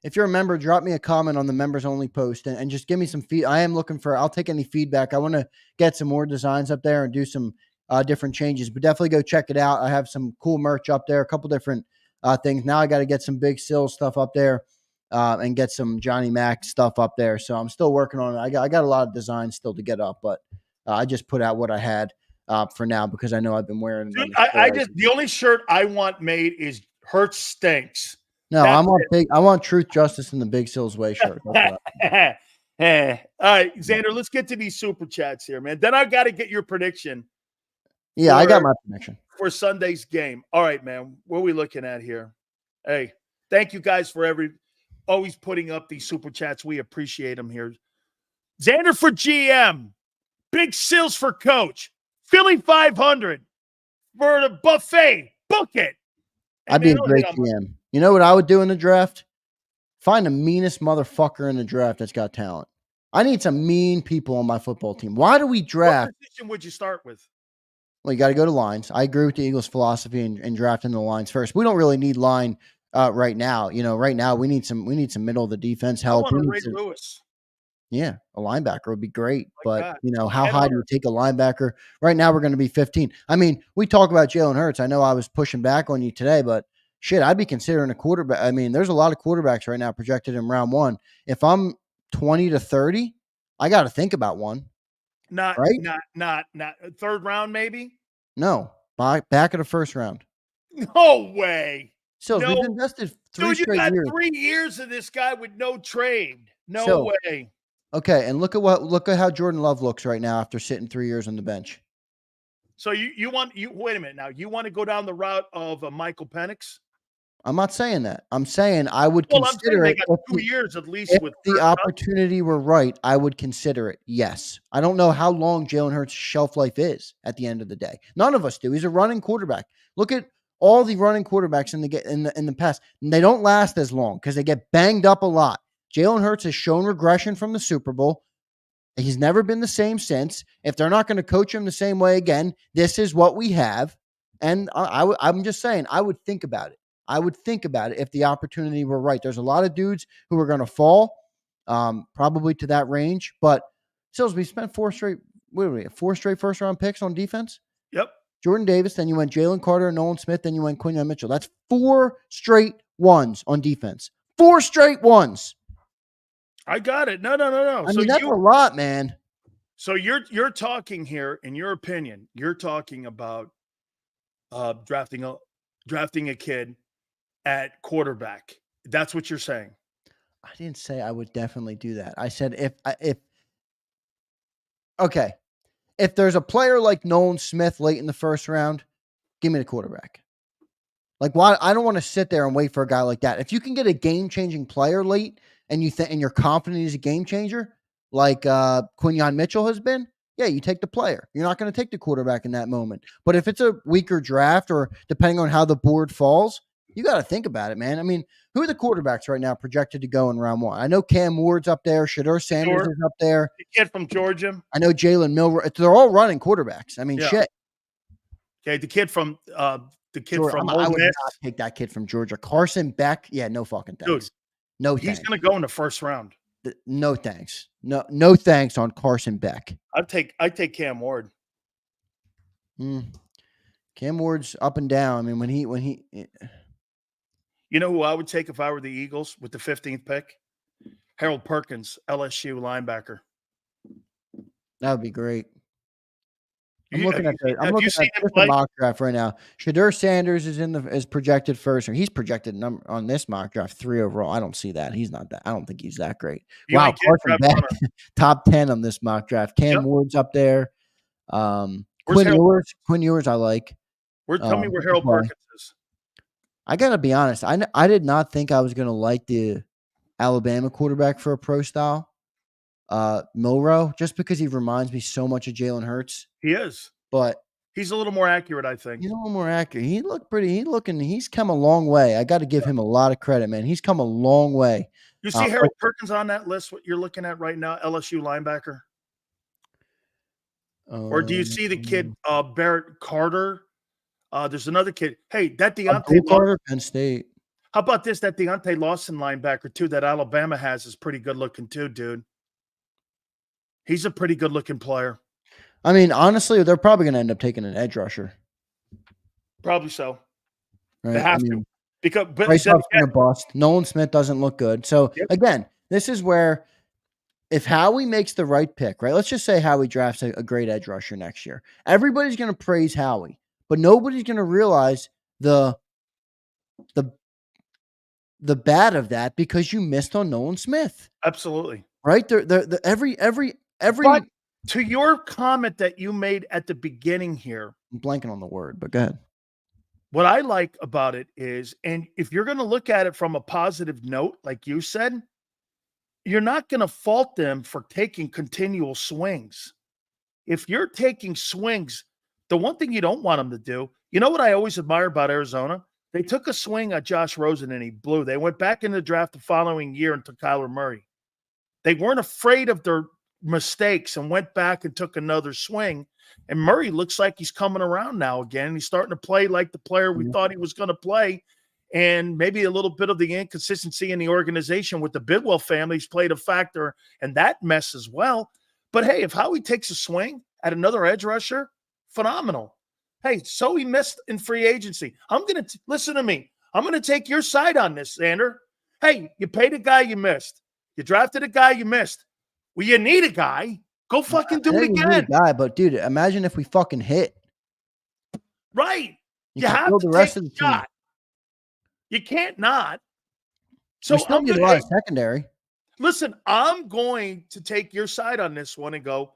S3: If you're a member, drop me a comment on the members only post and just give me some feedback. I am looking I'll take any feedback. I want to get some more designs up there and do some different changes, but definitely go check it out. I have some cool merch up there, a couple different things. Now I got to get some Big Sills stuff up there and get some Johnny Mac stuff up there. So I'm still working on it. I got a lot of designs still to get up, but I just put out what I had for now because I know I've been wearing.
S1: Dude, the only shirt I want made is Hurts stinks.
S3: No, I want truth, justice, and the Big Sills way shirt.
S1: All right, Xander, let's get to these super chats here, man. Then I got to get your prediction.
S3: Yeah, I got my prediction
S1: for Sunday's game. All right, man. What are we looking at here? Hey, thank you guys for always putting up these super chats. We appreciate them here. Xander for GM, Big Sills for coach, Philly 500 for the buffet. Book it.
S3: I'd be a great GM. You know what I would do in the draft? Find the meanest motherfucker in the draft that's got talent. I need some mean people on my football team. Why do we draft?
S1: What position would you start with?
S3: Well, you got to go to lines. I agree with the Eagles' philosophy and drafting the lines first. We don't really need line right now. Right now we need some middle of the defense help.
S1: I want Ray Lewis.
S3: Yeah, a linebacker would be great. But, how high do you take a linebacker? Right now we're going to be 15. I mean, we talk about Jalen Hurts. I know I was pushing back on you today, but shit, I'd be considering a quarterback. I mean, there's a lot of quarterbacks right now projected in round 1. If I'm 20 to 30, I got to think about one.
S1: Not third round, maybe?
S3: No, back of the first round.
S1: No way.
S3: So we've invested 3 straight years.
S1: You got 3 years of this guy with no trade. No way.
S3: Okay, and look at how Jordan Love looks right now after sitting 3 years on the bench.
S1: So you wait a minute now. You want to go down the route of Michael Penix?
S3: I'm not saying that. I'm saying I would consider it.
S1: Got 2 years at least.
S3: If the opportunity were right, I would consider it. Yes. I don't know how long Jalen Hurts' shelf life is at the end of the day. None of us do. He's a running quarterback. Look at all the running quarterbacks in the past. And they don't last as long because they get banged up a lot. Jalen Hurts has shown regression from the Super Bowl. He's never been the same since. If they're not going to coach him the same way again, this is what we have. And I'm just saying, I would think about it. I would think about it if the opportunity were right. There's a lot of dudes who are going to fall, probably to that range. But Sills, we spent 4 straight first-round picks on defense?
S1: Yep.
S3: Jordan Davis, then you went Jalen Carter, Nolan Smith, then you went Quinyon Mitchell. That's 4 straight ones on defense. 4 straight ones.
S1: I got it. No.
S3: I mean, that's a lot, man.
S1: So you're talking here, in your opinion, you're talking about drafting a kid at quarterback. That's what you're saying.
S3: I didn't say I would definitely do that. I said if there's a player like Nolan Smith late in the first round, give me the quarterback. Like, why? I don't want to sit there and wait for a guy like that. If you can get a game-changing player late and you're confident he's a game changer, like Quinyon Mitchell has been, yeah, you take the player. You're not going to take the quarterback in that moment. But if it's a weaker draft or depending on how the board falls, you got to think about it, man. I mean, who are the quarterbacks right now projected to go in round 1? I know Cam Ward's up there. Shedeur Sanders is up there.
S1: The kid from Georgia.
S3: I know Jalen Milroe. They're all running quarterbacks. I mean, shit.
S1: Okay, the kid from
S3: Georgia, I would not take that kid from Georgia. Carson Beck. Yeah, no fucking thanks.
S1: Dude,
S3: no,
S1: he's going to go in the first round.
S3: No thanks. No thanks on Carson Beck.
S1: I take Cam Ward.
S3: Cam Ward's up and down. I mean, when he
S1: You know who I would take if I were the Eagles with the 15th pick? Harold Perkins, LSU linebacker.
S3: That would be great. I'm
S1: Have
S3: looking at
S1: you seen him
S3: the
S1: play?
S3: mock draft right now. Shedeur Sanders is projected first, or he's projected on this mock draft 3 overall. I don't see that. He's not that. I don't think he's that great. Wow, Carson Beck, top 10 on this mock draft. Cam Ward's up there. Quinn Ewers, I like.
S1: Tell me where Harold Perkins is.
S3: I gotta be honest. I did not think I was gonna like the Alabama quarterback for a pro style. Milroe, just because he reminds me so much of Jalen Hurts.
S1: He is,
S3: but
S1: he's a little more accurate, I think.
S3: He's a little more accurate. He's come a long way. I got to give him a lot of credit, man. He's come a long way.
S1: You see Harold Perkins on that list, what you're looking at right now, LSU linebacker? Or do you see the kid, Barrett Carter? There's another kid. Hey, that Deontay
S3: Carter, Penn State.
S1: How about this? That Deontay Lawson linebacker, too, that Alabama has is pretty good looking, too, dude. He's a pretty good looking player.
S3: I mean, honestly, they're probably going to end up taking an edge rusher.
S1: Probably so.
S3: Right?
S1: They have to. Because
S3: Bryce Huff's going to bust. Nolan Smith doesn't look good. So, again, this is where if Howie makes the right pick, right? Let's just say Howie drafts a great edge rusher next year. Everybody's going to praise Howie, but nobody's going to realize the bad of that because you missed on Nolan Smith.
S1: Absolutely.
S3: Right? Every
S1: But to your comment that you made at the beginning here.
S3: I'm blanking on the word, but go ahead.
S1: What I like about it is, and if you're going to look at it from a positive note, like you said, you're not going to fault them for taking continual swings. If you're taking swings, the one thing you don't want them to do, you know what I always admire about Arizona? They took a swing at Josh Rosen and he blew. They went back in the draft the following year and took Kyler Murray. They weren't afraid of their mistakes and went back and took another swing. And Murray looks like he's coming around now again. He's starting to play like the player we thought he was going to play. And maybe a little bit of the inconsistency in the organization with the Bidwell family's played a factor in that mess as well. But hey, if Howie takes a swing at another edge rusher, phenomenal. Hey, so he missed in free agency. Listen to me. I'm going to take your side on this, Xander. Hey, you paid a guy you missed. You drafted a guy you missed. Well, you need a guy. Go fucking do it again.
S3: Need a guy, but dude, imagine if we fucking hit.
S1: Right.
S3: You have to
S1: the
S3: rest of the team.
S1: You can't not. So
S3: we still need a lot of secondary.
S1: Listen, I'm going to take your side on this one and go,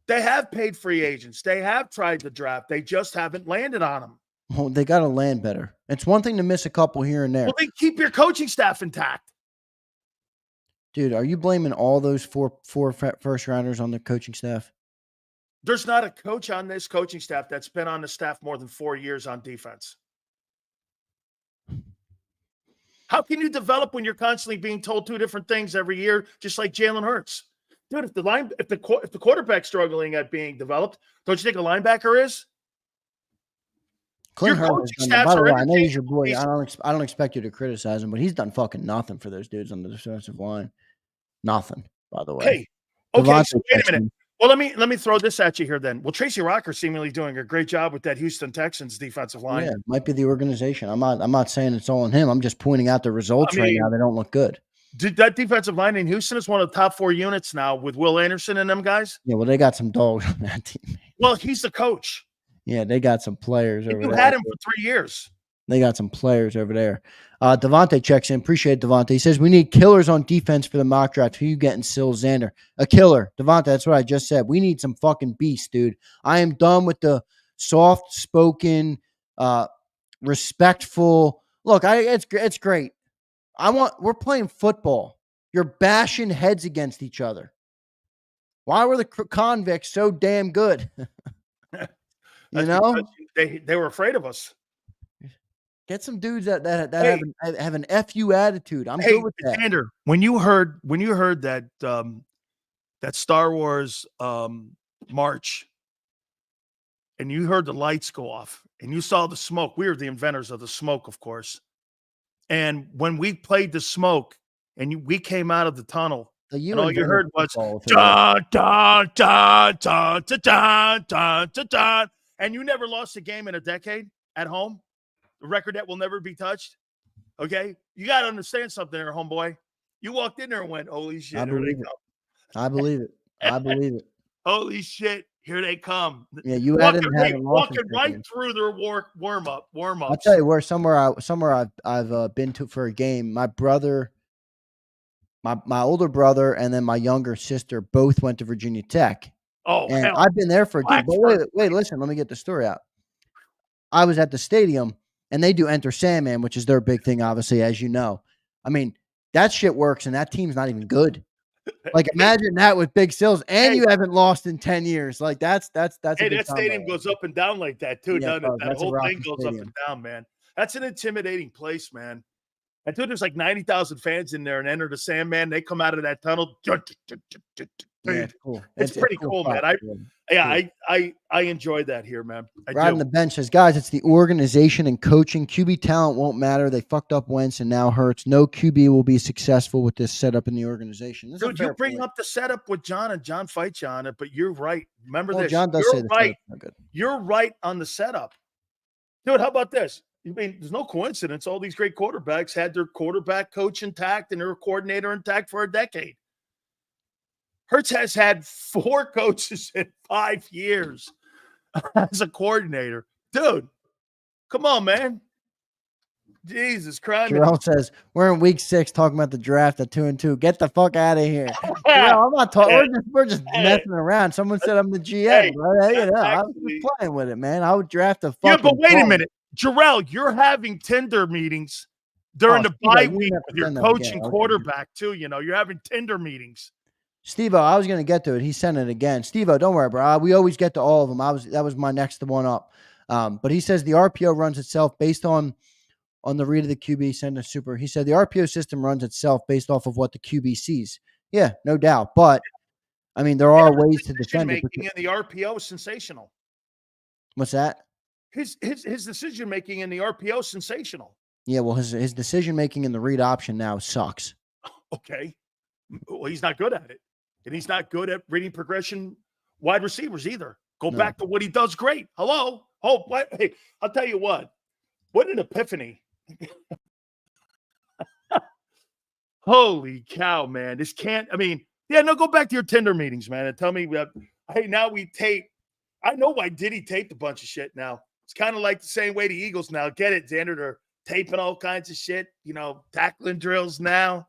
S1: they have paid free agents. They have tried to draft. They just haven't landed on them.
S3: Well, they got to land better. It's one thing to miss a couple here and there.
S1: Well, then keep your coaching staff intact.
S3: Dude, are you blaming all those four first rounders on the coaching staff?
S1: There's not a coach on this coaching staff that's been on the staff more than 4 years on defense. How can you develop when you're constantly being told 2 different things every year, just like Jalen Hurts? Dude, if the quarterback's struggling at being developed, don't you think a linebacker is?
S3: Clint Hurts, by the way, I know he's your boy. I don't expect you to criticize him, but he's done fucking nothing for those dudes on the defensive line. Nothing, by the way.
S1: Hey, okay, so wait a minute. Well, let me throw this at you here then. Well, Tracy Rocker's seemingly doing a great job with that Houston Texans defensive line.
S3: Yeah, it might be the organization. I'm not saying it's all on him. I'm just pointing out the results right now. They don't look good.
S1: That defensive line in Houston is one of the top 4 units now with Will Anderson and them guys.
S3: Yeah, well, they got some dogs on that team.
S1: Well, he's the coach.
S3: Yeah, they got some players over there.
S1: You had him for 3 years.
S3: They got some players over there. Devontae checks in. Appreciate Devontae. He says, we need killers on defense for the mock draft. Who you getting, Sills, Xander? A killer. Devontae, that's what I just said. We need some fucking beasts, dude. I am done with the soft-spoken, respectful. Look, it's great. We're playing football. You're bashing heads against each other. Why were the convicts so damn good?
S1: That's because they were afraid of us.
S3: Get some dudes that
S1: Hey.
S3: have an FU attitude. I'm good with that.
S1: Xander, when you heard that that Star Wars march, and you heard the lights go off, and you saw the smoke. We were the inventors of the smoke, of course. And when we played the smoke, and we came out of the tunnel, and all you heard was da da da da da da da da da, and you never lost a game in a decade at home. The record that will never be touched. Okay, you got to understand something there, homeboy. You walked in there and went, "Holy shit, here they come!"
S3: I believe it. I believe it.
S1: Holy shit, here they come!
S3: Yeah, you
S1: walking
S3: right
S1: through their warm up.
S3: I'll tell you where somewhere I've been to for a game. My brother, my older brother, and then my younger sister both went to Virginia Tech.
S1: Oh,
S3: and I've been there for a game. But wait, listen, let me get the story out. I was at the stadium. And they do Enter Sandman, which is their big thing, obviously, as you know. I mean, that shit works, and that team's not even good. Like, imagine that with Big Sills, and you haven't lost in 10 years. Like, that's.
S1: Hey, that stadium goes up and down like that too, doesn't it? That whole thing goes up and down, man. That's an intimidating place, man. I told there's like 90,000 fans in there, and Enter the Sandman. They come out of that tunnel.
S3: Yeah, cool.
S1: It's pretty cool, man. I enjoyed that here, man.
S3: Riding the bench says, guys, it's the organization and coaching. QB talent won't matter. They fucked up Wentz and now Hurts. No QB will be successful with this setup in the organization.
S1: Dude, you bring up the setup with John, and John fights you on it, but you're right. Remember this.
S3: John does say
S1: right. You're right on the setup. Dude, how about this? I mean, there's no coincidence. All these great quarterbacks had their quarterback coach intact and their coordinator intact for a decade. Hurts has had 4 coaches in 5 years as a coordinator. Dude, come on, man. Jesus Christ.
S3: Jarrell says, we're in week 6 talking about the draft at 2-2. Get the fuck out of here. Jarrell, I'm not talking. We're just messing around. Someone said I'm the GM. I was just playing with it, man. I would draft a fucking
S1: but wait a minute. Jarrell, you're having Tinder meetings during the bye week with your coach and quarterback, too. You know, you're having Tinder meetings.
S3: Steve-O, I was going to get to it. He sent it again. Steve-O, don't worry, bro. We always get to all of them. That was my next one up. But he says the RPO runs itself based on the read of the QB. Send a super. He said the RPO system runs itself based off of what the QB sees. Yeah, no doubt. But I mean, there are ways to defend it.
S1: Making in the RPO is sensational.
S3: What's that?
S1: His decision making in the RPO is sensational.
S3: Yeah, well, his decision making in the read option now sucks.
S1: Okay, well, he's not good at it. And he's not good at reading progression wide receivers either. Go back to what he does great. Hello? Oh, what? Hey, I'll tell you what. What an epiphany. Holy cow, man. This can't, I mean, go back to your Tinder meetings, man, and tell me, hey, now we tape. I know why Diddy taped a bunch of shit now. It's kind of like the same way the Eagles now. Get it, Xander? They're taping all kinds of shit, tackling drills now.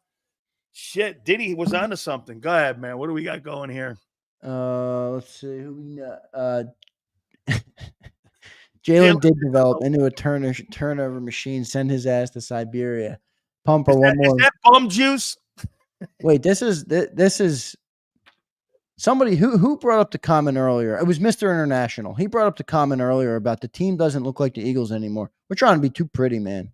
S1: Shit, Diddy was onto something. Go ahead, man. What do we got going here?
S3: Let's see who we got. Jalen did develop into a turnover machine. Send his ass to Siberia. Pumper one more.
S1: Is that bum juice?
S3: Wait, this is somebody who brought up the comment earlier. It was Mr. International. He brought up the comment earlier about the team doesn't look like the Eagles anymore. We're trying to be too pretty, man.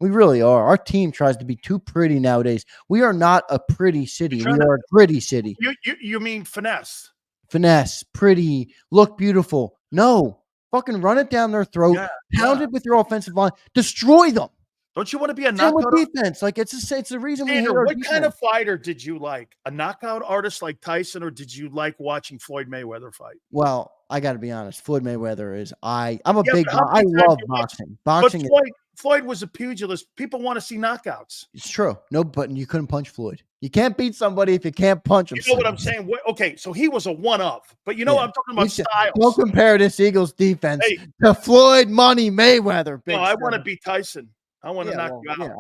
S3: We really are. Our team tries to be too pretty nowadays. We are not a pretty city. We are a gritty city.
S1: You mean finesse?
S3: Finesse, pretty, look beautiful. No. Fucking run it down their throat. Pound it with your offensive line. Destroy them.
S1: Don't you want to be a knockout
S3: defense? Like it's the reason we hate our
S1: What kind of fighter did you like? A knockout artist like Tyson, or did you like watching Floyd Mayweather fight?
S3: Well, I got to be honest. Floyd Mayweather is I love boxing. Boxing.
S1: But Floyd was a pugilist. People want to see knockouts.
S3: It's true. No, but you couldn't punch Floyd. You can't beat somebody if you can't punch him.
S1: You know what I'm saying? Okay, so he was a one-of. But I'm talking about styles.
S3: Don't compare this Eagles defense to Floyd Money Mayweather.
S1: No, I want to beat Tyson. I want to knock you out.
S3: Yeah,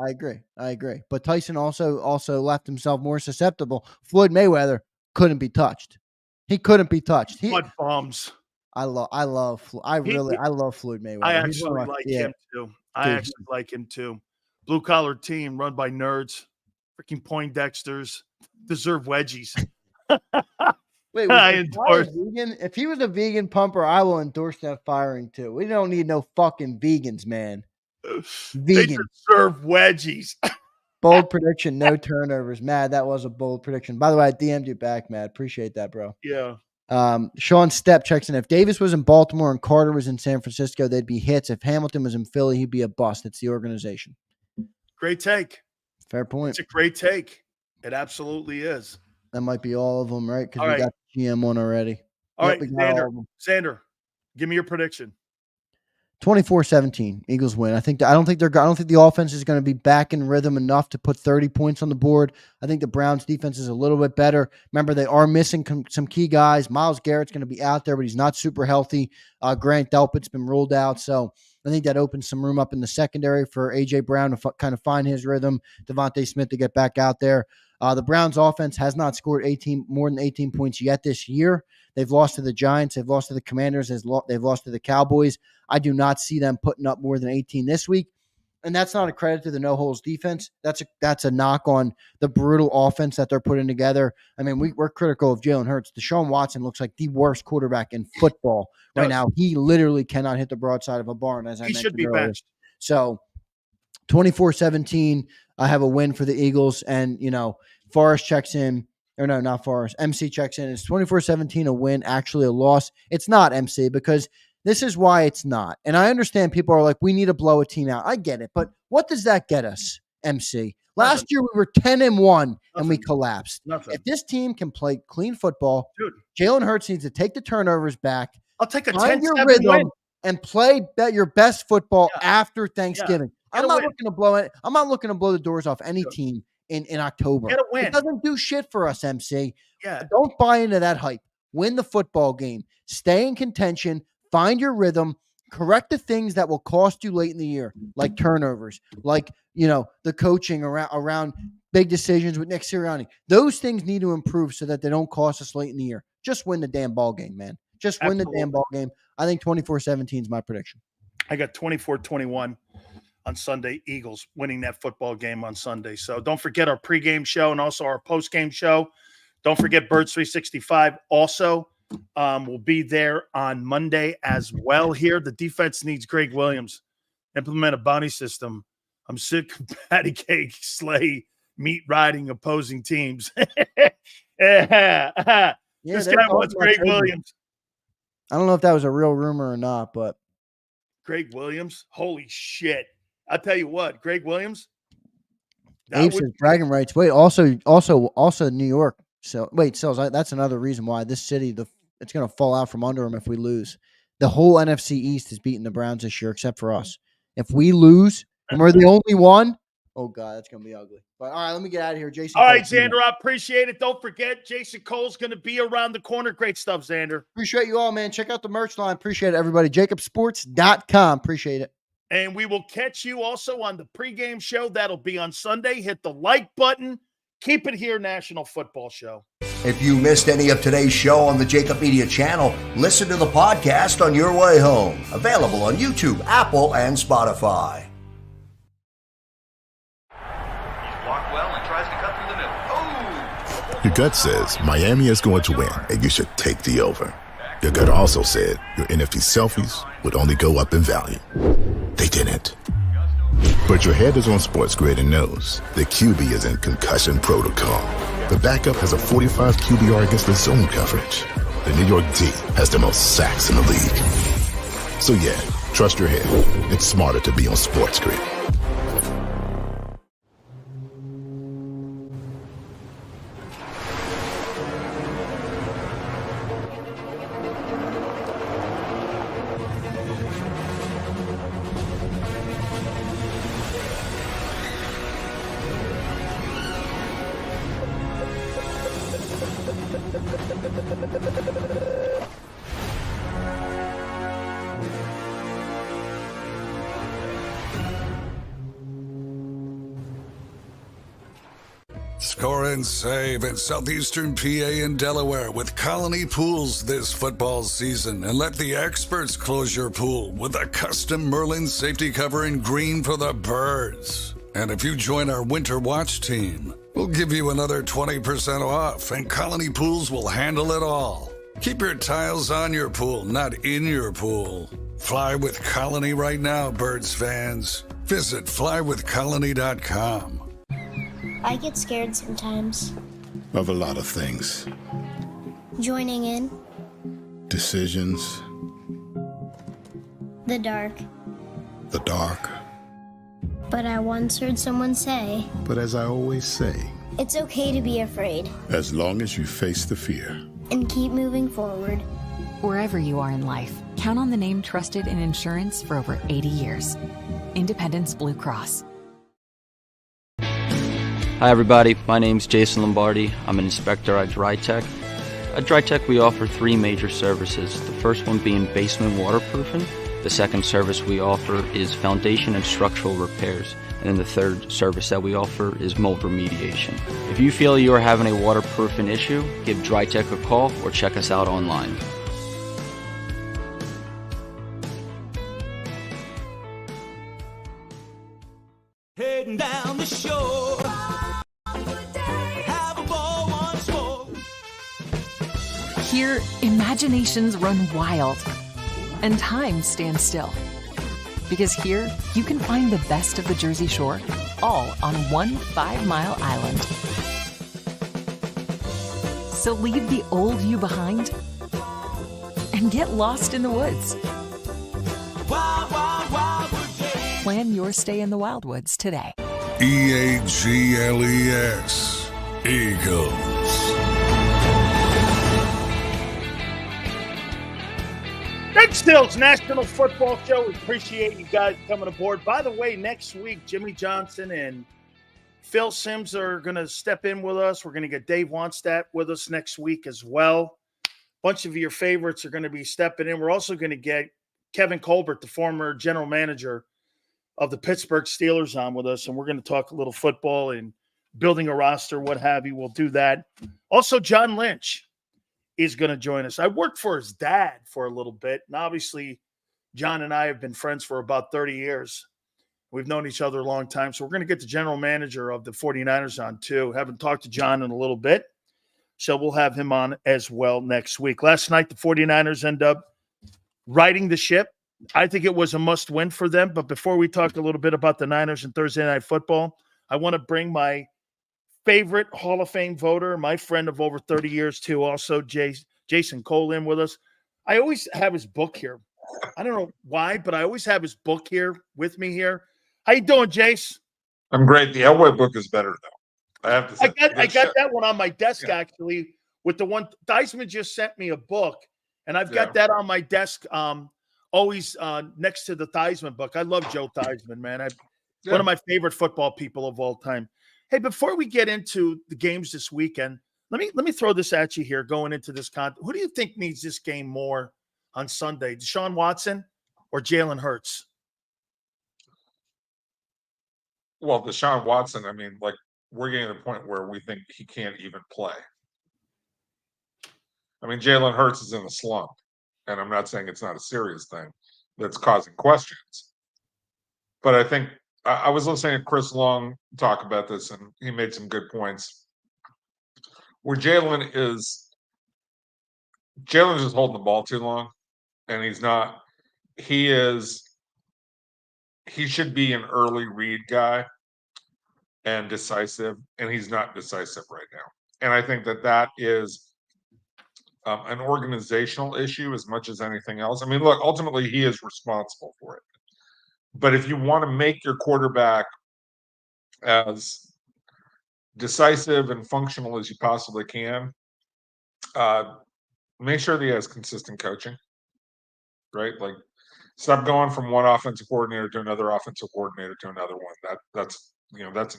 S3: I agree. But Tyson also left himself more susceptible. Floyd Mayweather couldn't be touched. He couldn't be touched.
S1: What bombs?
S3: I love Floyd Mayweather.
S1: I actually like him too. I actually like him too. Blue collar team run by nerds, freaking Poindexters, deserve wedgies.
S3: Wait,
S1: I
S3: was Deshaun a
S1: endorse.
S3: vegan? If he was a vegan pumper, I will endorse that firing too. We don't need no fucking vegans, man.
S1: They
S3: Vegan.
S1: just serve wedgies.
S3: Bold prediction, no turnovers. Mad, that was a bold prediction. By the way, I DM'd you back, Mad. Appreciate that, bro.
S1: Yeah.
S3: Sean Stepp checks in. If Davis was in Baltimore and Carter was in San Francisco, they'd be hits. If Hamilton was in Philly, he'd be a bust. It's the organization.
S1: Great take.
S3: Fair point.
S1: It's a great take. It absolutely is.
S3: That might be all of them, right? Because
S1: All
S3: we
S1: right.
S3: got GM on already.
S1: All
S3: Yep,
S1: right,
S3: we got all
S1: Xander.
S3: of them.
S1: Xander, give me your prediction.
S3: 24-17, Eagles win. I don't think the offense is going to be back in rhythm enough to put 30 points on the board. I think the Browns defense is a little bit better. Remember, they are missing some key guys. Myles Garrett's going to be out there, but he's not super healthy. Grant Delpit's been ruled out, so I think that opens some room up in the secondary for A.J. Brown to kind of find his rhythm, Devontae Smith to get back out there. The Browns offense has not scored more than 18 points yet this year. They've lost to the Giants. They've lost to the Commanders. They've lost to the Cowboys. I do not see them putting up more than 18 this week. And that's not a credit to the no-holes defense. That's a knock on the brutal offense that they're putting together. I mean, we're critical of Jalen Hurts. Deshaun Watson looks like the worst quarterback in football right now. He literally cannot hit the broadside of a barn, as I mentioned
S1: should be
S3: earlier.
S1: benched.
S3: So 24-17, I have a win for the Eagles. And, Forrest checks in. Or no, not Forrest. MC checks in. It's 24-17 a win, actually a loss. It's not, MC, because this is why it's not. And I understand people are like, we need to blow a team out. I get it. But what does that get us, MC? Last year we were 10-1 and we collapsed.
S1: Nothing.
S3: If this team can play clean football,
S1: Dude,
S3: Jalen Hurts needs to take the turnovers back,
S1: I'll take a
S3: find your
S1: 10-7
S3: rhythm,
S1: win.
S3: and play your best football after Thanksgiving.
S1: Get
S3: I'm
S1: a
S3: not
S1: win.
S3: looking to blow it. I'm not looking to blow the doors off any team in October.
S1: Get a win.
S3: It doesn't do shit for us, MC.
S1: Yeah.
S3: Don't buy into that hype. Win the football game. Stay in contention. Find your rhythm. Correct the things that will cost you late in the year, like turnovers, like the coaching around big decisions with Nick Sirianni. Those things need to improve so that they don't cost us late in the year. Just win the damn ball game, man. Just win the damn ball game. I think 24-17 is my prediction.
S1: I got 24-21 on Sunday, Eagles winning that football game on Sunday. So don't forget our pregame show and also our postgame show. Don't forget Birds 365 also will be there on Monday as well here. The defense needs Greg Williams. Implement a bounty system. I'm sick of patty cake, sleigh, meat riding opposing teams. This guy wants Greg Williams.
S3: I don't know if that was a real rumor or not, but
S1: Greg Williams, holy shit. I'll tell you what, Greg Williams.
S3: Abe says bragging rights. Wait, also New York. So wait, Sills, that's another reason why this city, it's going to fall out from under them if we lose. The whole NFC East is beating the Browns this year, except for us. If we lose and we're the only one, oh God, that's going to be ugly. But all right, let me get out of here, Jason.
S1: All right, Xander, I appreciate it. Don't forget, Jason Cole's going to be around the corner. Great stuff, Xander.
S3: Appreciate you all, man. Check out the merch line. Appreciate it, everybody. JAKIBsports.com. Appreciate it.
S1: And we will catch you also on the pregame show. That'll be on Sunday. Hit the like button. Keep it here, National Football Show.
S4: If you missed any of today's show on the JAKIB Media channel, listen to the podcast on your way home. Available on YouTube, Apple, and Spotify.
S5: He's blocked well and tries to cut through the middle. Oh!
S6: Your gut says Miami is going to win, and you should take the over. Your gut also said your NFT selfies would only go up in value. They didn't. But your head is on Sports Grid and knows the QB is in concussion protocol. The backup has a 45 QBR against the zone coverage. The New York D has the most sacks in the league. So yeah, trust your head. It's smarter to be on Sports Grid.
S7: Score and save in southeastern PA and Delaware with Colony Pools this football season, and let the experts close your pool with a custom Merlin safety cover in green for the birds. And if you join our Winter Watch team, We'll give you another 20% off, and Colony Pools will handle it all. Keep your tiles on your pool, not in your pool. Fly with Colony right now, Birds fans. Visit flywithcolony.com.
S8: I get scared sometimes.
S6: Of a lot of things.
S8: Joining in.
S6: Decisions.
S8: The dark.
S6: The dark.
S8: But I once heard someone say,
S6: But as I always say,
S8: it's okay to be afraid.
S6: as long as you face the fear.
S8: And keep moving forward.
S9: Wherever you are in life, count on the name trusted in insurance for over 80 years. Independence Blue Cross.
S10: Hi everybody, my name's Jason Lombardi. I'm an inspector at DryTech. At DryTech we offer 3 major services, the first one being basement waterproofing. The second service we offer is foundation and structural repairs. And then the third service that we offer is mold remediation. If you feel you are having a waterproofing issue, give DryTech a call or check us out online.
S11: Heading down the shore. Have a ball once more.
S9: Here, imaginations run wild and time stands still. Because here, you can find the best of the Jersey Shore, all on one 5-mile island. So leave the old you behind and get lost in the woods.
S11: Wild, wild, wildwood day.
S9: Plan your stay in the Wildwoods today.
S7: EAGLES. Eagles.
S1: Big Stills National Football Show. We appreciate you guys coming aboard. By the way, next week, Jimmy Johnson and Phil Simms are going to step in with us. We're going to get Dave Wonstadt with us next week as well. A bunch of your favorites are going to be stepping in. We're also going to get Kevin Colbert, the former general manager of the Pittsburgh Steelers, on with us, and we're going to talk a little football and building a roster, what have you. We'll do that. Also, John Lynch is going to join us. I worked for his dad for a little bit, and obviously John and I have been friends for about 30 years. We've known each other a long time, so we're going to get the general manager of the 49ers on too. Haven't talked to John in a little bit, so we'll have him on as well next week. Last night, the 49ers end up riding the ship. I think it was a must-win for them, but before we talk a little bit about the Niners and Thursday Night Football, I want to bring my favorite Hall of Fame voter, my friend of over 30 years too, also Jason Cole, in with us. I always have his book here. I don't know why, but I always have his book here with me here. How you doing, Jace?
S12: I'm great. The Elway book is better, though. I have to say.
S1: I got that one on my desk, actually, with the one. Theismann just sent me a book, and I've got that on my desk always next to the Theismann book. I love Joe Theismann, man. One of my favorite football people of all time. Hey, before we get into the games this weekend, let me throw this at you here going into this Who do you think needs this game more on Sunday, Deshaun Watson or Jalen Hurts?
S12: Well, Deshaun Watson, I mean, like, we're getting to the point where we think he can't even play. I mean, Jalen Hurts is in a slump, and I'm not saying it's not a serious thing that's causing questions. But I think I was listening to Chris Long talk about this, and he made some good points. Where Jalen is just holding the ball too long, and he's not. He should be an early read guy and decisive, and he's not decisive right now. And I think that is an organizational issue as much as anything else. I mean, look, ultimately he is responsible for it. But if you want to make your quarterback as decisive and functional as you possibly can, make sure that he has consistent coaching, right? Like, stop going from one offensive coordinator to another offensive coordinator to another one. That's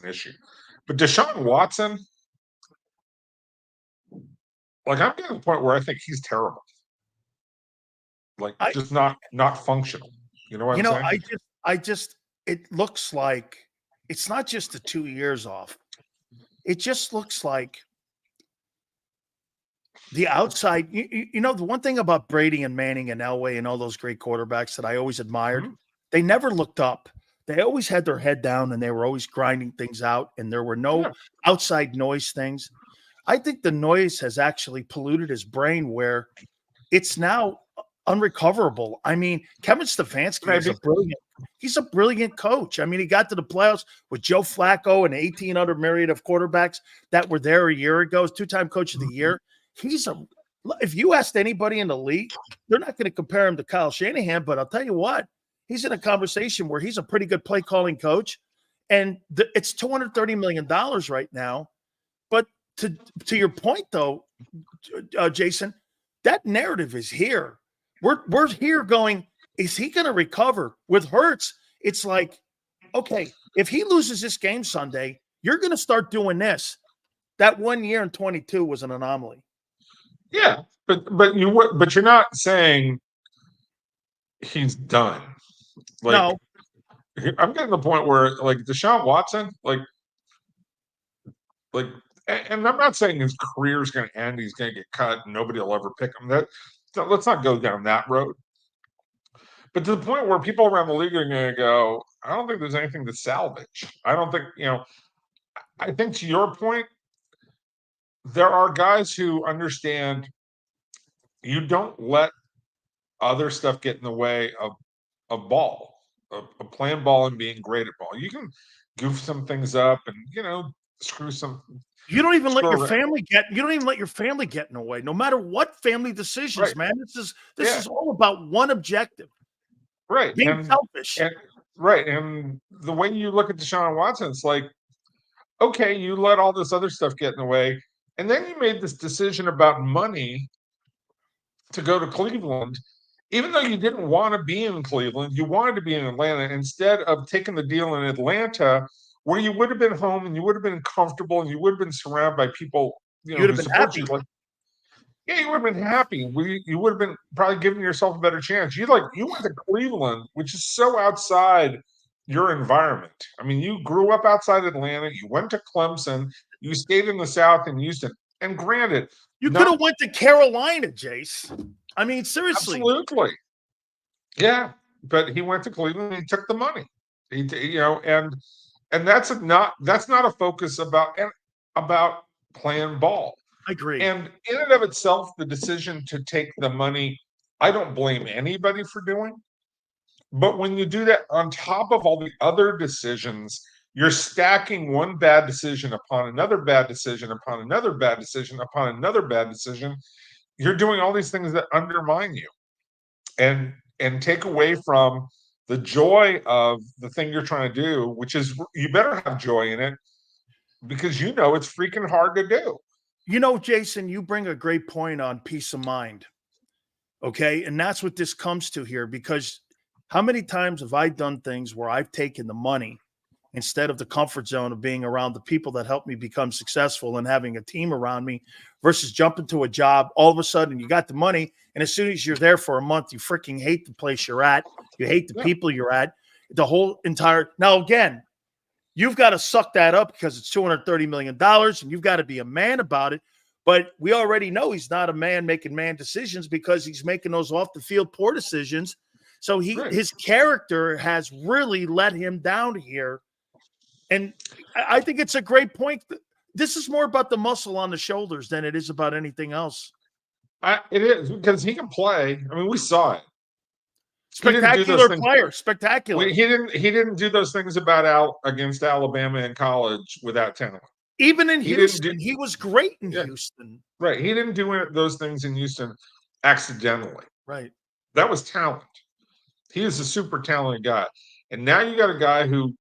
S12: an issue. But Deshaun Watson, like, I'm getting to the point where I think he's terrible. Like, just not functional. You know what I'm saying?
S1: It looks like it's not just the 2 years off. It just looks like the outside. The one thing about Brady and Manning and Elway and all those great quarterbacks that I always admired, they never looked up. they always had their head down and they were always grinding things out, and there were no outside noise things. I think the noise has actually polluted his brain where it's now unrecoverable. I mean, Kevin Stefanski is a brilliant coach. I mean, he got to the playoffs with Joe Flacco and 18 other myriad of quarterbacks that were there a year ago. Two-time coach of the year. If you asked anybody in the league, they're not going to compare him to Kyle Shanahan, but I'll tell you what, he's in a conversation where he's a pretty good play calling coach, and it's $230 million right now. But to your point, though, Jason, that narrative is here. We're here going, is he going to recover? With Hurts, it's like, okay, if he loses this game Sunday, you're going to start doing this. That 1 year in 22 was an anomaly.
S12: Yeah, but you're not saying he's done. Like,
S1: no,
S12: I'm getting to the point where, like, Deshaun Watson, and I'm not saying his career is going to end. He's going to get cut, and nobody will ever pick him. Let's not go down that road. But to the point where people around the league are going to go, I don't think there's anything to salvage. I don't think, I think to your point, there are guys who understand you don't let other stuff get in the way of ball, of playing ball and being great at ball. You can goof some things up and, screw some.
S1: You don't even let your family get. You don't even let your family get in the way, no matter what family decisions, man. This is all about one objective.
S12: Right.
S1: Being selfish.
S12: And the way you look at Deshaun Watson, it's like, okay, you let all this other stuff get in the way. And then you made this decision about money to go to Cleveland, even though you didn't want to be in Cleveland, you wanted to be in Atlanta instead of taking the deal in Atlanta, where you would have been home and you would have been comfortable and you would have been surrounded by people.
S1: You would have been happy.
S12: You would have been happy. You would have been probably giving yourself a better chance. You went to Cleveland, which is so outside your environment. I mean, you grew up outside Atlanta. You went to Clemson. You stayed in the South in Houston. And granted,
S1: you could have went to Carolina, Jace. I mean, seriously.
S12: Absolutely. Yeah, but he went to Cleveland and he took the money. And that's not a focus about playing ball.
S1: I agree.
S12: And in and of itself, the decision to take the money, I don't blame anybody for doing. But when you do that on top of all the other decisions, you're stacking one bad decision upon another bad decision, upon another bad decision, upon another bad decision. You're doing all these things that undermine you and take away from the joy of the thing you're trying to do, which is you better have joy in it because it's freaking hard to do.
S1: Jason, you bring a great point on peace of mind. Okay. And that's what this comes to here, because how many times have I done things where I've taken the money instead of the comfort zone of being around the people that helped me become successful and having a team around me versus jumping to a job? All of a sudden you got the money, and as soon as you're there for a month, you freaking hate the place you're at. You hate the people you're at. The whole entire – now, again, you've got to suck that up because it's $230 million, and you've got to be a man about it. But we already know he's not a man making man decisions because he's making those off-the-field poor decisions. So his character has really let him down here. And I think it's a great point. This is more about the muscle on the shoulders than it is about anything else.
S12: It is, because he can play. I mean, we saw it.
S1: Spectacular player. Spectacular.
S12: He didn't do those things against Alabama in college without talent.
S1: Even in Houston, he was great in Houston.
S12: Right. He didn't do those things in Houston accidentally.
S1: Right.
S12: That was talent. He is a super talented guy. And now you got a guy who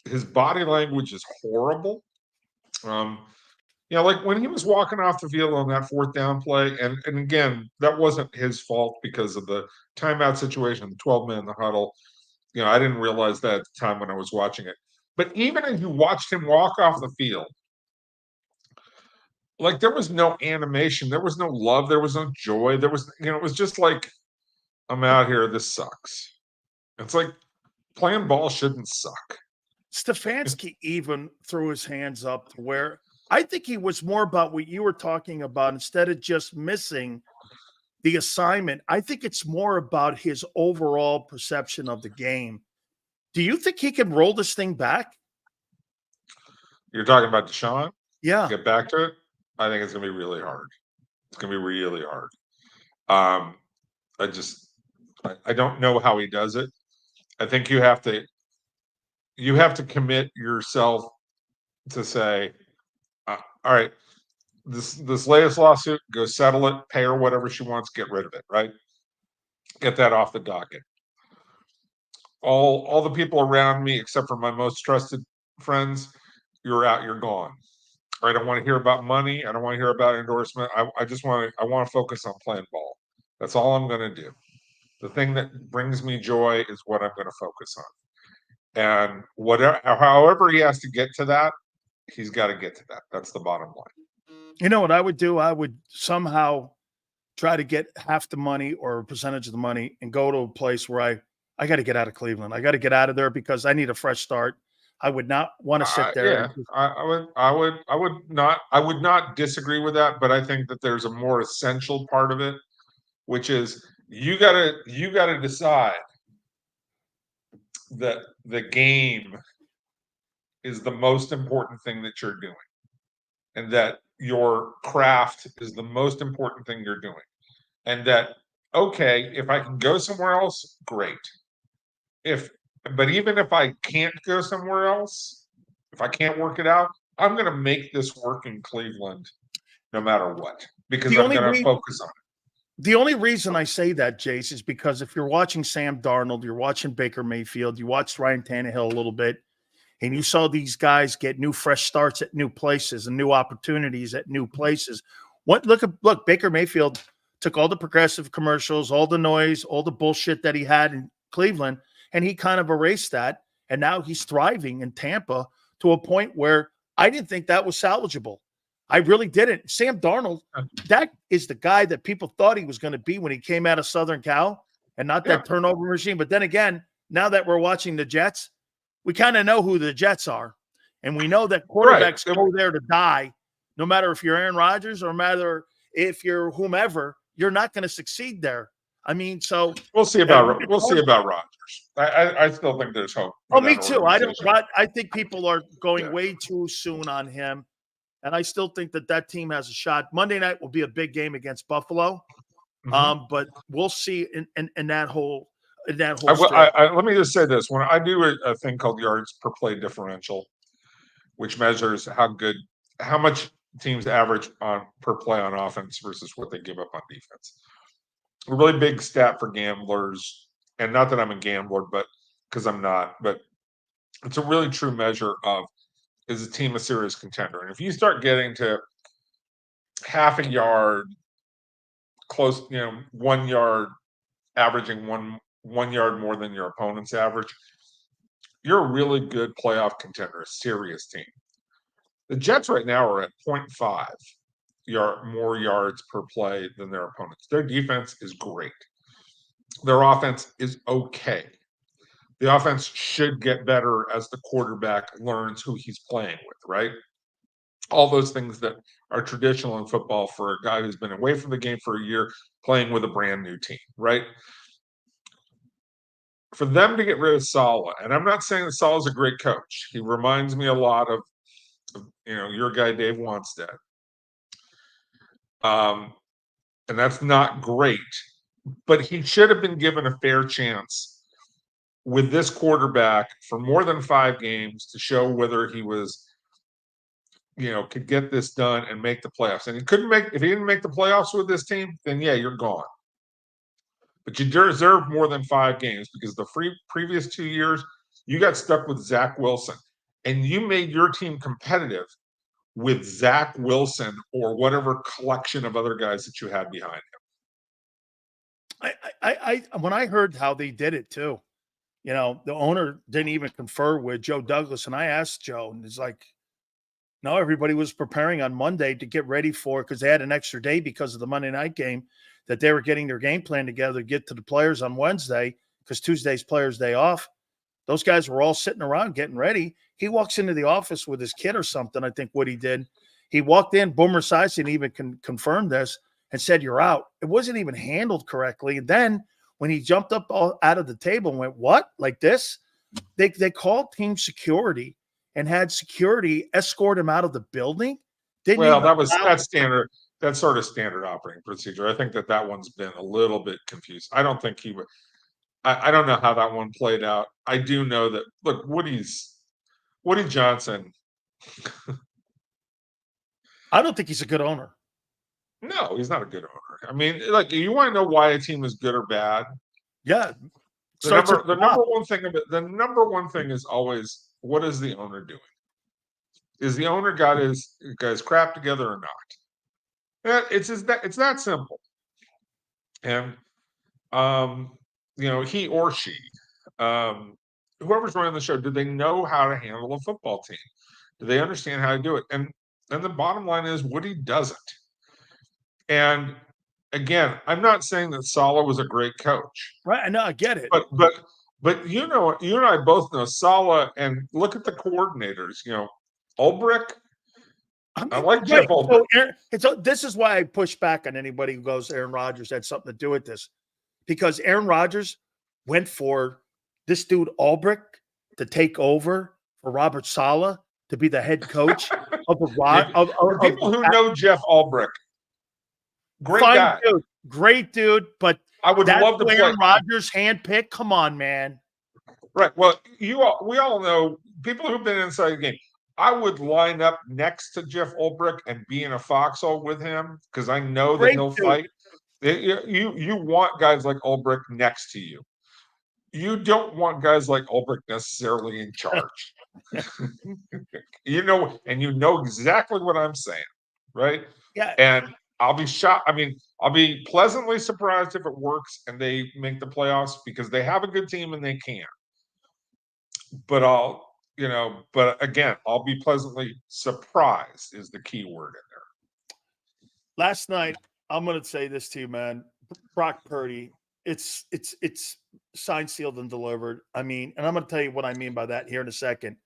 S12: his body language is horrible. Like when he was walking off the field on that fourth down play, and again, that wasn't his fault because of the timeout situation, the 12 men in the huddle. I didn't realize that at the time when I was watching it. But even as you watched him walk off the field, like there was no animation, there was no love, there was no joy. There was, it was just like, I'm out here, this sucks. It's like playing ball shouldn't suck.
S1: Stefanski even threw his hands up to where I think he was more about what you were talking about. Instead of just missing the assignment, I think it's more about his overall perception of the game. Do you think he can roll this thing back?
S12: You're talking about Deshaun?
S1: Yeah.
S12: Get back to it? I think it's going to be really hard. It's going to be really hard. I don't know how he does it. I think you have to commit yourself to say, all right, this latest lawsuit, go settle it, pay her whatever she wants, get rid of it, right? Get that off the docket. All the people around me, except for my most trusted friends, you're out, you're gone. I don't want to hear about money. I don't want to hear about endorsement. I want to focus on playing ball. That's all I'm going to do. The thing that brings me joy is what I'm going to focus on. And however he has to get to that, he's got to get to that. That's the bottom line.
S1: You know what I would do? I would somehow try to get half the money or a percentage of the money and go to a place where I got to get out of Cleveland. I got to get out of there because I need a fresh start. I would not want to sit there.
S12: Yeah, I would not disagree with that, but I think that there's a more essential part of it, which is you gotta decide that the game is the most important thing that you're doing, and that your craft is the most important thing you're doing, and that, okay, if I can go somewhere else, great. But even if I can't go somewhere else, if I can't work it out, I'm going to make this work in Cleveland no matter what, because I'm going to focus on it.
S1: The only reason I say that, Jace, is because if you're watching Sam Darnold, you're watching Baker Mayfield, you watched Ryan Tannehill a little bit, and you saw these guys get new fresh starts at new places and new opportunities at new places. Look, Baker Mayfield took all the progressive commercials, all the noise, all the bullshit that he had in Cleveland, and he kind of erased that, and now he's thriving in Tampa to a point where I didn't think that was salvageable. I really didn't. Sam Darnold, that is the guy that people thought he was going to be when he came out of Southern Cal, and not that turnover machine. But then again, now that we're watching the Jets, we kind of know who the Jets are, and we know that quarterbacks go there to die. No matter if you're Aaron Rodgers or no matter if you're whomever, you're not going to succeed there. I mean, so
S12: we'll see about Rodgers. I still think there's hope.
S1: Oh, me too. I think people are going way too soon on him, and I still think that team has a shot. Monday night will be a big game against Buffalo, but we'll see in that whole.
S12: Let me just say this: when I do a thing called yards per play differential, which measures how much teams average per play on offense versus what they give up on defense. A really big stat for gamblers, and not that I'm a gambler, but because I'm not, but it's a really true measure of, is a team a serious contender? And if you start getting to half a yard, close, 1 yard, averaging one yard more than your opponent's average, you're a really good playoff contender, a serious team. The Jets right now are at 0.5. More yards per play than their opponents. Their defense is great. Their offense is okay. The offense should get better as the quarterback learns who he's playing with, right? All those things that are traditional in football for a guy who's been away from the game for a year, playing with a brand new team, right? For them to get rid of Saleh, and I'm not saying that Saleh's a great coach. He reminds me a lot of your guy Dave Wanstead. And that's not great, but he should have been given a fair chance with this quarterback for more than 5 games to show whether he was, could get this done and make the playoffs. And if he didn't make the playoffs with this team, then yeah, you're gone. But you deserve more than 5 games, because the previous 2 years, you got stuck with Zach Wilson, and you made your team competitive with Zach Wilson or whatever collection of other guys that you had behind him.
S1: I when I heard how they did it too, the owner didn't even confer with Joe Douglas, and I asked Joe, and it's like, no, everybody was preparing on Monday to get ready for, because they had an extra day because of the Monday night game, that they were getting their game plan together to get to the players on Wednesday, because Tuesday's players' day off. Those guys were all sitting around getting ready. He walks into the office with his kid or something, I think what he did. He walked in, Boomer Esiason even confirmed this, and said, "You're out." It wasn't even handled correctly. And then when he jumped up out of the table and went, "What? Like this?" they called team security and had security escort him out of the building.
S12: Well, that's standard. That's sort of standard operating procedure. I think that one's been a little bit confused. I don't think he would. I don't know how that one played out. I do know that. Look, Woody Johnson.
S1: I don't think he's a good owner.
S12: No, he's not a good owner. I mean, like, you want to know why a team is good or bad?
S1: Yeah.
S12: The number one thing is always, what is the owner doing? Is the owner got his crap together or not? It's that simple. And he or she, whoever's running the show, do they know how to handle a football team? Do they understand how to do it? And the bottom line is, Woody doesn't. And again, I'm not saying that Saleh was a great coach.
S1: Right. I know, I get it.
S12: But you and I both know Saleh, and look at the coordinators, Ulbrich. I like Jeff Ulbrich.
S1: So this is why I push back on anybody who goes, Aaron Rodgers had something to do with this. Because Aaron Rodgers went for this dude Ulbrich to take over for Robert Saleh to be the head coach of the
S12: people who know Jeff Ulbrich.
S1: Great dude, but
S12: I would love to play.
S1: Aaron Rodgers handpicked. Come on, man.
S12: Right. Well, we all know, people who've been inside the game. I would line up next to Jeff Ulbrich and be in a foxhole with him, because I know that he'll fight. You want guys like Ulbrich next to you. You don't want guys like Ulbrich necessarily in charge. And you know exactly what I'm saying, right?
S1: Yeah.
S12: And I'll be shocked. I mean, I'll be pleasantly surprised if it works and they make the playoffs, because they have a good team and they can. But again, I'll be pleasantly surprised is the key word in there.
S1: Last night, I'm going to say this to you, man. Brock Purdy, it's signed, sealed, and delivered. I mean, and I'm going to tell you what I mean by that here in a second.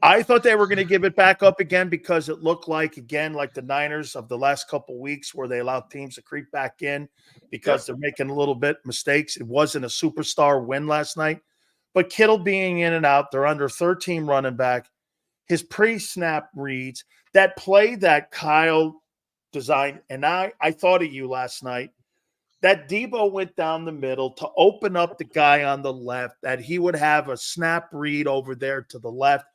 S1: I thought they were going to give it back up again, because it looked like the Niners of the last couple of weeks, where they allowed teams to creep back in because they're making a little bit mistakes. It wasn't a superstar win last night, but Kittle being in and out, they're under 13 running back. His pre-snap reads, that play that Kyle designed, and I thought of you last night, that Debo went down the middle to open up the guy on the left, that he would have a snap read over there to the left.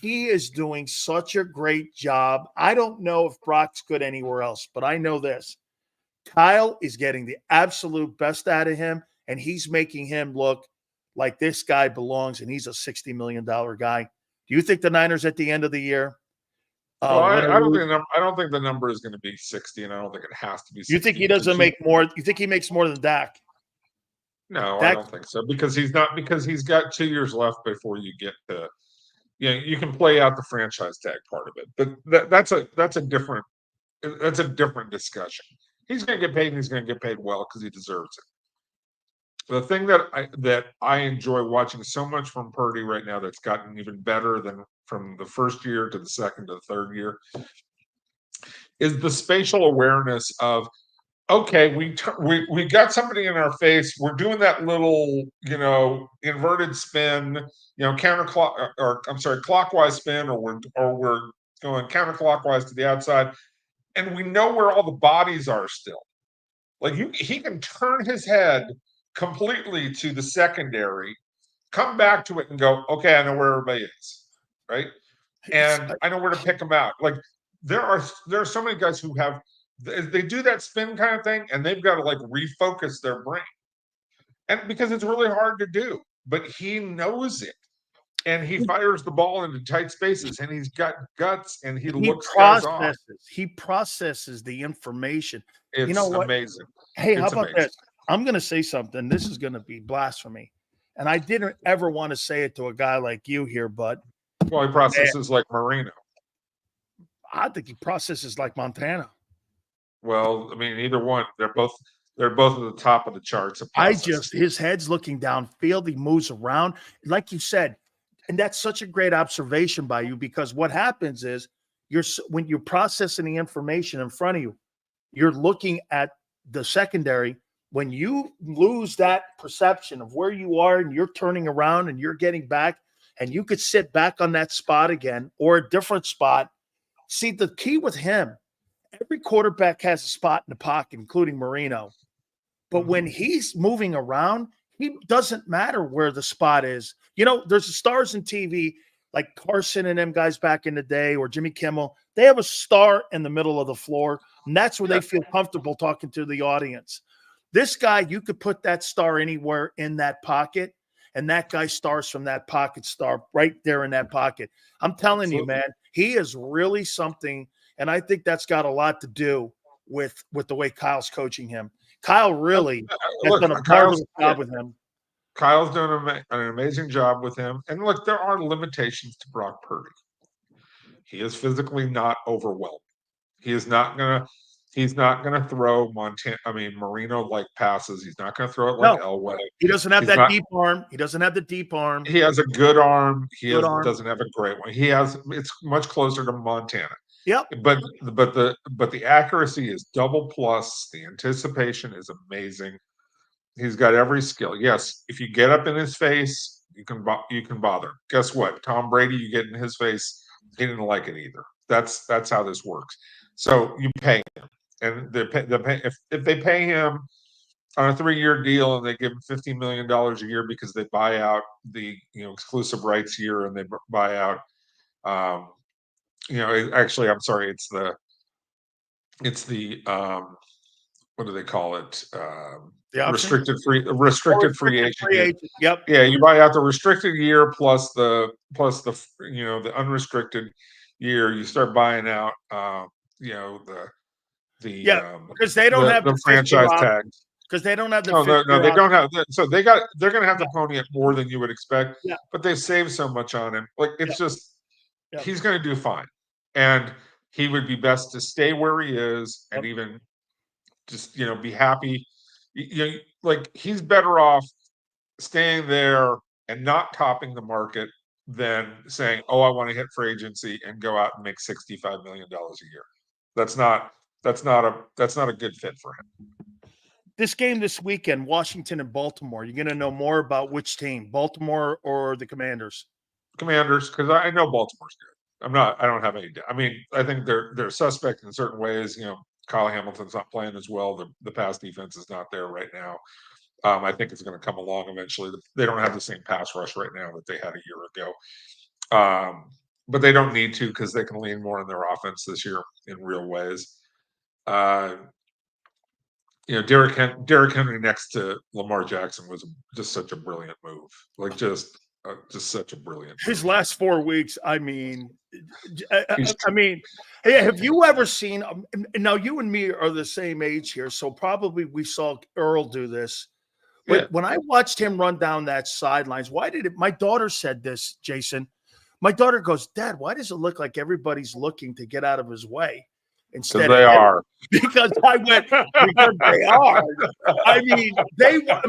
S1: He is doing such a great job. I don't know if Brock's good anywhere else, but I know this. Kyle is getting the absolute best out of him, and he's making him look like this guy belongs, and he's a $60 million guy. Do you think the Niners at the end of the year?
S12: I don't think the number is going to be 60, and I don't think it has to be 60.
S1: You think he doesn't make more? You think he makes more than Dak?
S12: No, I don't think so, because he's got 2 years left before you get to. You can play out the franchise tag part of it, but that's a different discussion. He's going to get paid, and he's going to get paid well, because he deserves it. The thing that I enjoy watching so much from Purdy right now, that's gotten even better than from the first year to the second to the third year, is the spatial awareness of, okay, we got somebody in our face. We're doing that little, inverted spin, clockwise spin, or we're going counterclockwise to the outside, and we know where all the bodies are still. Like, he can turn his head completely to the secondary, come back to it, and go, okay, I know where everybody is, right? And I know where to pick them out. Like, there are so many guys who they do that spin kind of thing, and they've got to refocus their brain, and because it's really hard to do. But he knows it, and he fires the ball into tight spaces, and he's got guts, and he looks guys off.
S1: He processes the information.
S12: It's amazing.
S1: Hey, how about this? I'm going to say something. This is going to be blasphemy, and I didn't ever want to say it to a guy like you here, but
S12: he processes like Marino.
S1: I think he processes like Montana.
S12: Well, I mean, either one. They're both at the top of the charts.
S1: His head's looking downfield. He moves around, like you said, and that's such a great observation by you, because what happens is when you're processing the information in front of you, you're looking at the secondary. when you lose that perception of where you are and you're turning around and you're getting back and you could sit back on that spot again or a different spot. See, the key with him, every quarterback has a spot in the pocket, including Marino. But when he's moving around, he doesn't matter where the spot is. You know, there's stars in TV like Carson and them guys back in the day, or Jimmy Kimmel. They have a star in the middle of the floor, and that's where they feel comfortable talking to the audience. This guy, you could put that star anywhere in that pocket, and that guy stars from that pocket star right there in that pocket. I'm telling you, man, he is really something, and I think that's got a lot to do with the way Kyle's coaching him. Kyle really has done a marvelous job with him.
S12: Kyle's done an amazing job with him. And look, there are limitations to Brock Purdy. He is physically not overwhelmed. He's not gonna throw Marino-like passes. He's not gonna throw it like Elway.
S1: He doesn't have that deep arm. He doesn't have the deep arm.
S12: He has a good arm. Doesn't have a great one. It's much closer to Montana.
S1: Yep.
S12: But the accuracy is double plus. The anticipation is amazing. He's got every skill. Yes, if you get up in his face, you can bother. Guess what? Tom Brady, you get in his face, he didn't like it either. That's how this works. So you pay him, and if they pay him on a 3-year deal and they give him $50 million a year because they buy out the exclusive rights year and they buy out. Actually, I'm sorry. It's the what do they call it? Restricted free agent.
S1: Yep.
S12: Yeah, you buy out the restricted year plus the unrestricted year. You start buying out
S1: because they don't have
S12: the franchise tags.
S1: Because they don't have the
S12: no, they don't have. So they're going to have to pony up more than you would expect.
S1: Yeah.
S12: But they saved so much on him. Like it's just he's going to do fine, and he would be best to stay where he is and even just be happy. Like he's better off staying there and not topping the market than saying, "Oh, I want to hit free agency and go out and make $65 million a year." That's not a good fit for him.
S1: This game this weekend, Washington and Baltimore. You're going to know more about which team, Baltimore or the Commanders?
S12: Commanders, because I know Baltimore's good. I don't have any. I mean, I think they're suspect in certain ways. Kyle Hamilton's not playing as well. The pass defense is not there right now. I think it's going to come along eventually. They don't have the same pass rush right now that they had a year ago. But they don't need to because they can lean more on their offense this year in real ways. Derrick Henry next to Lamar Jackson was just such a brilliant move. Like just such a brilliant move.
S1: His last 4 weeks, I mean, have you ever seen? Now you and me are the same age here, so probably we saw Earl do this. But when I watched him run down that sidelines, my daughter said this, Jason. My daughter goes, "Dad, why does it look like everybody's looking to get out of his way?" Instead
S12: they are.
S1: Because I went, because they are.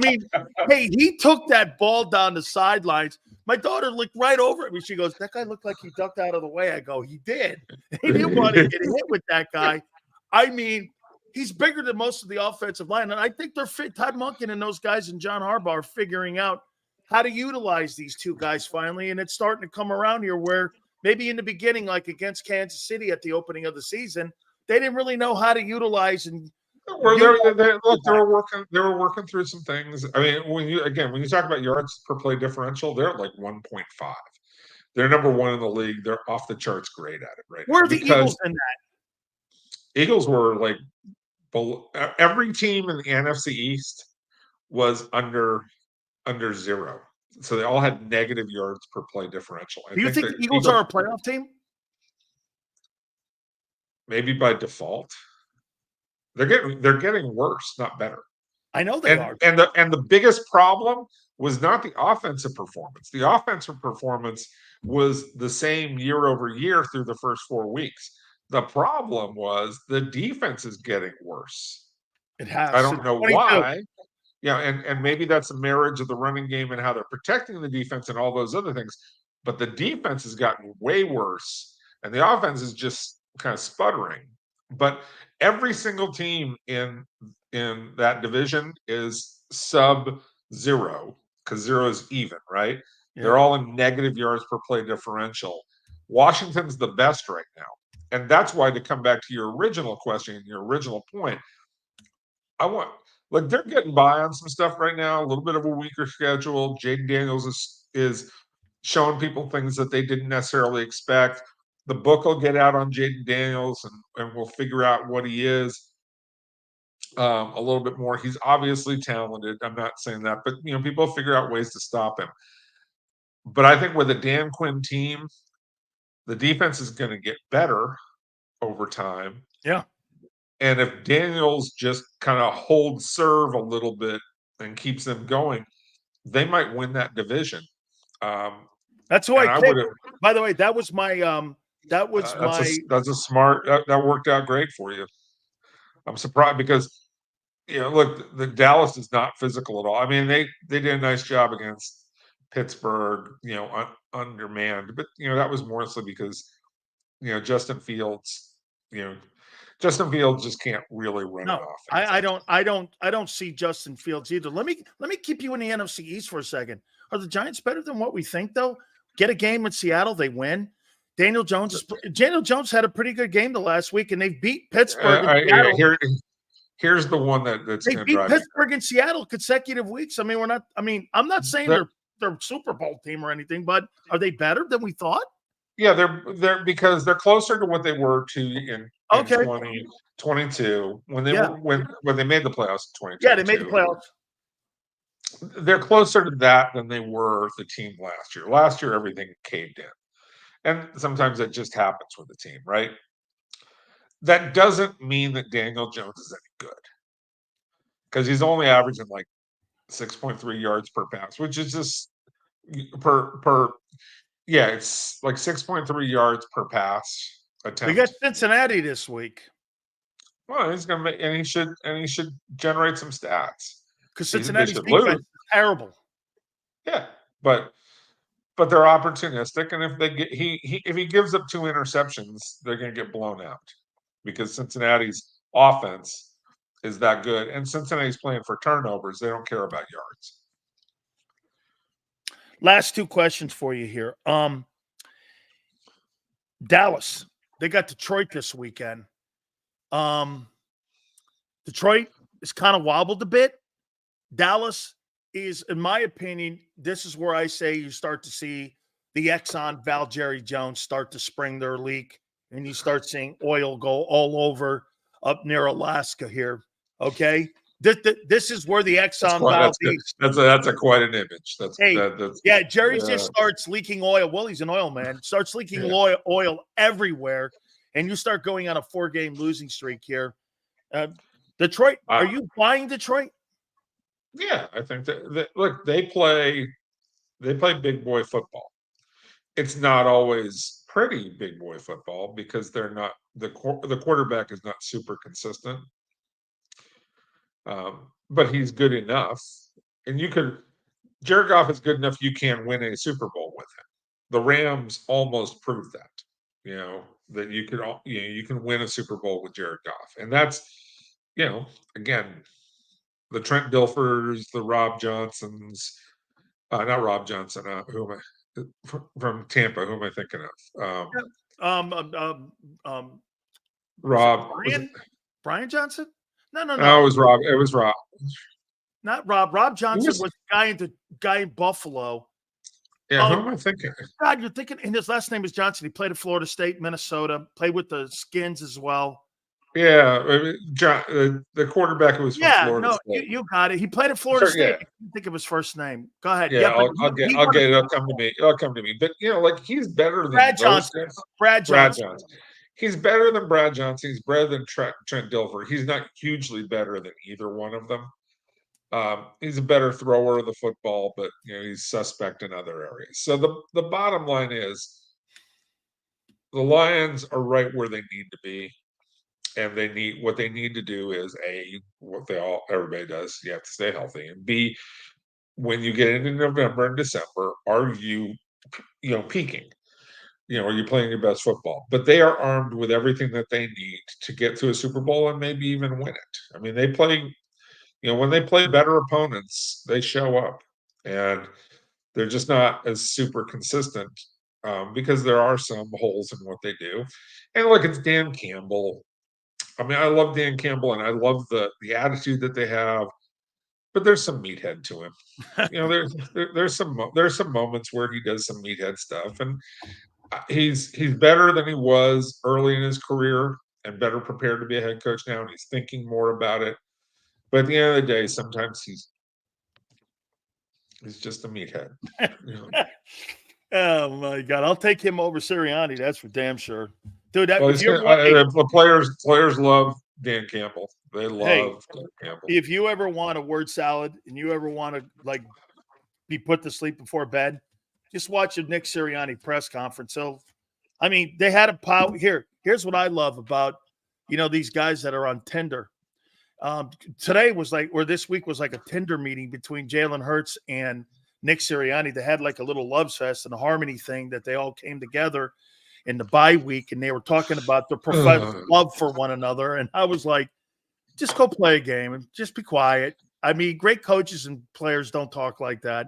S1: Hey, he took that ball down the sidelines. My daughter looked right over at me. She goes, "That guy looked like he ducked out of the way." I go, "He did. He didn't want to get hit with that guy." I mean, he's bigger than most of the offensive line. And I think they're fit. Todd Monken and those guys and John Harbaugh are figuring out how to utilize these two guys finally. And it's starting to come around here where maybe in the beginning, like against Kansas City at the opening of the season, they didn't really know how to utilize and
S12: they were working through some things. I mean, when you talk about yards per play differential, they're at like 1.5. They're number one in the league. They're off the charts great at it right now.
S1: Where are the Eagles in that?
S12: Eagles were like every team in the NFC East was under 0. So they all had negative yards per play differential.
S1: Do you think the Eagles are a playoff team?
S12: Maybe by default. They're getting worse, not better.
S1: I know they are.
S12: And the biggest problem was not the offensive performance. The offensive performance was the same year over year through the first 4 weeks. The problem was the defense is getting worse.
S1: It has.
S12: I don't know why. Yeah, and maybe that's a marriage of the running game and how they're protecting the defense and all those other things. But the defense has gotten way worse, and the offense is just kind of sputtering. But every single team in in that division is sub-0, because 0 is even, right? They're all in negative yards per play differential. Washington's the best right now. And that's why, to come back to your original question, your original point, they're getting by on some stuff right now, a little bit of a weaker schedule. Jaden Daniels is showing people things that they didn't necessarily expect. The book will get out on Jaden Daniels, and we'll figure out what he is a little bit more. He's obviously talented. I'm not saying that, but people figure out ways to stop him. But I think with a Dan Quinn team, the defense is going to get better over time.
S1: Yeah.
S12: And if Daniels just kind of holds serve a little bit and keeps them going, they might win that division.
S1: That's who I picked. By the way, that was my
S12: that's a smart that worked out great for you. I'm surprised because look, the Dallas is not physical at all. I mean, they did a nice job against Pittsburgh, undermanned, but that was mostly because Justin Fields just can't really run it off.
S1: I don't see Justin Fields either. Let me keep you in the NFC East for a second. Are the Giants better than what we think, though? Get a game in Seattle, they win. Daniel Jones had a pretty good game the last week, and they beat Pittsburgh.
S12: Here's the one that's
S1: they beat Pittsburgh and Seattle consecutive weeks. I mean, I'm not saying they're Super Bowl team or anything, but are they better than we thought?
S12: Yeah, they're because they're closer to what they were in 2022 when they made the playoffs in 2022.
S1: Yeah, they made the playoffs.
S12: They're closer to that than they were the team last year. Last year, everything caved in. And sometimes it just happens with the team, right? That doesn't mean that Daniel Jones is any good, because he's only averaging like 6.3 yards per pass, which is just it's like 6.3 yards per pass attempt.
S1: We got Cincinnati this week.
S12: Well, he's gonna make, and he should generate some stats,
S1: because Cincinnati's defense is terrible.
S12: Yeah, but they're opportunistic, and if if he gives up 2 interceptions, they're going to get blown out, because Cincinnati's offense is that good, and Cincinnati's playing for turnovers. They don't care about yards.
S1: Last 2 questions for you here. Dallas, they got Detroit this weekend. Detroit is kind of wobbled a bit. Dallas is, in my opinion, this is where I say you start to see the Exxon Val Jerry Jones start to spring their leak, and you start seeing oil go all over up near Alaska here. Okay, this is where the Exxon Valdez.
S12: That's quite an image.
S1: Jerry just starts leaking oil. Well, he's an oil man. Starts leaking oil everywhere, and you start going on a 4-game losing streak here. Detroit, are you buying Detroit?
S12: Yeah, I think that look, they play big boy football. It's not always pretty big boy football, because they're not the quarterback is not super consistent. But he's good enough, and Jared Goff is good enough. You can win a Super Bowl with him. The Rams almost proved that, that you can win a Super Bowl with Jared Goff, and that's, again, the Trent Dilfers, the Rob Johnsons, not Rob Johnson. Who am I from Tampa? Who am I thinking of? Rob
S1: Brian Johnson? No.
S12: It was Rob. It was Rob.
S1: Not Rob. Rob Johnson was the guy in Buffalo.
S12: Yeah, who am I thinking?
S1: God, you're thinking, and his last name is Johnson. He played at Florida State, Minnesota, played with the Skins as well.
S12: Yeah, the quarterback was from Florida State.
S1: You got it. He played at Florida State. I can't think of his first name. Go ahead.
S12: Yeah, I'll get it. It'll come to me. But he's better than
S1: Brad Johnson. Brad Johnson.
S12: He's better than Brad Johnson. He's better than Trent Dilfer. He's not hugely better than either one of them. He's a better thrower of the football, but he's suspect in other areas. So the bottom line is, the Lions are right where they need to be, and what they need to do is everybody does. You have to stay healthy, and B, when you get into November and December, are you peaking? Are you playing your best football? But they are armed with everything that they need to get to a Super Bowl and maybe even win it. I mean, they play when they play better opponents, they show up, and they're just not as super consistent because there are some holes in what they do. And look, it's Dan Campbell. I mean, I love Dan Campbell, and I love the attitude that they have, but there's some meathead to him. There's some moments where he does some meathead stuff, and he's better than he was early in his career, and better prepared to be a head coach now, and he's thinking more about it. But at the end of the day, sometimes he's just a meathead.
S1: Oh my God, I'll take him over Sirianni. That's for damn sure, dude.
S12: The players love Dan Campbell. They love Dan Campbell.
S1: If you ever want a word salad and you ever want to be put to sleep before bed, just watch a Nick Sirianni press conference. So, I mean, they had a power here. Here's what I love about these guys that are on Tinder. Today was this week was like a Tinder meeting between Jalen Hurts and Nick Sirianni. They had like a little love fest and a harmony thing that they all came together in the bye week, and they were talking about their professional love for one another. And I was like, just go play a game and just be quiet. I mean, great coaches and players don't talk like that.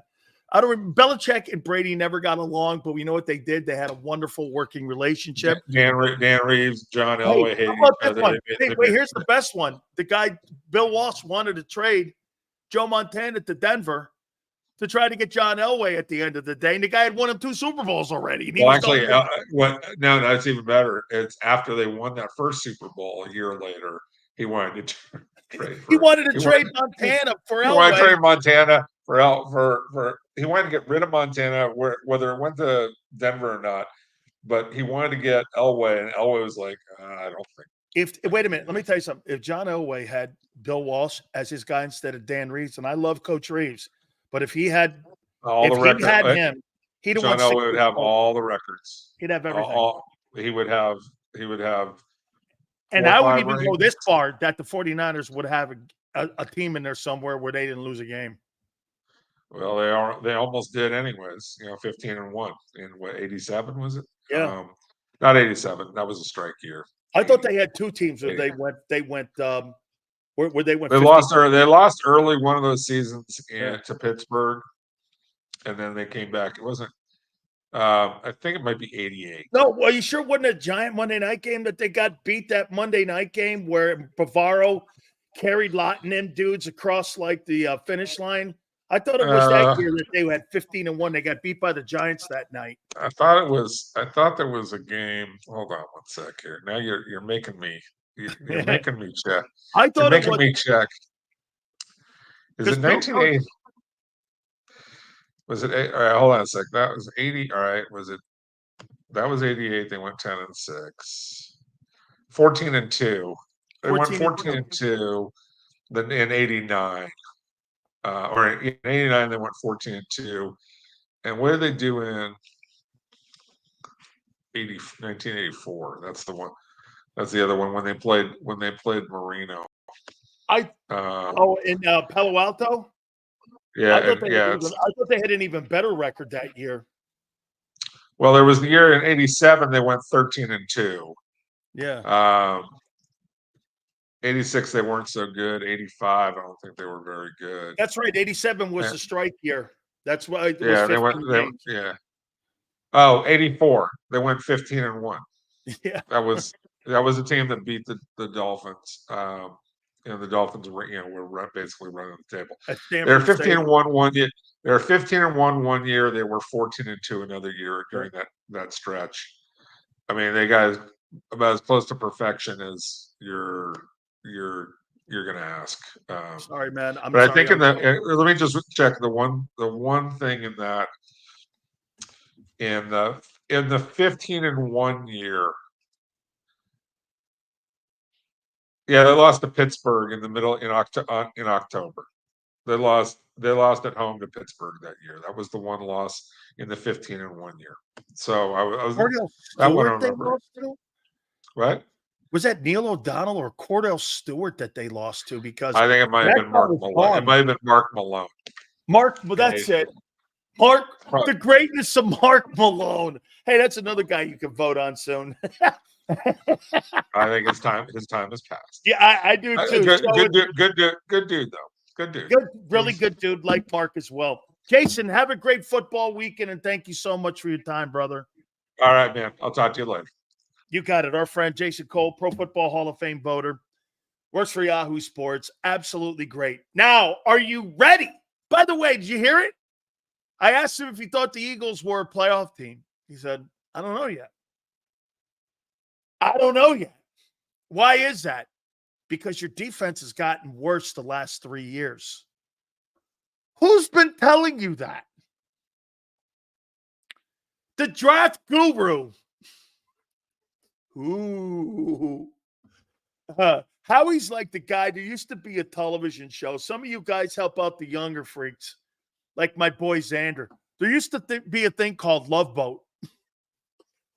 S1: I don't remember. Belichick and Brady never got along, but we know what they did. They had a wonderful working relationship.
S12: Dan Reeves, John Elway.
S1: How about that one? Wait, here's the best one. The guy, Bill Walsh, wanted to trade Joe Montana to Denver to try to get John Elway at the end of the day. And the guy had won him 2 Super Bowls already.
S12: Well, actually, no, that's even better. It's after they won that first Super Bowl a year later, he wanted to trade.
S1: He wanted to trade Montana for Elway.
S12: He wanted to trade Montana for he wanted to get rid of Montana, whether it went to Denver or not. But he wanted to get Elway, and Elway was like, I don't think.
S1: Wait a minute, let me tell you something. If John Elway had Bill Walsh as his guy instead of Dan Reeves, and I love Coach Reeves, but if he had him, he'd have
S12: John Elway would have all the records.
S1: He'd have everything.
S12: He would have.
S1: And I would even go this far that the 49ers would have a team in there somewhere where they didn't lose a game.
S12: Well, they almost did anyways. 15-1 in what 87 was it?
S1: Yeah,
S12: not 87. That was a strike year.
S1: I thought they had 2 teams where they went. Where they went.
S12: They lost early one of those seasons to Pittsburgh, and then they came back. It wasn't. I think it might be 88.
S1: No, are you sure it wasn't a giant Monday night game that they got beat that Monday night game where Bavaro carried Lott and them dudes across like the finish line? I thought it was that year that they had 15-1. They got beat by the Giants that night.
S12: I thought there was a game. Hold on one sec here. Now you're making me. You're making me check.
S1: I thought
S12: you're making me check. Is it 1980? Was it? All right, hold on a sec. That was 80. All right, was it? That was 88. They went 10-6, 14-2. They went 14-2. Then in 89, or in 89 they went 14-2. And what did they do in 1984? That's the one. That's the other one when they played Marino.
S1: In Palo Alto.
S12: Yeah,
S1: I thought they had an even better record that year.
S12: Well, there was the year in 87 they went 13-2.
S1: Yeah.
S12: 86 they weren't so good. 85 I don't think they were very good.
S1: That's right. 87 was the strike year. That's why.
S12: They went. Oh, 84 they went 15-1.
S1: Yeah.
S12: That was a team that beat the Dolphins. The Dolphins were basically running the table. They're 15-1 one year. They were 15-1 one year. They were 14-2 another year during that stretch. I mean, they got about as close to perfection as you're gonna ask.
S1: Sorry, man.
S12: I think let me just check the one thing in that in the 15-1 year. Yeah, they lost to Pittsburgh in the middle in October. They lost at home to Pittsburgh that year. That was the one loss in the 15-1 year. So I was that one I remember. What?
S1: Was that Neil O'Donnell or Cordell Stewart that they lost to? Because
S12: I think it might have been Mark Malone. It might have been Mark Malone.
S1: Well, that's it. Mark, the greatness of Mark Malone. Hey, that's another guy you can vote on soon.
S12: I think his time has passed.
S1: Yeah, I do too.
S12: Good dude though. Good dude.
S1: Good, really good dude, like Mark as well. Jason, have a great football weekend, and thank you so much for your time, brother.
S12: All right, man. I'll talk to you later.
S1: You got it. Our friend Jason Cole, Pro Football Hall of Fame voter, works for Yahoo Sports. Absolutely great. Now, are you ready? By the way, did you hear it? I asked him if he thought the Eagles were a playoff team. He said, I don't know yet. I don't know yet. Why is that? Because your defense has gotten worse the last 3 years. Who's been telling you that? The draft guru. Ooh. Howie's like the guy. There used to be a television show. Some of you guys help out the younger freaks, like my boy Xander. There used to be a thing called Love Boat,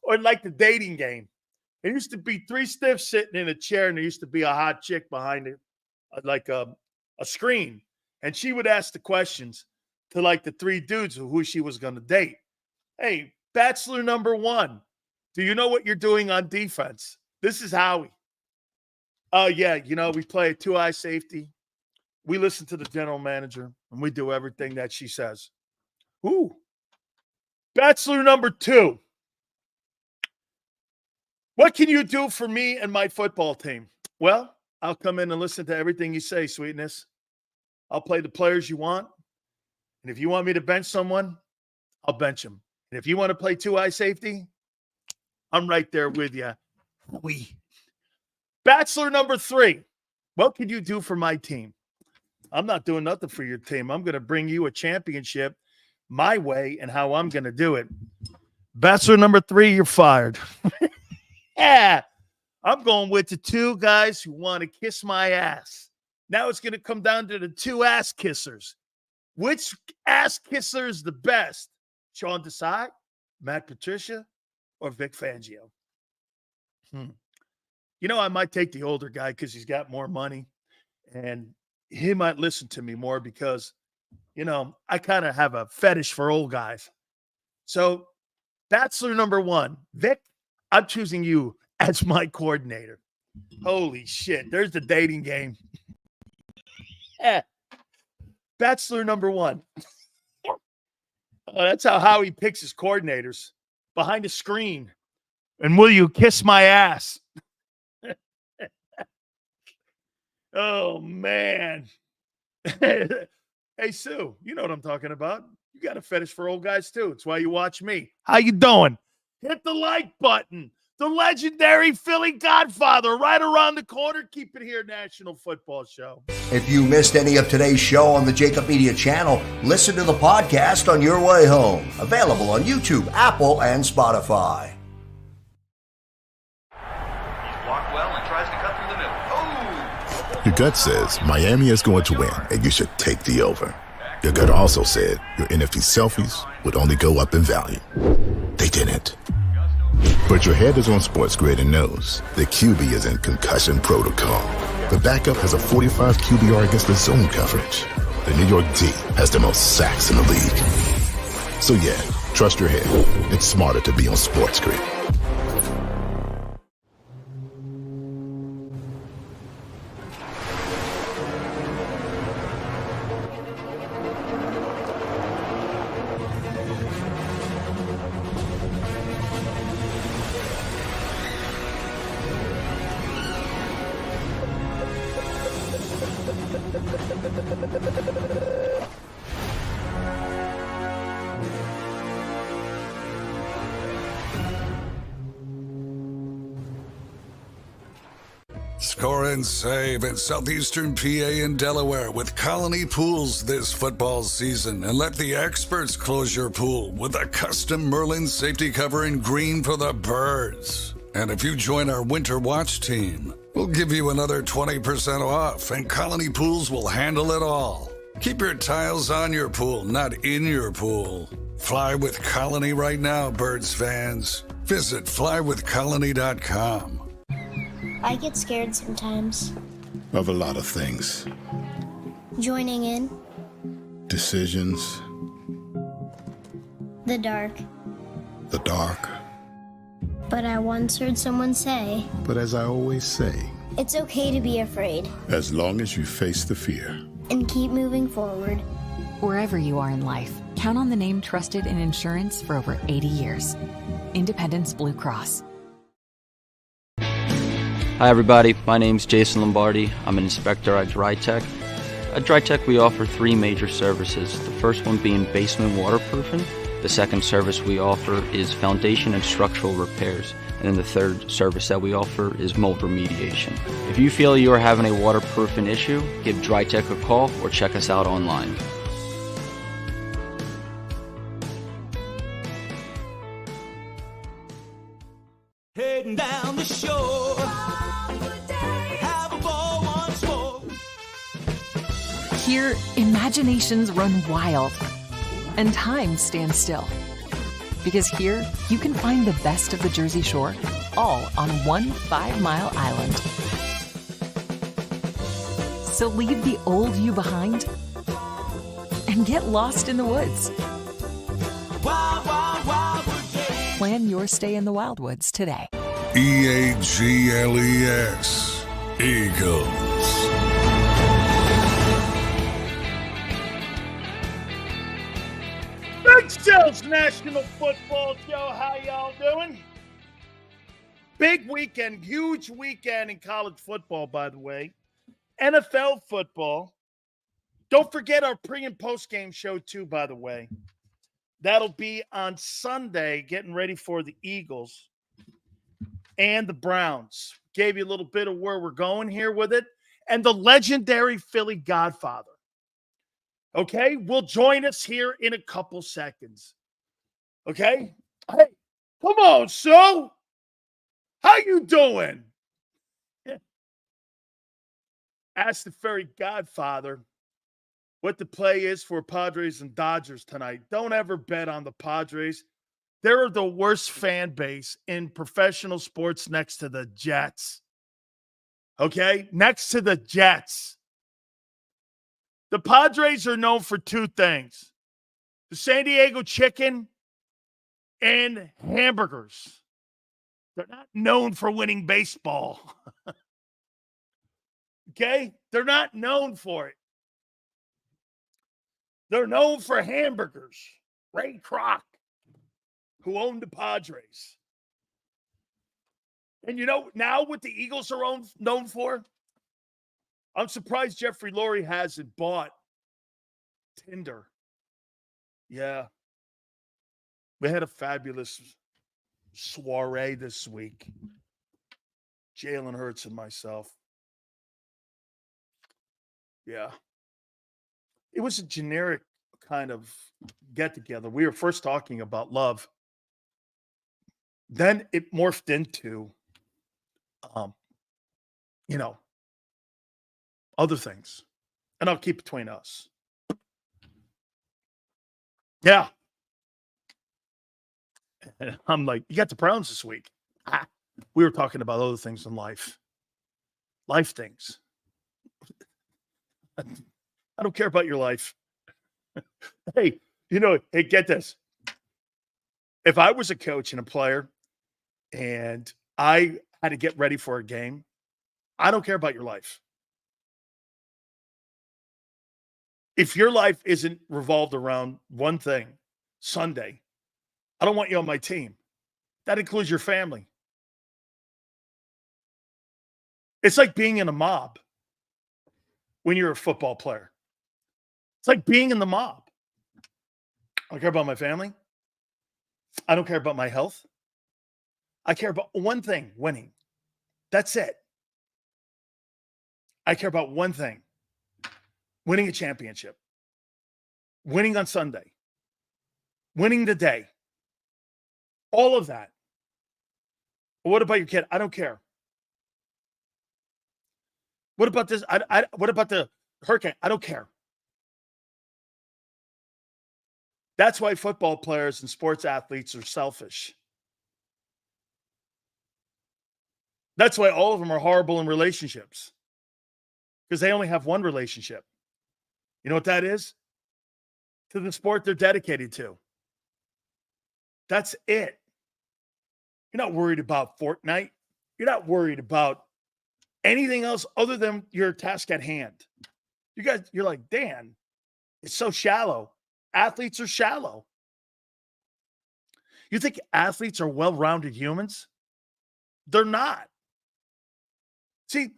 S1: or like the dating game. There used to be 3 stiffs sitting in a chair, and there used to be a hot chick behind it, like a screen. And she would ask the questions to like the 3 dudes who she was going to date. Hey, bachelor number 1, do you know what you're doing on defense? This is Howie. Oh, yeah, we play a 2-eye safety. We listen to the general manager, and we do everything that she says. Ooh. Bachelor number 2. What can you do for me and my football team? Well, I'll come in and listen to everything you say, sweetness. I'll play the players you want. And if you want me to bench someone, I'll bench him. And if you want to play 2-eye safety, I'm right there with you. Bachelor number 3. What can you do for my team? I'm not doing nothing for your team. I'm going to bring you a championship my way and how I'm going to do it. Bachelor number 3, you're fired. Yeah, I'm going with the 2 guys who want to kiss my ass. Now it's going to come down to the 2 ass kissers. Which ass kisser is the best? Sean Desai, Matt Patricia, or Vic Fangio? I might take the older guy because he's got more money, and he might listen to me more because, I kind of have a fetish for old guys. So, bachelor number 1, Vic, I'm choosing you as my coordinator. Holy shit. There's the dating game. Yeah. Bachelor number 1. That's how Howie picks his coordinators. Behind a screen. And will you kiss my ass? Oh, man. Hey, Sue, you know what I'm talking about. You got a fetish for old guys, too. It's why you watch me. How you doing? Hit the like button. The legendary Philly Godfather right around the corner. Keep it here, National Football Show.
S4: If you missed any of today's show on the JAKIB Media channel, listen to the podcast on your way home. Available on YouTube, Apple, and Spotify.
S5: He's blocked well and tries to cut through the middle. Oh!
S6: Your gut says Miami is going to win, and you should take the over. Your gut also said your NFC selfies would only go up in value. They didn't. But your head is on Sports Grid and knows the QB is in concussion protocol. The backup has a 45 QBR against the zone coverage. The New York D has the most sacks in the league. So yeah, trust your head. It's smarter to be on Sports Grid.
S7: Score and save in southeastern PA and Delaware with Colony Pools this football season, and let the experts close your pool with a custom Merlin safety cover in green for the birds. And if you join our Winter Watch team, we'll give you another 20% off, and Colony Pools will handle it all. Keep your tiles on your pool, not in your pool. Fly with Colony right now, birds fans. Visit flywithcolony.com.
S8: I get scared sometimes.
S6: Of a lot of things.
S8: Joining in.
S6: Decisions.
S8: The dark.
S6: The dark.
S8: But I once heard someone say,
S6: But as I always say,
S8: it's okay to be afraid.
S6: as long as you face the fear.
S8: and keep moving forward.
S9: Wherever you are in life, count on the name trusted in insurance for over 80 years. Independence Blue Cross.
S10: Hi everybody, my name's Jason Lombardi. I'm an inspector at DryTech. At DryTech we offer three major services, the first one being basement waterproofing. The second service we offer is foundation and structural repairs. And then the third service that we offer is mold remediation. If you feel you are having a waterproofing issue, give DryTech a call or check us out online.
S11: Heading down the shore. Have a ball once more.
S9: Here, imaginations run wild and time stands still. Because here, you can find the best of the Jersey Shore, all on one 5-mile island. So leave the old you behind and get lost in the woods.
S11: Wild, wild, wildwood days.
S9: Plan your stay in the Wildwoods today.
S7: EAGLES. Eagles.
S1: Big Shell's National Football Show. How y'all doing? Big weekend, huge weekend in college football, by the way. NFL football. Don't forget our pre- and post-game show, too, by the way. That'll be on Sunday, getting ready for the Eagles and the Browns. Gave you a little bit of where we're going here with it. And the legendary Philly Godfather. Okay, will join us here in a couple seconds. Okay? Hey, come on, so. How you doing? Ask the fairy Godfather what the play is for Padres and Dodgers tonight. Don't ever bet on the Padres. They're the worst fan base in professional sports next to the Jets. Okay? Next to the Jets. The Padres are known for two things: the San Diego chicken and hamburgers. They're not known for winning baseball. Okay? They're not known for it. They're known for hamburgers. Ray Kroc, who owned the Padres. And you know, now what the Eagles are known for? I'm surprised Jeffrey Lurie hasn't bought Tinder. Yeah. We had a fabulous soiree this week. Jalen Hurts and myself. Yeah. It was a generic kind of get-together. We were first talking about love. Then it morphed into, other things. And I'll keep between us. Yeah. And I'm like, you got the Browns this week. We were talking about other things in life. Life things. I don't care about your life. Hey, get this. If I was a coach and a player and I had to get ready for a game, I don't care about your life. If your life isn't revolved around one thing, Sunday, I don't want you on my team. That includes your family. It's like being in a mob when you're a football player. It's like being in the mob. I don't care about my family. I don't care about my health. I care about one thing, winning. That's it. I care about one thing, winning a championship, winning on Sunday, winning the day, all of that. What about your kid? I don't care. What about this? What about the hurricane? I don't care. That's why football players and sports athletes are selfish. That's why all of them are horrible in relationships. Because they only have one relationship. You know what that is? To the sport they're dedicated to. That's it. You're not worried about Fortnite. You're not worried about anything else other than your task at hand. You're like, Dan, it's so shallow. Athletes are shallow. You think athletes are well-rounded humans? They're not. See,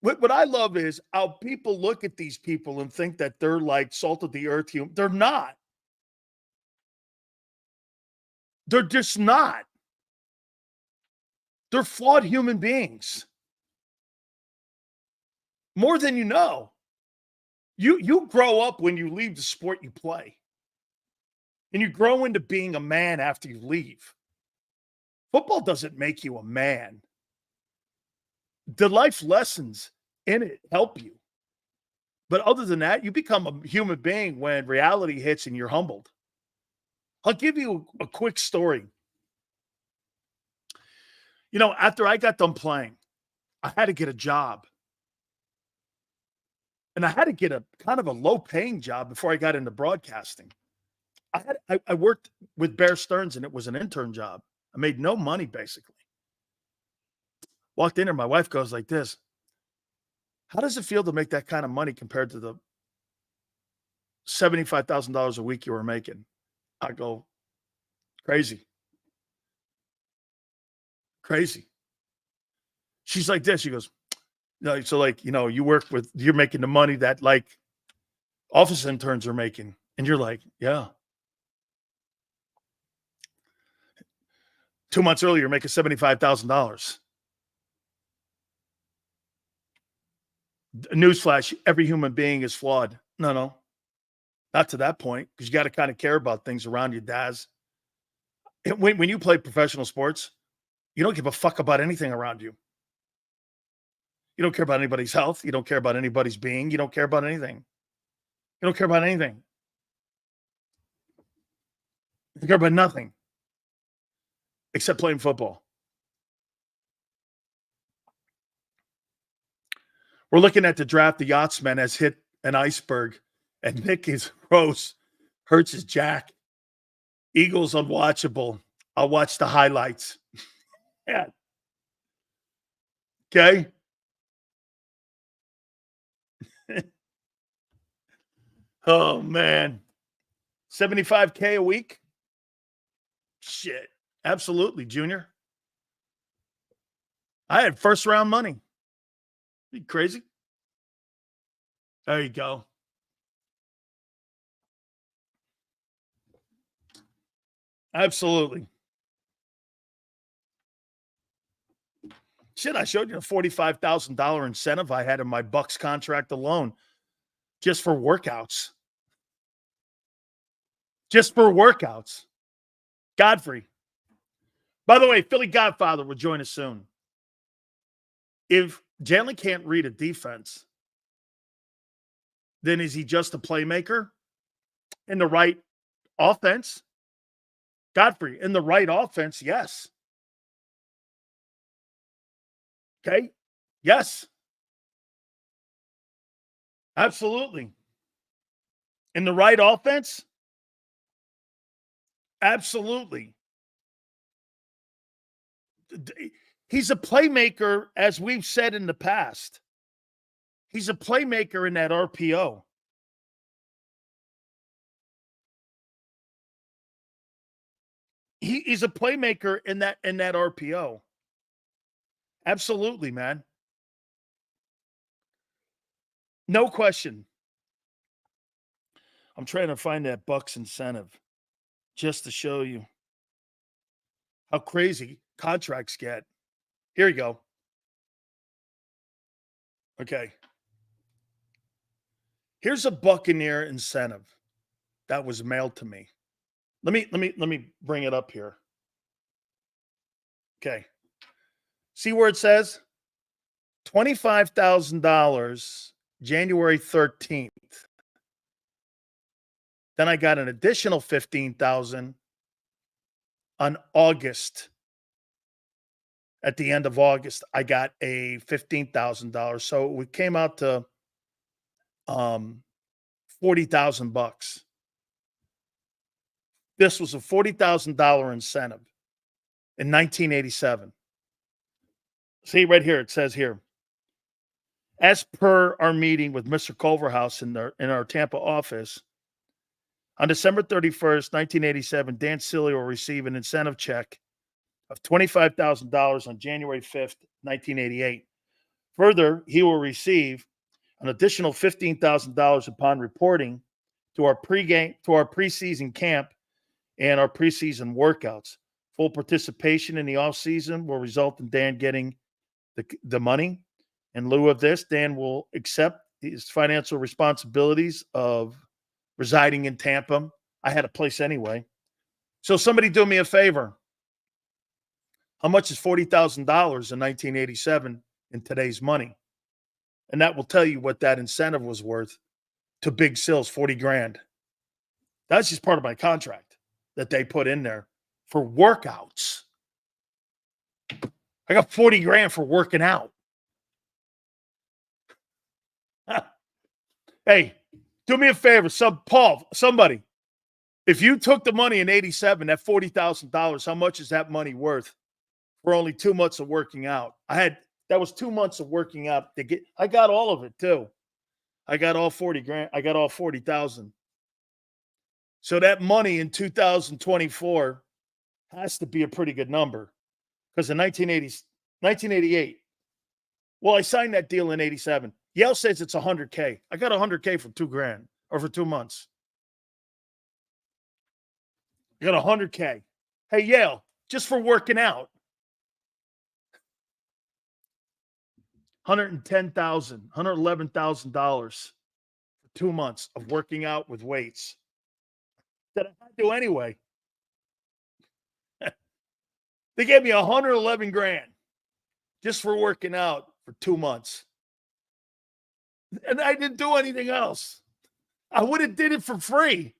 S1: what I love is how people look at these people and think that they're like salt of the earth human. They're not. They're just not. They're flawed human beings. More than you know. You grow up when you leave the sport you play. And you grow into being a man after you leave. Football doesn't make you a man. The life lessons in it help you. But other than that, you become a human being when reality hits and you're humbled. I'll give you a quick story. You know, after I got done playing, I had to get a job. And I had to get a kind of a low-paying job before I got into broadcasting. I worked with Bear Stearns, and it was an intern job. I made no money, basically. Walked in there, my wife goes like this. How does it feel to make that kind of money compared to the $75,000 a week you were making? I go, crazy. Crazy. She's like this. She goes, no, so like, you know, you're making the money that like office interns are making. And you're like, yeah. 2 months earlier, you're making $75,000. Newsflash, every human being is flawed. No, not to that point, because you got to kind of care about things around you, Daz. When you play professional sports, you don't give a fuck about anything around you. You don't care about anybody's health. You don't care about anybody's being. You don't care about anything. You don't care about anything. You don't care about nothing except playing football. We're looking at the draft. The Yachtsman has hit an iceberg, and Nick is Rose. Hurts is Jack. Eagles unwatchable. I'll watch the highlights. Yeah. Okay. Oh, man. $75K a week? Shit. Absolutely, Junior. I had first round money. Are you crazy? There you go. Absolutely. Shit, I showed you a $45,000 incentive I had in my Bucks contract alone just for workouts. Just for workouts. Godfrey. By the way, Philly Godfather will join us soon. If Jalen can't read a defense, then is he just a playmaker in the right offense? Godfrey, in the right offense, yes. Okay? Yes. Absolutely. In the right offense? Absolutely. He's a playmaker, as we've said in the past. He's a playmaker in that RPO. He's a playmaker in that RPO. Absolutely, man. No question. I'm trying to find that Bucks incentive just to show you how crazy contracts get. Here you go. Okay. Here's a Buccaneer incentive that was mailed to me. Let me bring it up here. Okay. See where it says $25,000 January 13th. Then I got an additional $15,000 on August. At the end of August, I got a $15,000. So it came out to $40,000. This was a $40,000 incentive in 1987. See right here, it says here, As per our meeting with Mr. Culverhouse in our Tampa office, on December 31st, 1987, Dan Sileo will receive an incentive check of $25,000 on January 5th, 1988. Further, he will receive an additional $15,000 upon reporting to our preseason camp and our preseason workouts. Full participation in the offseason will result in Dan getting the money. In lieu of this, Dan will accept his financial responsibilities of residing in Tampa. I had a place anyway. So somebody do me a favor. How much is $40,000 in 1987 in today's money? And that will tell you what that incentive was worth to Big Sills, 40 grand. That's just part of my contract that they put in there for workouts. I got 40 grand for working out. Hey, do me a favor, somebody. If you took the money in 87, that $40,000, how much is that money worth for only 2 months of working out? That was 2 months of working out I got all of it too. I got all 40 grand. I got all 40,000. So that money in 2024 has to be a pretty good number. Because in 1988, well, I signed that deal in 87. Yale says it's $100K. I got $100K for 2 grand or for 2 months. I got $100K. Hey, Yale, just for working out. $110,000, $111,000 for 2 months of working out with weights that I had to anyway. They gave me 111 grand just for working out for 2 months. And I didn't do anything else. I would have did it for free.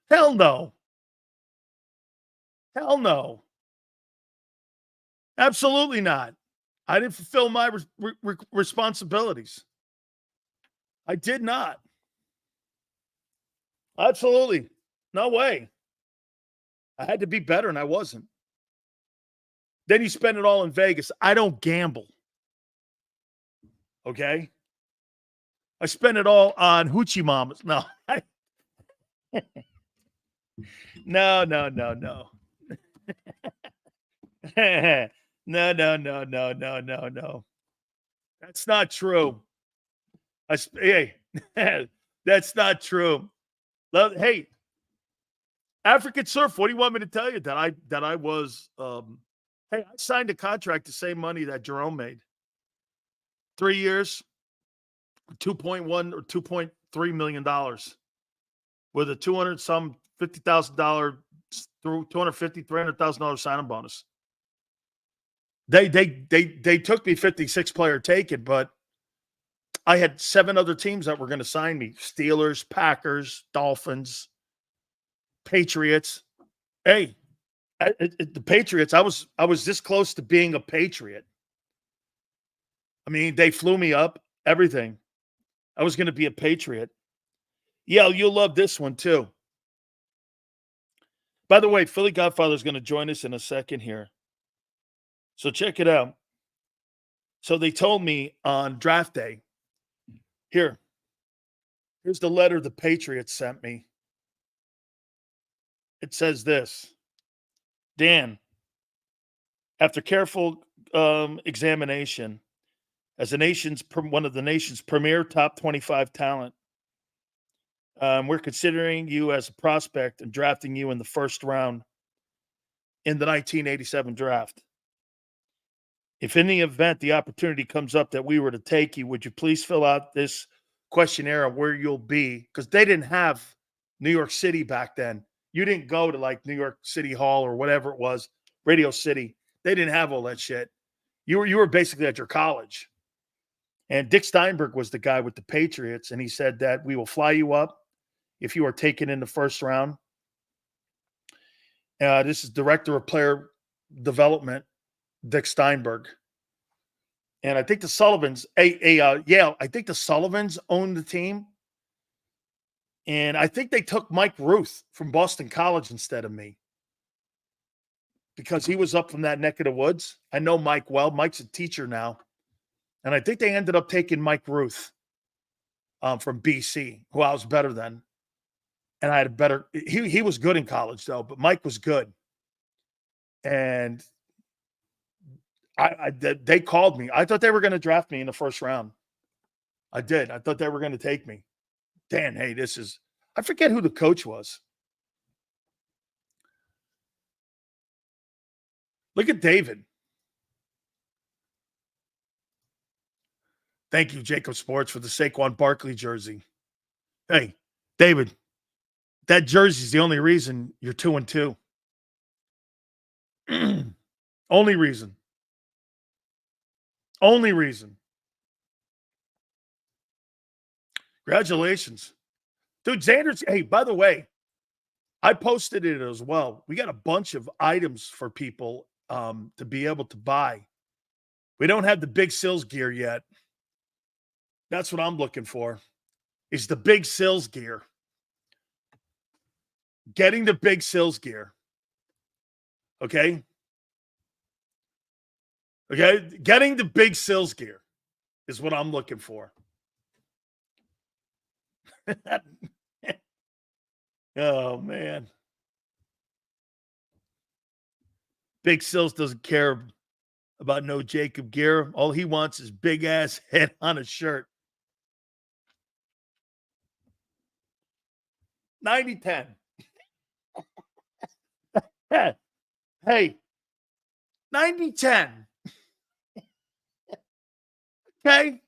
S1: Hell no. Hell no. Absolutely not. I didn't fulfill my responsibilities. I did not. Absolutely. No way. I had to be better, and I wasn't. Then you spend it all in Vegas. I don't gamble. Okay? I spend it all on hoochie mamas. No. No. No. That's not true. That's not true. Hey, African Surf, what do you want me to tell you? That I was hey, I signed a contract the same money that Jerome made. 3 years, $2.1 or $2.3 million with a $250,000 through $300,000 signing bonus. They took me 56 player taken, but I had 7 other teams that were going to sign me: Steelers, Packers, Dolphins, Patriots. Hey, the Patriots, I was this close to being a Patriot. I mean, they flew me up, everything. I was going to be a Patriot. Yeah, you'll love this one too. By the way, Philly Godfather is going to join us in a second here. So check it out. So they told me on draft day, here's the letter the Patriots sent me. It says this: Dan, after careful examination, as one of the nation's premier top 25 talent, we're considering you as a prospect and drafting you in the first round in the 1987 draft. If in the event the opportunity comes up that we were to take you, would you please fill out this questionnaire on where you'll be? Because they didn't have New York City back then. You didn't go to like New York City Hall or whatever it was, Radio City. They didn't have all that shit. You were basically at your college. And Dick Steinberg was the guy with the Patriots, and he said that we will fly you up if you are taken in the first round. This is Director of Player Development, Dick Steinberg. And I think the Sullivans, Yale, I think the Sullivans owned the team. And I think they took Mike Ruth from Boston College instead of me. because he was up from that neck of the woods. I know Mike well. Mike's a teacher now. And I think they ended up taking Mike Ruth from BC, who I was better than. And I had a better – he was good in college, though, but Mike was good. And they called me. I thought they were going to draft me in the first round. I did. I thought they were going to take me. Dan, hey, this is – I forget who the coach was. Look at David. Thank you, JAKIB Sports, for the Saquon Barkley jersey. Hey, David, that jersey is the only reason you're 2-2. Only reason. Only reason. Congratulations. Dude, Xander's, hey, by the way, I posted it as well. We got a bunch of items for people to be able to buy. We don't have the Big Sills gear yet. That's what I'm looking for, is the Big Sills gear. Getting the Big Sills gear. Okay? Okay? Getting the Big Sills gear is what I'm looking for. Oh, man. Big Sills doesn't care about no JAKIB gear. All he wants is big-ass head on a shirt. 90-10. Hey, 90-10. Okay?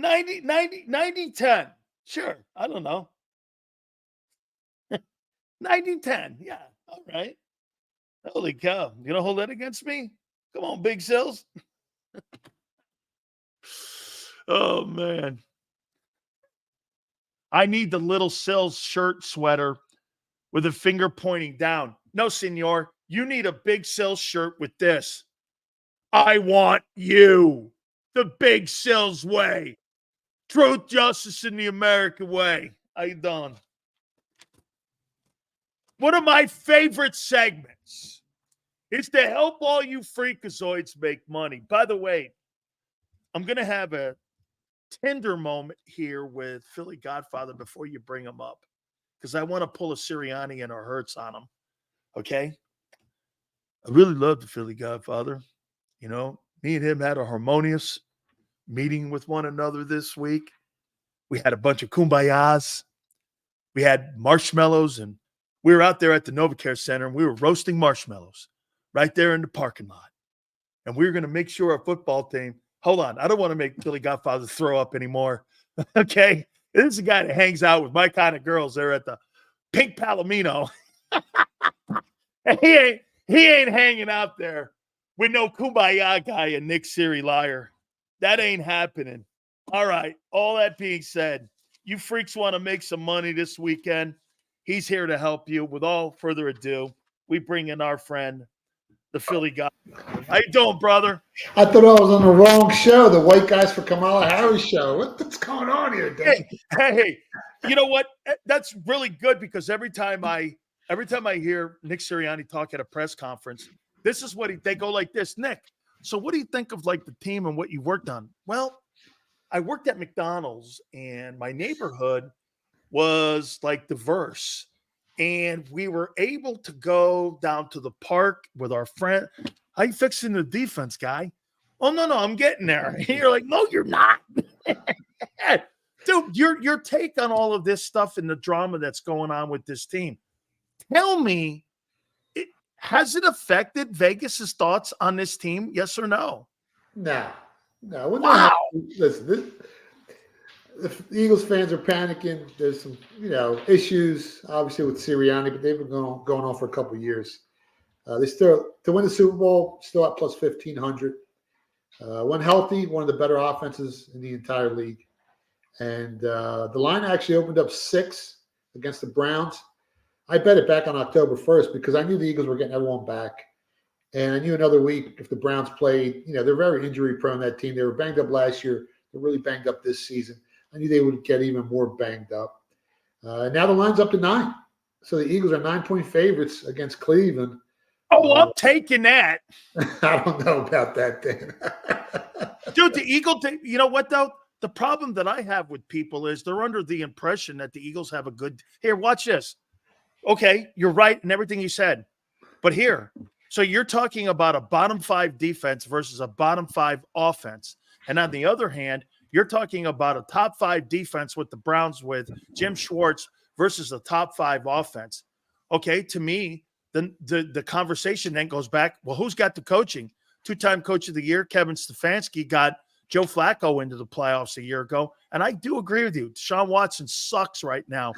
S1: 90-10. Sure. I don't know. 90-10. Yeah. All right. Holy cow. You gonna hold that against me? Come on, Big Sills. Oh, man. I need the little Sills shirt sweater with a finger pointing down. No, senor. You need a Big Sills shirt with this. I want you. The Big Sills way. Truth, justice, and the American way. How you doing? One of my favorite segments is to help all you freakazoids make money. By the way, I'm going to have a Tinder moment here with Philly Godfather before you bring him up, because I want to pull a Sirianni and a Hurts on him. Okay? I really love the Philly Godfather. You know, me and him had a harmonious meeting with one another this week. We had a bunch of kumbayas. We had marshmallows, and we were out there at the NovaCare Center, and we were roasting marshmallows right there in the parking lot. And we were going to make sure our football team – hold on. I don't want to make Philly Godfather throw up anymore. Okay? This is a guy that hangs out with my kind of girls there at the Pink Palomino. And he ain't hanging out there with no kumbaya guy and Nick Siri liar. That ain't happening. All right. All that being said, you freaks want to make some money this weekend. He's here to help you. With all further ado, we bring in our friend, the Philly guy. How you doing, brother?
S13: I thought I was on the wrong show, the White Guys for Kamala Harris show. What's going on here, Dave?
S1: Hey, you know what? That's really good, because every time I hear Nick Sirianni talk at a press conference, this is what they go like this. Nick, so what do you think of like the team and what you worked on? Well, I worked at McDonald's, and my neighborhood was like diverse. And we were able to go down to the park with our friend. How you fixing the defense, guy? Oh, no, I'm getting there. And you're like, no, you're not. Dude, your take on all of this stuff and the drama that's going on with this team. Tell me, has it affected Vegas's thoughts on this team? Yes or no?
S13: No.
S1: Wow.
S13: Listen, the Eagles fans are panicking. There's some, issues obviously with Sirianni, but they've been going on for a couple of years. They still, to win the Super Bowl, still at plus 1,500. When healthy, one of the better offenses in the entire league. And the line actually opened up 6 against the Browns. I bet it back on October 1st because I knew the Eagles were getting everyone back. And I knew another week if the Browns played, they're very injury prone, that team. They were banged up last year. They're really banged up this season. I knew they would get even more banged up. Now the line's up to 9. So the Eagles are 9-point favorites against Cleveland.
S1: Oh, I'm taking that.
S13: I don't know about that, Dan.
S1: Dude, the Eagles, you know what, though? The problem that I have with people is they're under the impression that the Eagles have a good – here, watch this. Okay, you're right in everything you said. But here, so you're talking about a bottom 5 defense versus a bottom 5 offense. And on the other hand, you're talking about a top 5 defense with the Browns with Jim Schwartz versus a top 5 offense. Okay, to me, the conversation then goes back, well, who's got the coaching? 2-time coach of the year, Kevin Stefanski, got Joe Flacco into the playoffs a year ago. And I do agree with you. Deshaun Watson sucks right now.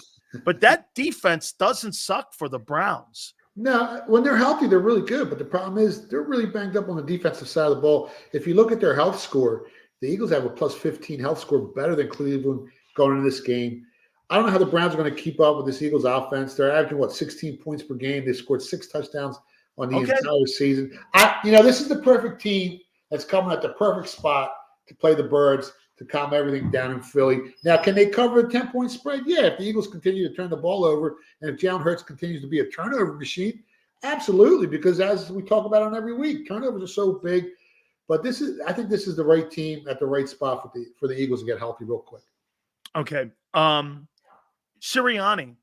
S1: But that defense doesn't suck for the Browns.
S13: No, when they're healthy, they're really good. But the problem is they're really banged up on the defensive side of the ball. If you look at their health score, the Eagles have a plus 15 health score, better than Cleveland going into this game. I don't know how the Browns are going to keep up with this Eagles offense. They're averaging, 16 points per game. They scored 6 touchdowns on the entire season. This is the perfect team that's coming at the perfect spot to play the Birds, to calm everything down in Philly. Now, can they cover a 10-point spread? Yeah, if the Eagles continue to turn the ball over and if Jalen Hurts continues to be a turnover machine, absolutely, because as we talk about on every week, turnovers are so big. But I think this is the right team at the right spot for the Eagles to get healthy real quick.
S1: Okay. Sirianni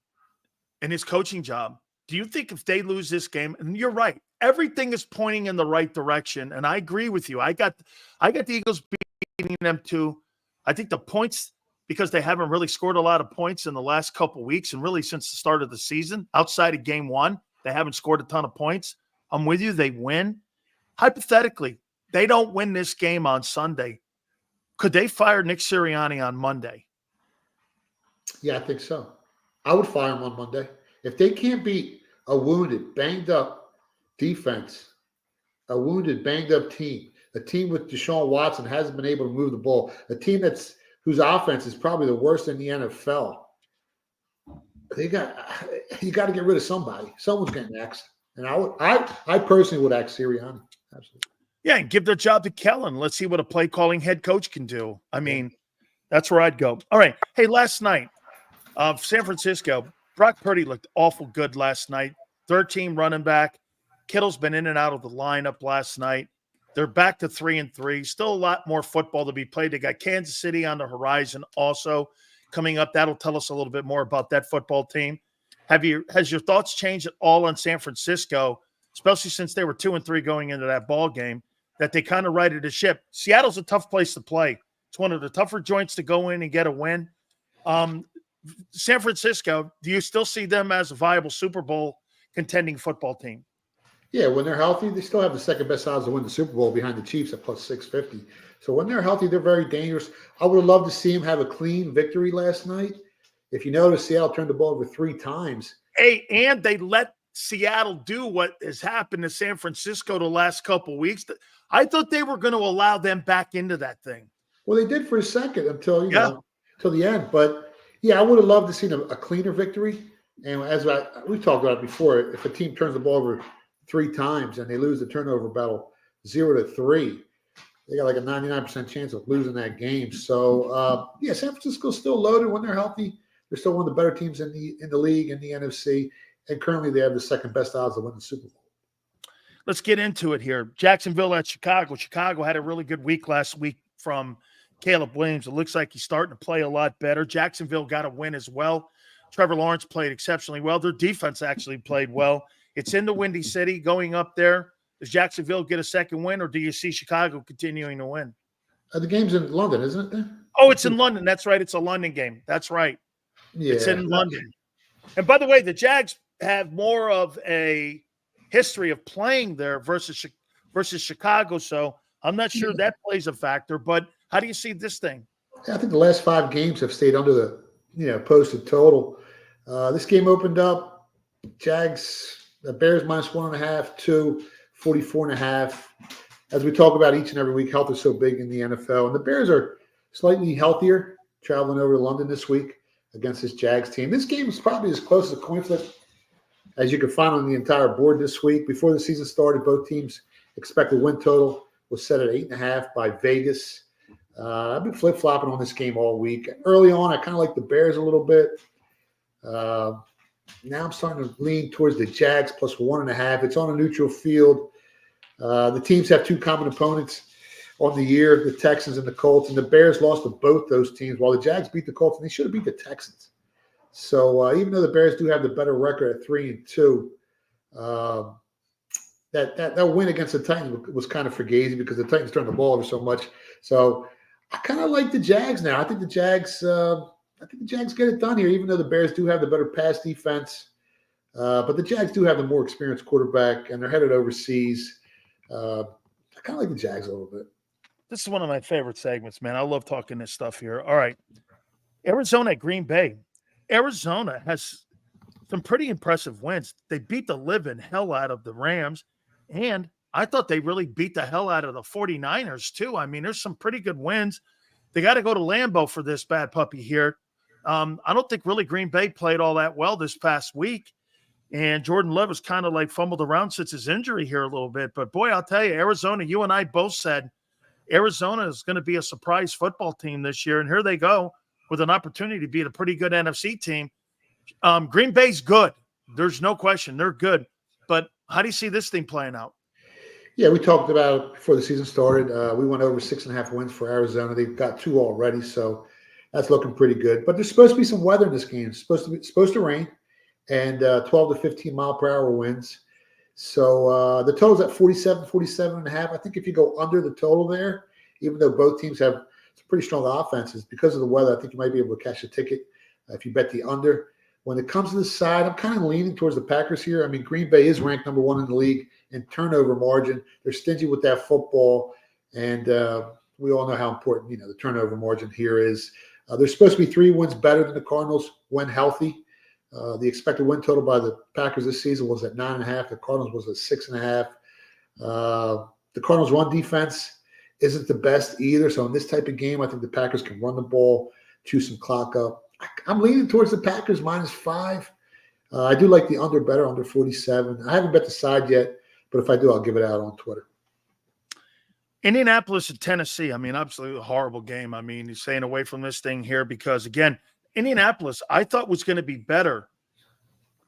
S1: and his coaching job, do you think if they lose this game, and you're right, everything is pointing in the right direction, and I agree with you. I got the Eagles beating them too. I think the points, because they haven't really scored a lot of points in the last couple of weeks and really since the start of the season, outside of game 1, they haven't scored a ton of points. I'm with you. They win. Hypothetically, they don't win this game on Sunday. Could they fire Nick Sirianni on Monday?
S13: Yeah, I think so. I would fire him on Monday. If they can't beat a wounded, banged-up defense, a wounded, banged-up team, a team with Deshaun Watson hasn't been able to move the ball, a team whose offense is probably the worst in the NFL, you got to get rid of somebody. Someone's getting axed. And I personally would axe Sirianni. Absolutely.
S1: Yeah, and give the job to Kellen. Let's see what a play-calling head coach can do. I mean, that's where I'd go. All right. Hey, last night, San Francisco, Brock Purdy looked awful good last night. 13 running back. Kittle's been in and out of the lineup last night. They're back to 3-3. Still a lot more football to be played. They got Kansas City on the horizon also coming up. That'll tell us a little bit more about that football team. Has your thoughts changed at all on San Francisco, especially since they were 2-3 going into that ball game, that they kind of righted the ship? Seattle's a tough place to play. It's one of the tougher joints to go in and get a win. San Francisco, do you still see them as a viable Super Bowl contending football team?
S13: Yeah, when they're healthy, they still have the second best odds to win the Super Bowl behind the Chiefs at plus 650. So when they're healthy, they're very dangerous. I would have loved to see them have a clean victory last night. If you notice, Seattle turned the ball over 3 times.
S1: Hey, and they let Seattle do what has happened to San Francisco the last couple of weeks. I thought they were going to allow them back into that thing.
S13: Well, they did for a second until the end. But yeah, I would have loved to see a cleaner victory. And as we talked about it before, if a team turns the ball over 3 times and they lose the turnover battle 0-3, they got like a 99% chance of losing that game. So San Francisco's still loaded when they're healthy. They're still one of the better teams in the league, in the NFC, and currently they have the second best odds to win the Super Bowl.
S1: Let's get into it here. Jacksonville at Chicago. Chicago had a really good week last week from Caleb Williams. It looks like he's starting to play a lot better. Jacksonville got a win as well. Trevor Lawrence played exceptionally well. Their defense actually played well. It's in the Windy City going up there. Does Jacksonville get a second win, or do you see Chicago continuing to win?
S13: The game's in London, isn't it?
S1: Oh, it's in London. That's right. It's a London game. That's right.
S13: Yeah.
S1: It's in London. And by the way, the Jags have more of a history of playing there versus Chicago, so I'm not sure that plays a factor. But how do you see this thing?
S13: I think the last 5 games have stayed under the posted total. This game opened up Jags, the Bears -1.5 to 44.5. As we talk about each and every week, health is so big in the NFL, and the Bears are slightly healthier, traveling over to London this week against this Jags team. This game is probably as close as a coin flip as you can find on the entire board this week. Before the season started, both teams expected win total was set at 8.5 by Vegas. I've been flip-flopping on this game all week. Early on, I kind of like the Bears a little bit. now I'm starting to lean towards the Jags plus 1.5. It's on a neutral field. The teams have two common opponents on the year, the Texans and the Colts, and the Bears lost to both those teams while the Jags beat the Colts, and they should have beat the Texans. So even though the Bears do have the better record at 3-2, that win against the Titans was kind of fugazi because the Titans turned the ball over so much. So I kind of like the Jags now. I think the Jags get it done here, even though the Bears do have the better pass defense. But the Jags do have the more experienced quarterback, and they're headed overseas. I kind of like the Jags a little bit.
S1: This is one of my favorite segments, man. I love talking this stuff here. All right. Arizona at Green Bay. Arizona has some pretty impressive wins. They beat the living hell out of the Rams, and I thought they really beat the hell out of the 49ers too. I mean, there's some pretty good wins. They got to go to Lambeau for this bad puppy here. I don't think really Green Bay played all that well this past week, and Jordan Love has kind of like fumbled around since his injury here a little bit. But, boy, I'll tell you, Arizona, you and I both said Arizona is going to be a surprise football team this year, and here they go with an opportunity to beat a pretty good NFC team. Green Bay's good. There's no question. They're good. But how do you see this thing playing out?
S13: Yeah, we talked about it before the season started. We went over 6.5 wins for Arizona. They've got 2 already, so that's looking pretty good. But there's supposed to be some weather in this game. It's supposed to rain, and 12 to 15 mile per hour winds. So the total's at 47.5. I think if you go under the total there, even though both teams have some pretty strong offenses, because of the weather, I think you might be able to cash a ticket if you bet the under. When it comes to the side, I'm kind of leaning towards the Packers here. I mean, Green Bay is ranked number 1 in the league in turnover margin. They're stingy with that football, and we all know how important the turnover margin here is. They're supposed to be 3 wins better than the Cardinals when healthy. The expected win total by the Packers this season was at 9.5. The Cardinals was at 6.5. The Cardinals' run defense isn't the best either. So in this type of game, I think the Packers can run the ball, chew some clock up. I'm leaning towards the Packers -5. I do like the under better, under 47. I haven't bet the side yet, but if I do, I'll give it out on Twitter.
S1: Indianapolis and Tennessee. I mean, absolutely horrible game. I mean, he's staying away from this thing here because, again, Indianapolis, I thought was going to be better.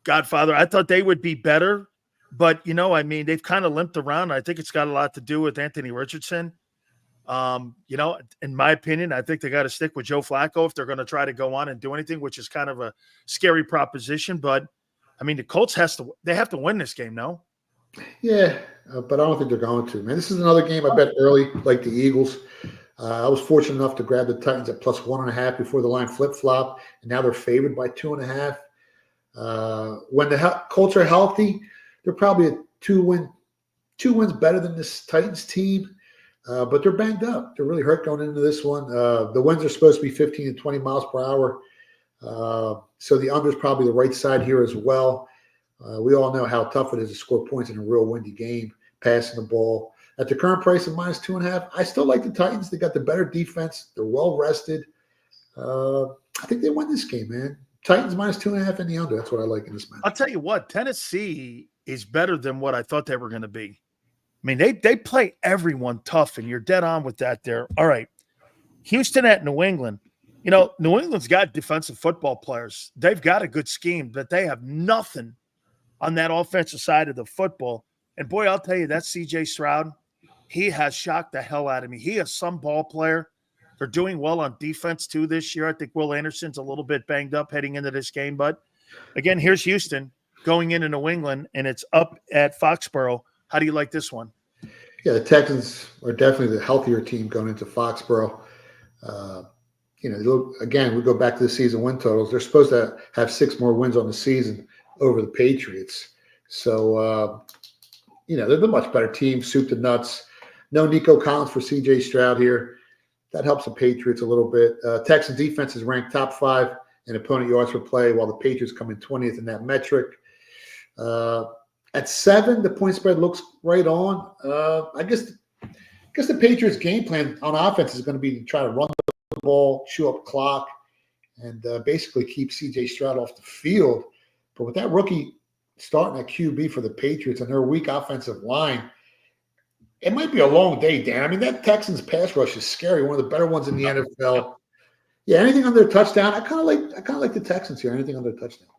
S1: Godfather, I thought they would be better. But, I mean, they've kind of limped around. I think it's got a lot to do with Anthony Richardson. In my opinion, I think they got to stick with Joe Flacco if they're going to try to go on and do anything, which is kind of a scary proposition. But, I mean, the Colts have to win this game, no?
S13: Yeah, but I don't think they're going to, man. This is another game I bet early, like the Eagles. I was fortunate enough to grab the Titans at +1.5 before the line flip-flop, and now they're favored by 2.5. When the Colts are healthy, they're probably a 2 wins better than this Titans team, but they're banged up. They're really hurt going into this one. The winds are supposed to be 15 to 20 miles per hour, so the under is probably the right side here as well. We all know how tough it is to score points in a real windy game, passing the ball. At the current price of -2.5, I still like the Titans. They got the better defense. They're well rested. I think they win this game, man. Titans -2.5 in the under. That's what I like in this match.
S1: I'll tell you what, Tennessee is better than what I thought they were going to be. I mean, they play everyone tough, and you're dead on with that there. All right. Houston at New England. New England's got defensive football players. They've got a good scheme, but they have nothing on that offensive side of the football. And, boy, I'll tell you, that C.J. Stroud, he has shocked the hell out of me. He is some ball player. They're doing well on defense, too, this year. I think Will Anderson's a little bit banged up heading into this game. But, again, here's Houston going into New England, and it's up at Foxborough. How do you like this one?
S13: Yeah, the Texans are definitely the healthier team going into Foxborough. Again, we go back to the season win totals. They're supposed to have 6 more wins on the season over the Patriots. So, they're the much better team, soup to nuts. No Nico Collins for C.J. Stroud here. That helps the Patriots a little bit. Texans defense is ranked top 5 in opponent yards per play, while the Patriots come in 20th in that metric. At 7, the point spread looks right on. I guess the Patriots' game plan on offense is going to be to try to run the ball, chew up clock, and basically keep C.J. Stroud off the field. But with that rookie starting at QB for the Patriots and their weak offensive line, it might be a long day, Dan. I mean, that Texans pass rush is scary, one of the better ones in the NFL. Yeah, anything under a touchdown, I kind of like the Texans here. Anything under a touchdown.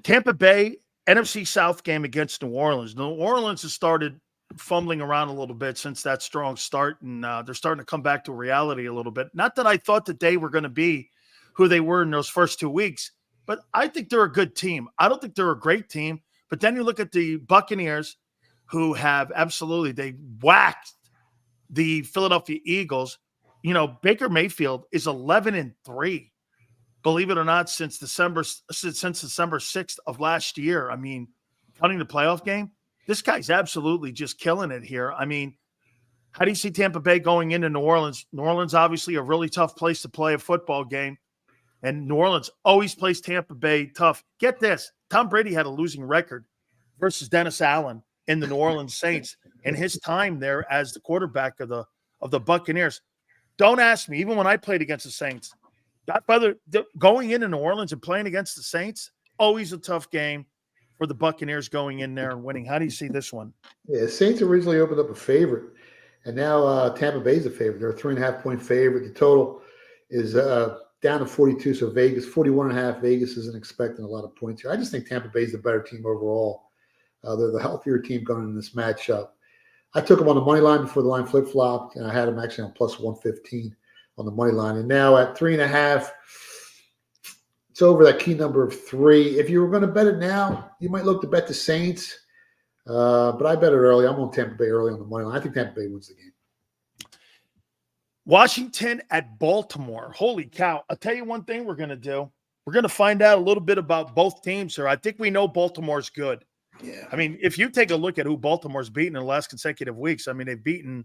S1: Tampa Bay, NFC South game against New Orleans. New Orleans has started fumbling around a little bit since that strong start, and they're starting to come back to reality a little bit. Not that I thought that they were going to be who they were in those first 2 weeks, but I think they're a good team. I don't think they're a great team, but then you look at the Buccaneers, who have they whacked the Philadelphia Eagles. You know, Baker Mayfield is 11-3, believe it or not, since December 6th of last year. I mean, counting the playoff game, this guy's absolutely just killing it here. I mean, how do you see Tampa Bay going into New Orleans? New Orleans, obviously a really tough place to play a football game, and New Orleans always plays Tampa Bay tough. Get this, Tom Brady had a losing record versus Dennis Allen in the New Orleans Saints in his time there as the quarterback of the Buccaneers. Don't ask me, even when I played against the Saints, Godfather, going into New Orleans and playing against the Saints, always a tough game for the Buccaneers going in there and winning. How do you see this one?
S13: Yeah, Saints originally opened up a favorite, and now Tampa Bay's a favorite. They're a 3.5-point favorite. The total is down to 42, so Vegas, 41.5. Vegas isn't expecting a lot of points here. I just think Tampa Bay's the better team overall. They're the healthier team going in this matchup. I took them on the money line before the line flip-flopped, and I had them actually on plus 115 on the money line. And now at 3.5, it's over that key number of 3. If you were going to bet it now, you might look to bet the Saints. But I bet it early. I'm on Tampa Bay early on the money line. I think Tampa Bay wins the game.
S1: Washington at Baltimore. Holy cow. I'll tell you one thing we're going to do. We're going to find out a little bit about both teams here. I think we know Baltimore's good.
S13: Yeah.
S1: I mean, if you take a look at who Baltimore's beaten in the last consecutive weeks, I mean, they've beaten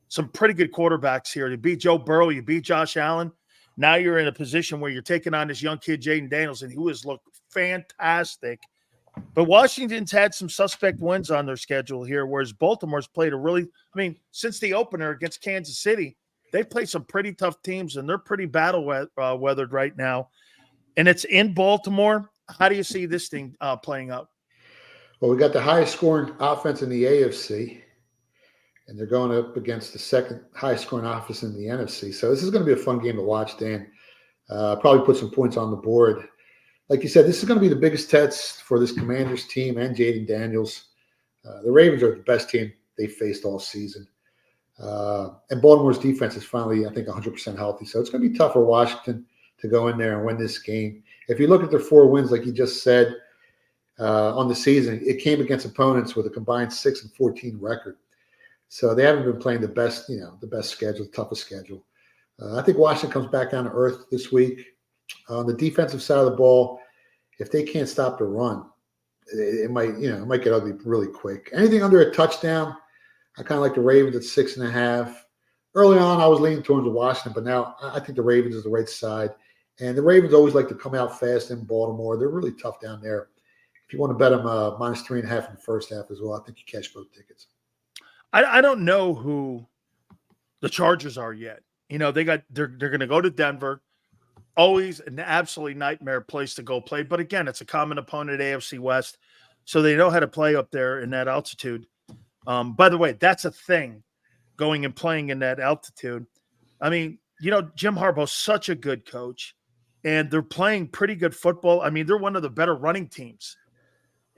S1: some pretty good quarterbacks here. You beat Joe Burrow, you beat Josh Allen. Now you're in a position where you're taking on this young kid, Jaden Daniels, and who has looked fantastic. But Washington's had some suspect wins on their schedule here, whereas Baltimore's played since the opener against Kansas City, they've played some pretty tough teams, and they're pretty battle-weathered right now. And it's in Baltimore. How do you see this thing playing out?
S13: Well, we got the highest scoring offense in the AFC, and they're going up against the second highest scoring offense in the NFC. So this is going to be a fun game to watch, Dan. Probably put some points on the board. Like you said, this is going to be the biggest test for this Commanders team and Jaden Daniels. The Ravens are the best team they've faced all season. And Baltimore's defense is finally, I think, 100% healthy. So it's going to be tough for Washington to go in there and win this game. If you look at their 4 wins, like you just said, on the season, it came against opponents with a combined 6-14 record. So they haven't been playing the best schedule, the toughest schedule. I think Washington comes back down to earth this week. On the defensive side of the ball, if they can't stop the run, it might get ugly really quick. Anything under a touchdown, I kind of like the Ravens at 6.5. Early on, I was leaning towards Washington, but now I think the Ravens is the right side. And the Ravens always like to come out fast in Baltimore. They're really tough down there. If you want to bet them minus 3.5 in the first half as well, I think you catch both tickets.
S1: I don't know who the Chargers are yet. You know, they're going to go to Denver. Always an absolutely nightmare place to go play. But again, it's a common opponent, AFC West. So they know how to play up there in that altitude. By the way, that's a thing, going and playing in that altitude. I mean, you know, Jim Harbaugh's such a good coach, and they're playing pretty good football. I mean, they're one of the better running teams.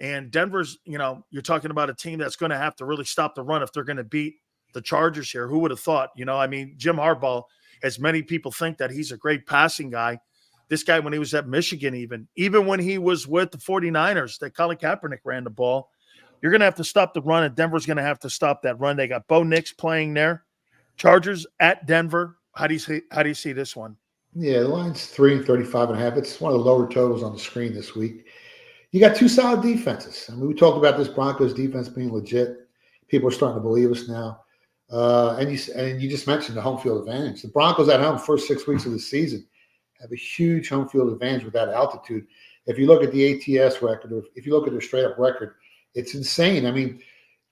S1: And Denver's, you're talking about a team that's going to have to really stop the run if they're going to beat the Chargers here. Who would have thought? I mean, Jim Harbaugh, as many people think that he's a great passing guy, this guy, when he was at Michigan, even when he was with the 49ers, that Colin Kaepernick ran the ball, you're going to have to stop the run, and Denver's going to have to stop that run. They got Bo Nix playing there. Chargers at Denver. How do you see this one?
S13: Yeah, the line's 3.35.5. It's one of the lower totals on the screen this week. You got 2 solid defenses. I mean, we talked about this Broncos defense being legit. People are starting to believe us now. And you just mentioned the home field advantage. The Broncos at home first 6 weeks of the season have a huge home field advantage with that altitude. If you look at the ATS record, or if you look at their straight up record, it's insane. I mean,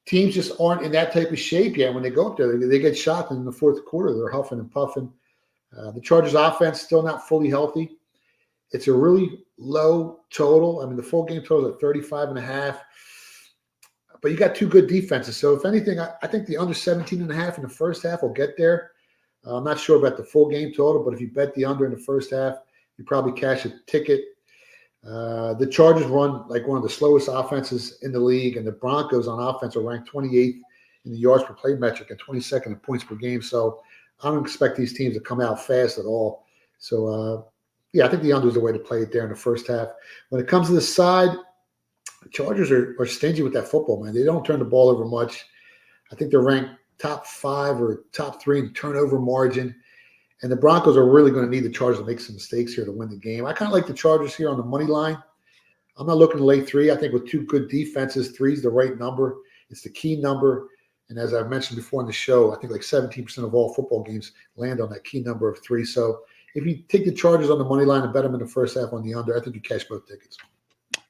S13: teams just aren't in that type of shape yet. When they go up there, they get shot in the fourth quarter. They're huffing and puffing. The Chargers offense still not fully healthy. It's a really low total. I mean, the full game total is at 35.5. But you got 2 good defenses. So if anything, I think the under 17.5 in the first half will get there. I'm not sure about the full game total, but if you bet the under in the first half, you probably cash a ticket. The Chargers run like one of the slowest offenses in the league, and the Broncos on offense are ranked 28th in the yards per play metric and 22nd in points per game. So I don't expect these teams to come out fast at all. So, I think the under is the way to play it there in the first half. When it comes to the side, the Chargers are stingy with that football, man. They don't turn the ball over much. I think they're ranked top 5 or top 3 in turnover margin. And the Broncos are really going to need the Chargers to make some mistakes here to win the game. I kind of like the Chargers here on the money line. I'm not looking to lay 3. I think with 2 good defenses, 3 is the right number. It's the key number. And as I've mentioned before in the show, I think like 17% of all football games land on that key number of 3. So if you take the Chargers on the money line and bet them in the first half on the under, I think you cash both tickets.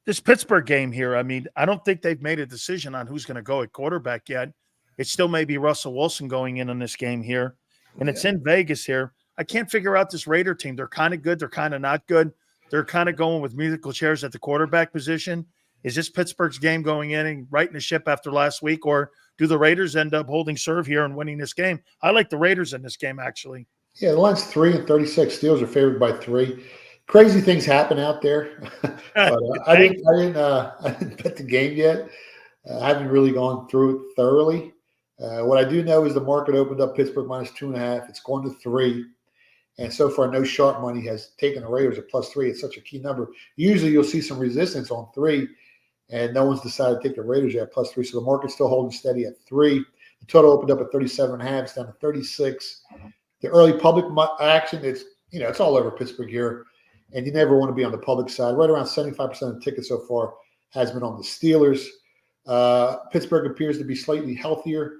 S1: This Pittsburgh game here, I mean, I don't think they've made a decision on who's going to go at quarterback yet. It still may be Russell Wilson going in on this game here. And it's in Vegas here. I can't figure out this Raider team. They're kind of good. They're kind of not good. They're kind of going with musical chairs at the quarterback position. Is this Pittsburgh's game going in and righting the ship after last week, or do the Raiders end up holding serve here and winning this game? I like the Raiders in this game, actually.
S13: Yeah, the line's 3 and 36. Steelers are favored by 3. Crazy things happen out there. But, I didn't bet the game yet. I haven't really gone through it thoroughly. What I do know is the market opened up Pittsburgh minus 2.5. It's going to 3. And so far, no sharp money has taken the Raiders at plus 3. It's such a key number. Usually you'll see some resistance on 3, and no one's decided to take the Raiders at plus 3. So the market's still holding steady at 3. The total opened up at 37.5. It's down to 36. The early public action, it's all over Pittsburgh here. And you never want to be on the public side. Right around 75% of the tickets so far has been on the Steelers. Pittsburgh appears to be slightly healthier.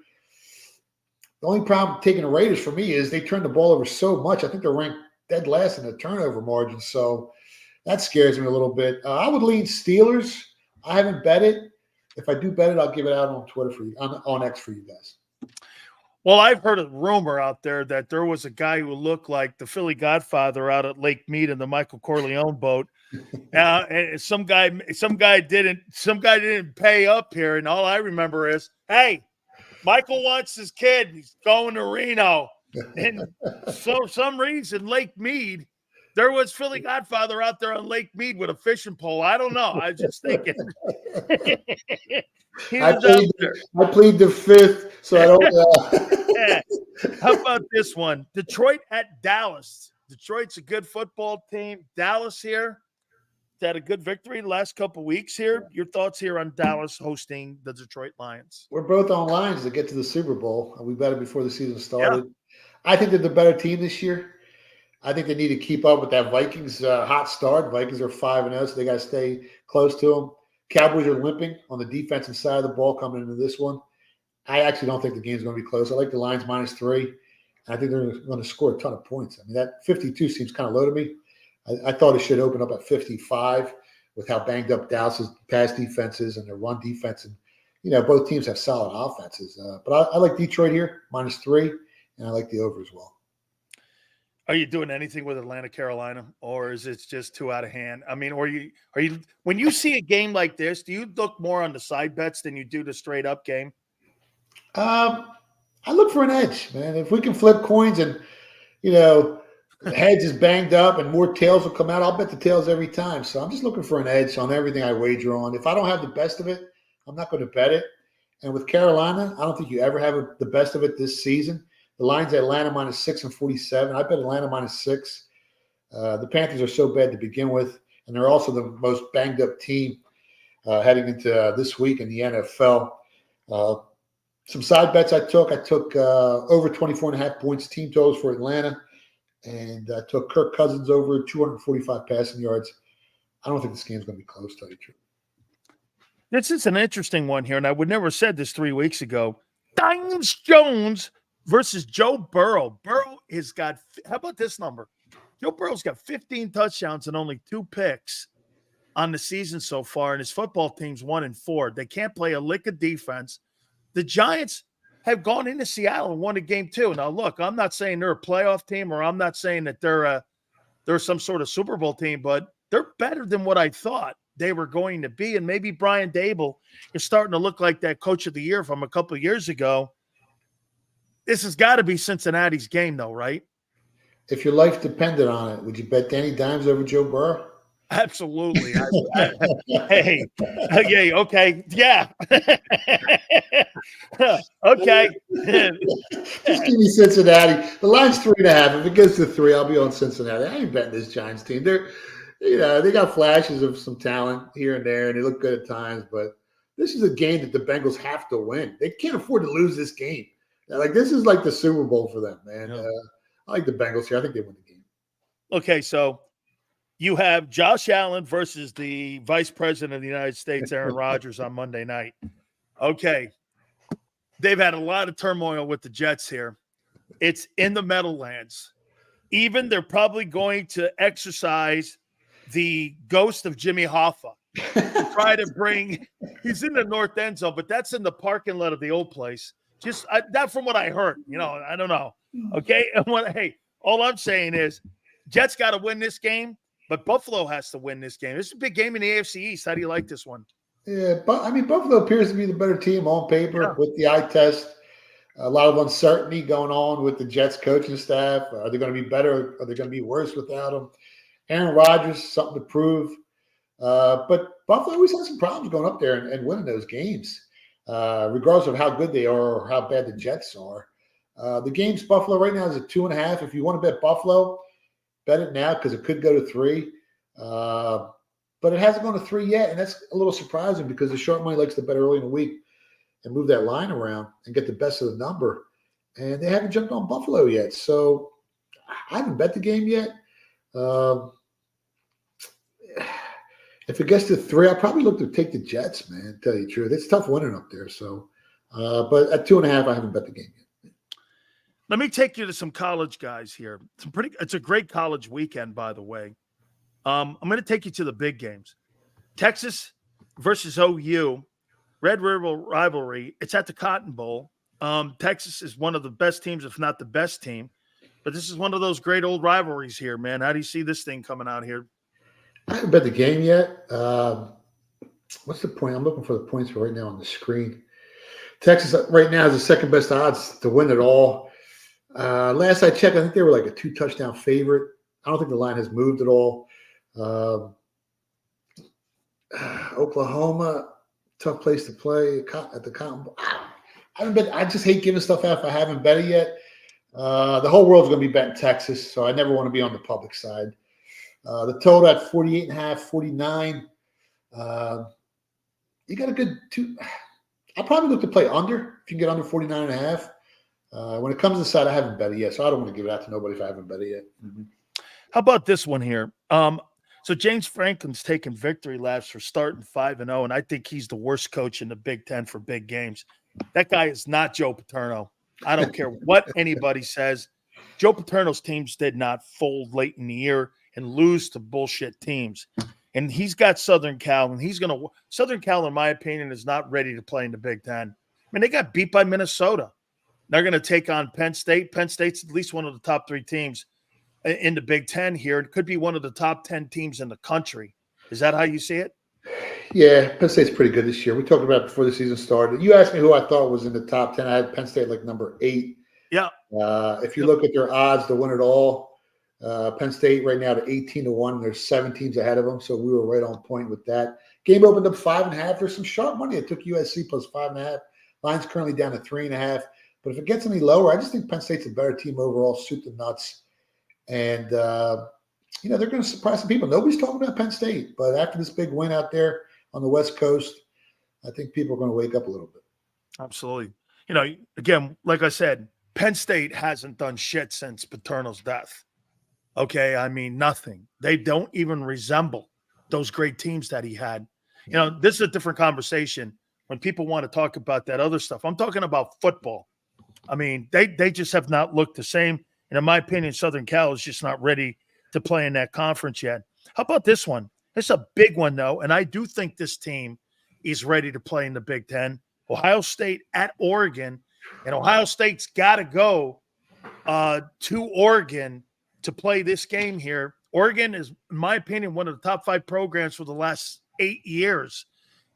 S13: The only problem taking the Raiders for me is they turn the ball over so much. I think they're ranked dead last in the turnover margin. So that scares me a little bit. I would lean Steelers. I haven't bet it. If I do bet it, I'll give it out on Twitter for you, on X for you guys.
S1: Well, I've heard a rumor out there that there was a guy who looked like the Philly Godfather out at Lake Mead in the Michael Corleone boat. And some guy didn't pay up here, and all I remember is, hey, Michael wants his kid. He's going to Reno. And so for some reason, Lake Mead, there was Philly Godfather out there on Lake Mead with a fishing pole. I don't know. I was just thinking.
S13: I plead the fifth, so I don't know.
S1: How about this one? Detroit at Dallas. Detroit's a good football team. Dallas here had a good victory the last couple weeks here. Your thoughts here on Dallas hosting the Detroit Lions?
S13: We're both on lines to get to the Super Bowl. We bet it before the season started. Yeah. I think they're the better team this year. I think they need to keep up with that Vikings hot start. Vikings are 5-0, so they got to stay close to them. Cowboys are limping on the defensive side of the ball coming into this one. I actually don't think the game's going to be close. I like the Lions minus 3. I think they're going to score a ton of points. I mean, that 52 seems kind of low to me. I thought it should open up at 55 with how banged up Dallas's pass defense is and their run defense. And, both teams have solid offenses. But I like Detroit here, minus 3, and I like the over as well.
S1: Are you doing anything with Atlanta, Carolina, or is it just too out of hand? I mean, are you when you see a game like this, do you look more on the side bets than you do the straight up game?
S13: I look for an edge, man. If we can flip coins and, the heads is banged up and more tails will come out, I'll bet the tails every time. So I'm just looking for an edge on everything I wager on. If I don't have the best of it, I'm not going to bet it. And with Carolina, I don't think you ever have the best of it this season. The line's at Atlanta minus 6 and 47. I bet Atlanta minus 6. The Panthers are so bad to begin with, and they're also the most banged up team heading into this week in the NFL. Some side bets I took over 24.5 points team totals for Atlanta, and I took Kirk Cousins over 245 passing yards. I don't think this game's going to be close, to tell you the truth.
S1: This is an interesting one here, and I would never have said this 3 weeks ago. Dimes Jones versus Joe Burrow. Burrow has got – how about this number? Joe Burrow's got 15 touchdowns and only 2 picks on the season so far, and his football team's 1-4. They can't play a lick of defense. The Giants have gone into Seattle and won a game too. Now, look, I'm not saying they're a playoff team, or I'm not saying that they're some sort of Super Bowl team, but they're better than what I thought they were going to be. And maybe Brian Dable is starting to look like that coach of the year from a couple of years ago. This has got to be Cincinnati's game, though, right?
S13: If your life depended on it, would you bet Danny Dimes over Joe Burrow?
S1: Absolutely. Hey, okay, yeah. Okay.
S13: Just give me Cincinnati. The line's 3.5. If it goes to 3, I'll be on Cincinnati. I ain't betting this Giants team. They got flashes of some talent here and there, and they look good at times. But this is a game that the Bengals have to win. They can't afford to lose this game. Like, this is like the Super Bowl for them, man.
S1: Yeah.
S13: I like the Bengals here. I think they win the game.
S1: Okay, so you have Josh Allen versus the Vice President of the United States, Aaron Rodgers, on Monday night. Okay. They've had a lot of turmoil with the Jets here. It's in the Meadowlands. Even they're probably going to exercise the ghost of Jimmy Hoffa to try to bring – he's in the north end zone, but that's in the parking lot of the old place. That from what I heard. I don't know. Okay? And all I'm saying is Jets got to win this game, but Buffalo has to win this game. This is a big game in the AFC East. How do you like this one?
S13: Yeah, but I mean, Buffalo appears to be the better team on paper with the eye test. A lot of uncertainty going on with the Jets coaching staff. Are they going to be better? Are they going to be worse without him? Aaron Rodgers, something to prove. But Buffalo always has some problems going up there and winning those games, regardless of how good they are or how bad the Jets are. The game's Buffalo right now is at 2.5. If you want to bet Buffalo, bet it now because it could go to 3. But it hasn't gone to 3 yet, and that's a little surprising because the sharp money likes to bet early in the week and move that line around and get the best of the number. And they haven't jumped on Buffalo yet. So I haven't bet the game yet. If it gets to 3, I'll probably look to take the Jets, man, to tell you the truth. It's tough winning up there. So, but at 2.5, I haven't bet the game yet.
S1: Let me take you to some college guys here. It's a great college weekend, by the way. I'm going to take you to the big games. Texas versus OU, Red River rivalry. It's at the Cotton Bowl. Texas is one of the best teams, if not the best team. But this is one of those great old rivalries here, man. How do you see this thing coming out here?
S13: I haven't bet the game yet. What's the point? I'm looking for the points right now on the screen. Texas right now has the second best odds to win it all. Last I checked, I think they were like a 2-touchdown favorite. I don't think the line has moved at all. Oklahoma, tough place to play at the Cotton Bowl. I just hate giving stuff out if I haven't bet it yet. The whole world's going to be betting Texas, so I never want to be on the public side. The total at 48.5, 49. You got a good two. I'll probably look to play under if you can get under 49.5. When it comes to the side, I haven't bet it yet, so I don't want to give it out to nobody if I haven't bet it yet. Mm-hmm.
S1: How about this one here? So James Franklin's taking victory laps for starting 5-0, and I think he's the worst coach in the Big Ten for big games. That guy is not Joe Paterno. I don't care what anybody says. Joe Paterno's teams did not fold late in the year and lose to bullshit teams. And he's got Southern Cal, and Southern Cal, in my opinion, is not ready to play in the Big Ten. I mean, they got beat by Minnesota. They're going to take on Penn State. Penn State's at least one of the top 3 teams in the Big Ten here. It could be one of the top 10 teams in the country. Is that how you see it?
S13: Yeah, Penn State's pretty good this year. We talked about it before the season started. You asked me who I thought was in the top 10. I had Penn State like number 8.
S1: Yeah.
S13: If you look at their odds to win it all, Penn State right now to 18-1. There's 7 teams ahead of them, so we were right on point with that. Game opened up 5.5. There's some sharp money. It took USC plus 5.5. Line's currently down to 3.5. But if it gets any lower, I just think Penn State's a better team overall, soup to nuts. And, they're going to surprise some people. Nobody's talking about Penn State. But after this big win out there on the West Coast, I think people are going to wake up a little bit.
S1: Absolutely. Again, like I said, Penn State hasn't done shit since Paterno's death. Okay, I mean, nothing. They don't even resemble those great teams that he had. This is a different conversation when people want to talk about that other stuff. I'm talking about football. I mean, they just have not looked the same. And in my opinion, Southern Cal is just not ready to play in that conference yet. How about this one? It's a big one, though, and I do think this team is ready to play in the Big Ten. Ohio State at Oregon, and Ohio State's got to go to Oregon to play this game here. Oregon is, in my opinion, one of the top 5 programs for the last 8 years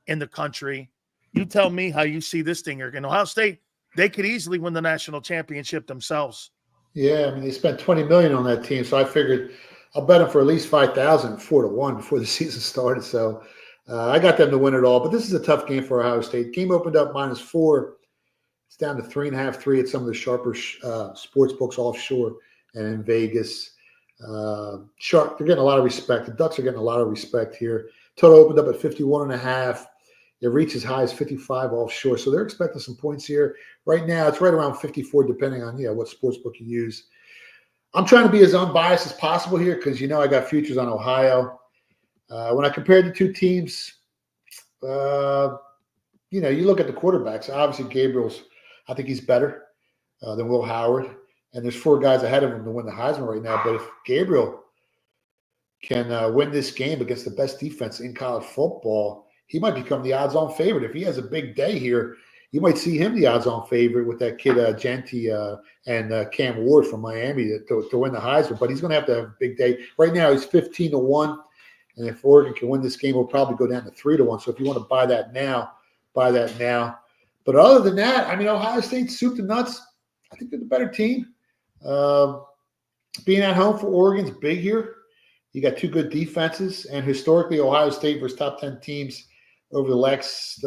S1: in the country. You tell me how you see this thing here. And Ohio State, they could easily win the national championship themselves.
S13: Yeah, I mean, they spent $20 million on that team, so I figured I'll bet them for at least 5,000, 4-1 before the season started. So I got them to win it all. But this is a tough game for Ohio State. Game opened up -4. It's down to 3.5, 3 at some of the sharper sports books offshore and in Vegas. Sharp, they're getting a lot of respect. The Ducks are getting a lot of respect here. Total opened up at 51.5. It reached as high as 55 offshore. So they're expecting some points here. Right now, it's right around 54, depending on what sports book you use. I'm trying to be as unbiased as possible here because I got futures on Ohio. When I compared the two teams, you look at the quarterbacks. Obviously, Gabriel's, I think he's better than Will Howard. And there's 4 guys ahead of him to win the Heisman right now. But if Gabriel can win this game against the best defense in college football, he might become the odds-on favorite. If he has a big day here, you might see him the odds-on favorite with that kid Genti and Cam Ward from Miami to win the Heisman. But he's going to have a big day. Right now, he's 15-1. And if Oregon can win this game, we'll probably go down to 3-1. So if you want to buy that now, buy that now. But other than that, Ohio State, soup to nuts, I think they're the better team. Being at home for Oregon's big here. You got 2 good defenses. And historically, Ohio State versus top 10 teams over the last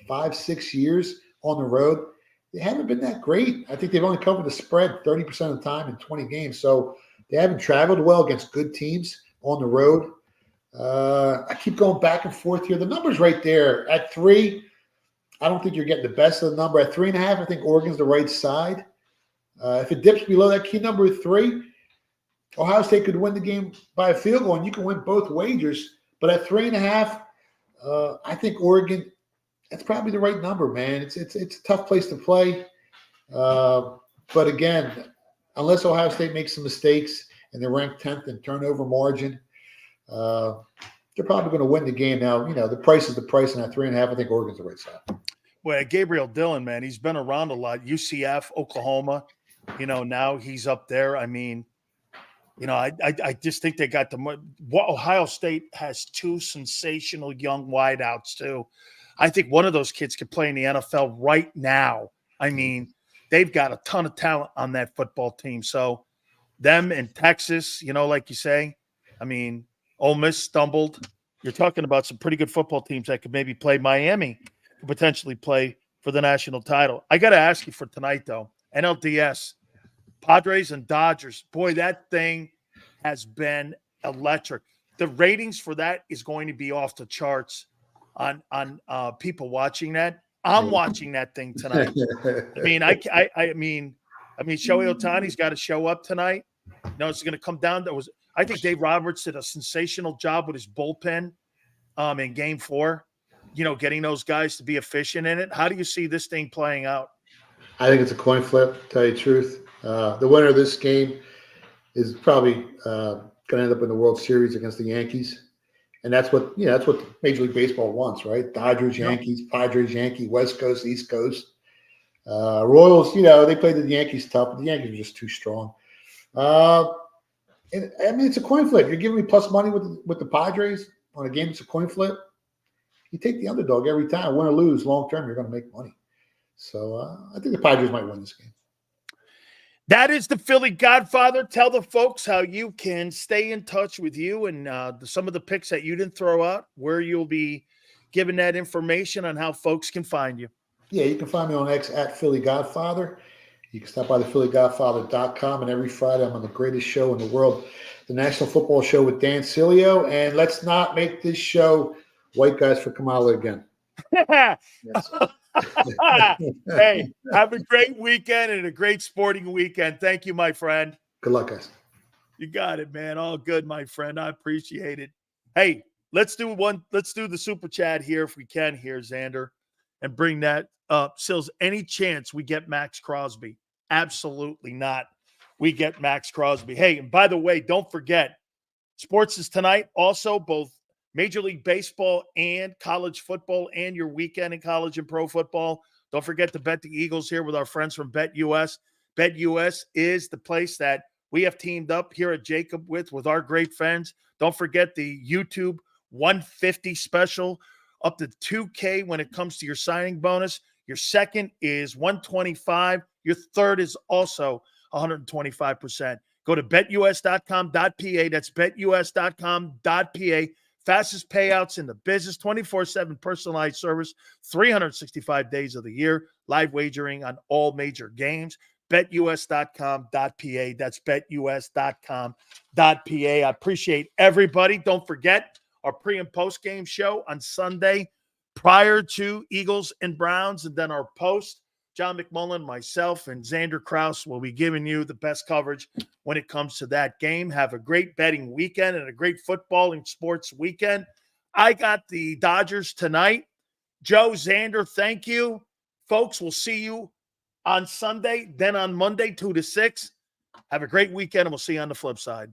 S13: 5-6 years on the road, they haven't been that great. I think they've only covered the spread 30% of the time in 20 games. So they haven't traveled well against good teams on the road. I keep going back and forth here. The number's right there. At 3, I don't think you're getting the best of the number. At 3.5, I think Oregon's the right side. If it dips below that key number of 3, Ohio State could win the game by a field goal, and you can win both wagers. But at 3.5, I think Oregon, that's probably the right number, man. It's a tough place to play. But again, unless Ohio State makes some mistakes and they're ranked 10th in turnover margin, they're probably going to win the game. Now, the price is the price, and at 3.5, I think Oregon's the right side.
S1: Well, Gabriel Dillon, man, he's been around a lot. UCF, Oklahoma, now he's up there. I just think they got Ohio State has 2 sensational young wideouts, too. I think one of those kids could play in the NFL right now. They've got a ton of talent on that football team. So them in Texas, like you say, Ole Miss stumbled. You're talking about some pretty good football teams that could maybe play. Miami could potentially play for the national title. I got to ask you for tonight, though. NLDS, Padres and Dodgers. Boy, that thing has been electric. The ratings for that is going to be off the charts on people watching that. I'm watching that thing tonight. Shohei Ohtani's got to show up tonight. It's going to come down to I think Dave Roberts did a sensational job with his bullpen in Game 4, getting those guys to be efficient in it. How do you see this thing playing out?
S13: I think it's a coin flip, to tell you the truth. The winner of this game is probably going to end up in the World Series against the Yankees. And that's what Major League Baseball wants, right? Dodgers, Yankees, Padres, Yankees, West Coast, East Coast. Royals, they played the Yankees tough, but the Yankees were just too strong. It's a coin flip. You're giving me plus money with the Padres on a game that's a coin flip. You take the underdog every time. Win or lose, long term, you're going to make money. So I think the Padres might win this game.
S1: That is the Philly Godfather. Tell the folks how you can stay in touch with you and some of the picks that you didn't throw out, where you'll be giving that information on how folks can find you.
S13: Yeah, you can find me on X at Philly Godfather. You can stop by the PhillyGodfather.com, and every Friday I'm on the greatest show in the world, the National Football Show with Dan Sileo. And let's not make this show white guys for Kamala again.
S1: Hey, have a great weekend and a great sporting weekend. Thank you, my friend.
S13: Good luck, guys.
S1: You got it, man. All good, my friend. I appreciate it. Hey, let's do the super chat here if we can here, Xander, and bring that up. Sills, any chance we get Max Crosby? Absolutely not. We get Max Crosby. Hey, and by the way, don't forget, sports is tonight. Also, both Major League Baseball and college football, and your weekend in college and pro football. Don't forget to bet the Eagles here with our friends from BetUS. BetUS is the place that we have teamed up here at JAKIB with our great friends. Don't forget the YouTube 150 special, up to $2K when it comes to your signing bonus. Your second is $125. Your third is also 125%. Go to betus.com.pa. That's betus.com.pa. Fastest payouts in the business, 24/7 personalized service, 365 days of the year, live wagering on all major games. betus.com.pa. That's betus.com.pa. I appreciate everybody. Don't forget our pre and post game show on Sunday prior to Eagles and Browns, and then our post. John McMullen, myself, and Xander Kraus will be giving you the best coverage when it comes to that game. Have a great betting weekend and a great football and sports weekend. I got the Dodgers tonight. Joe, Xander, thank you. Folks, we'll see you on Sunday, then on Monday, 2 to 6. Have a great weekend, and we'll see you on the flip side.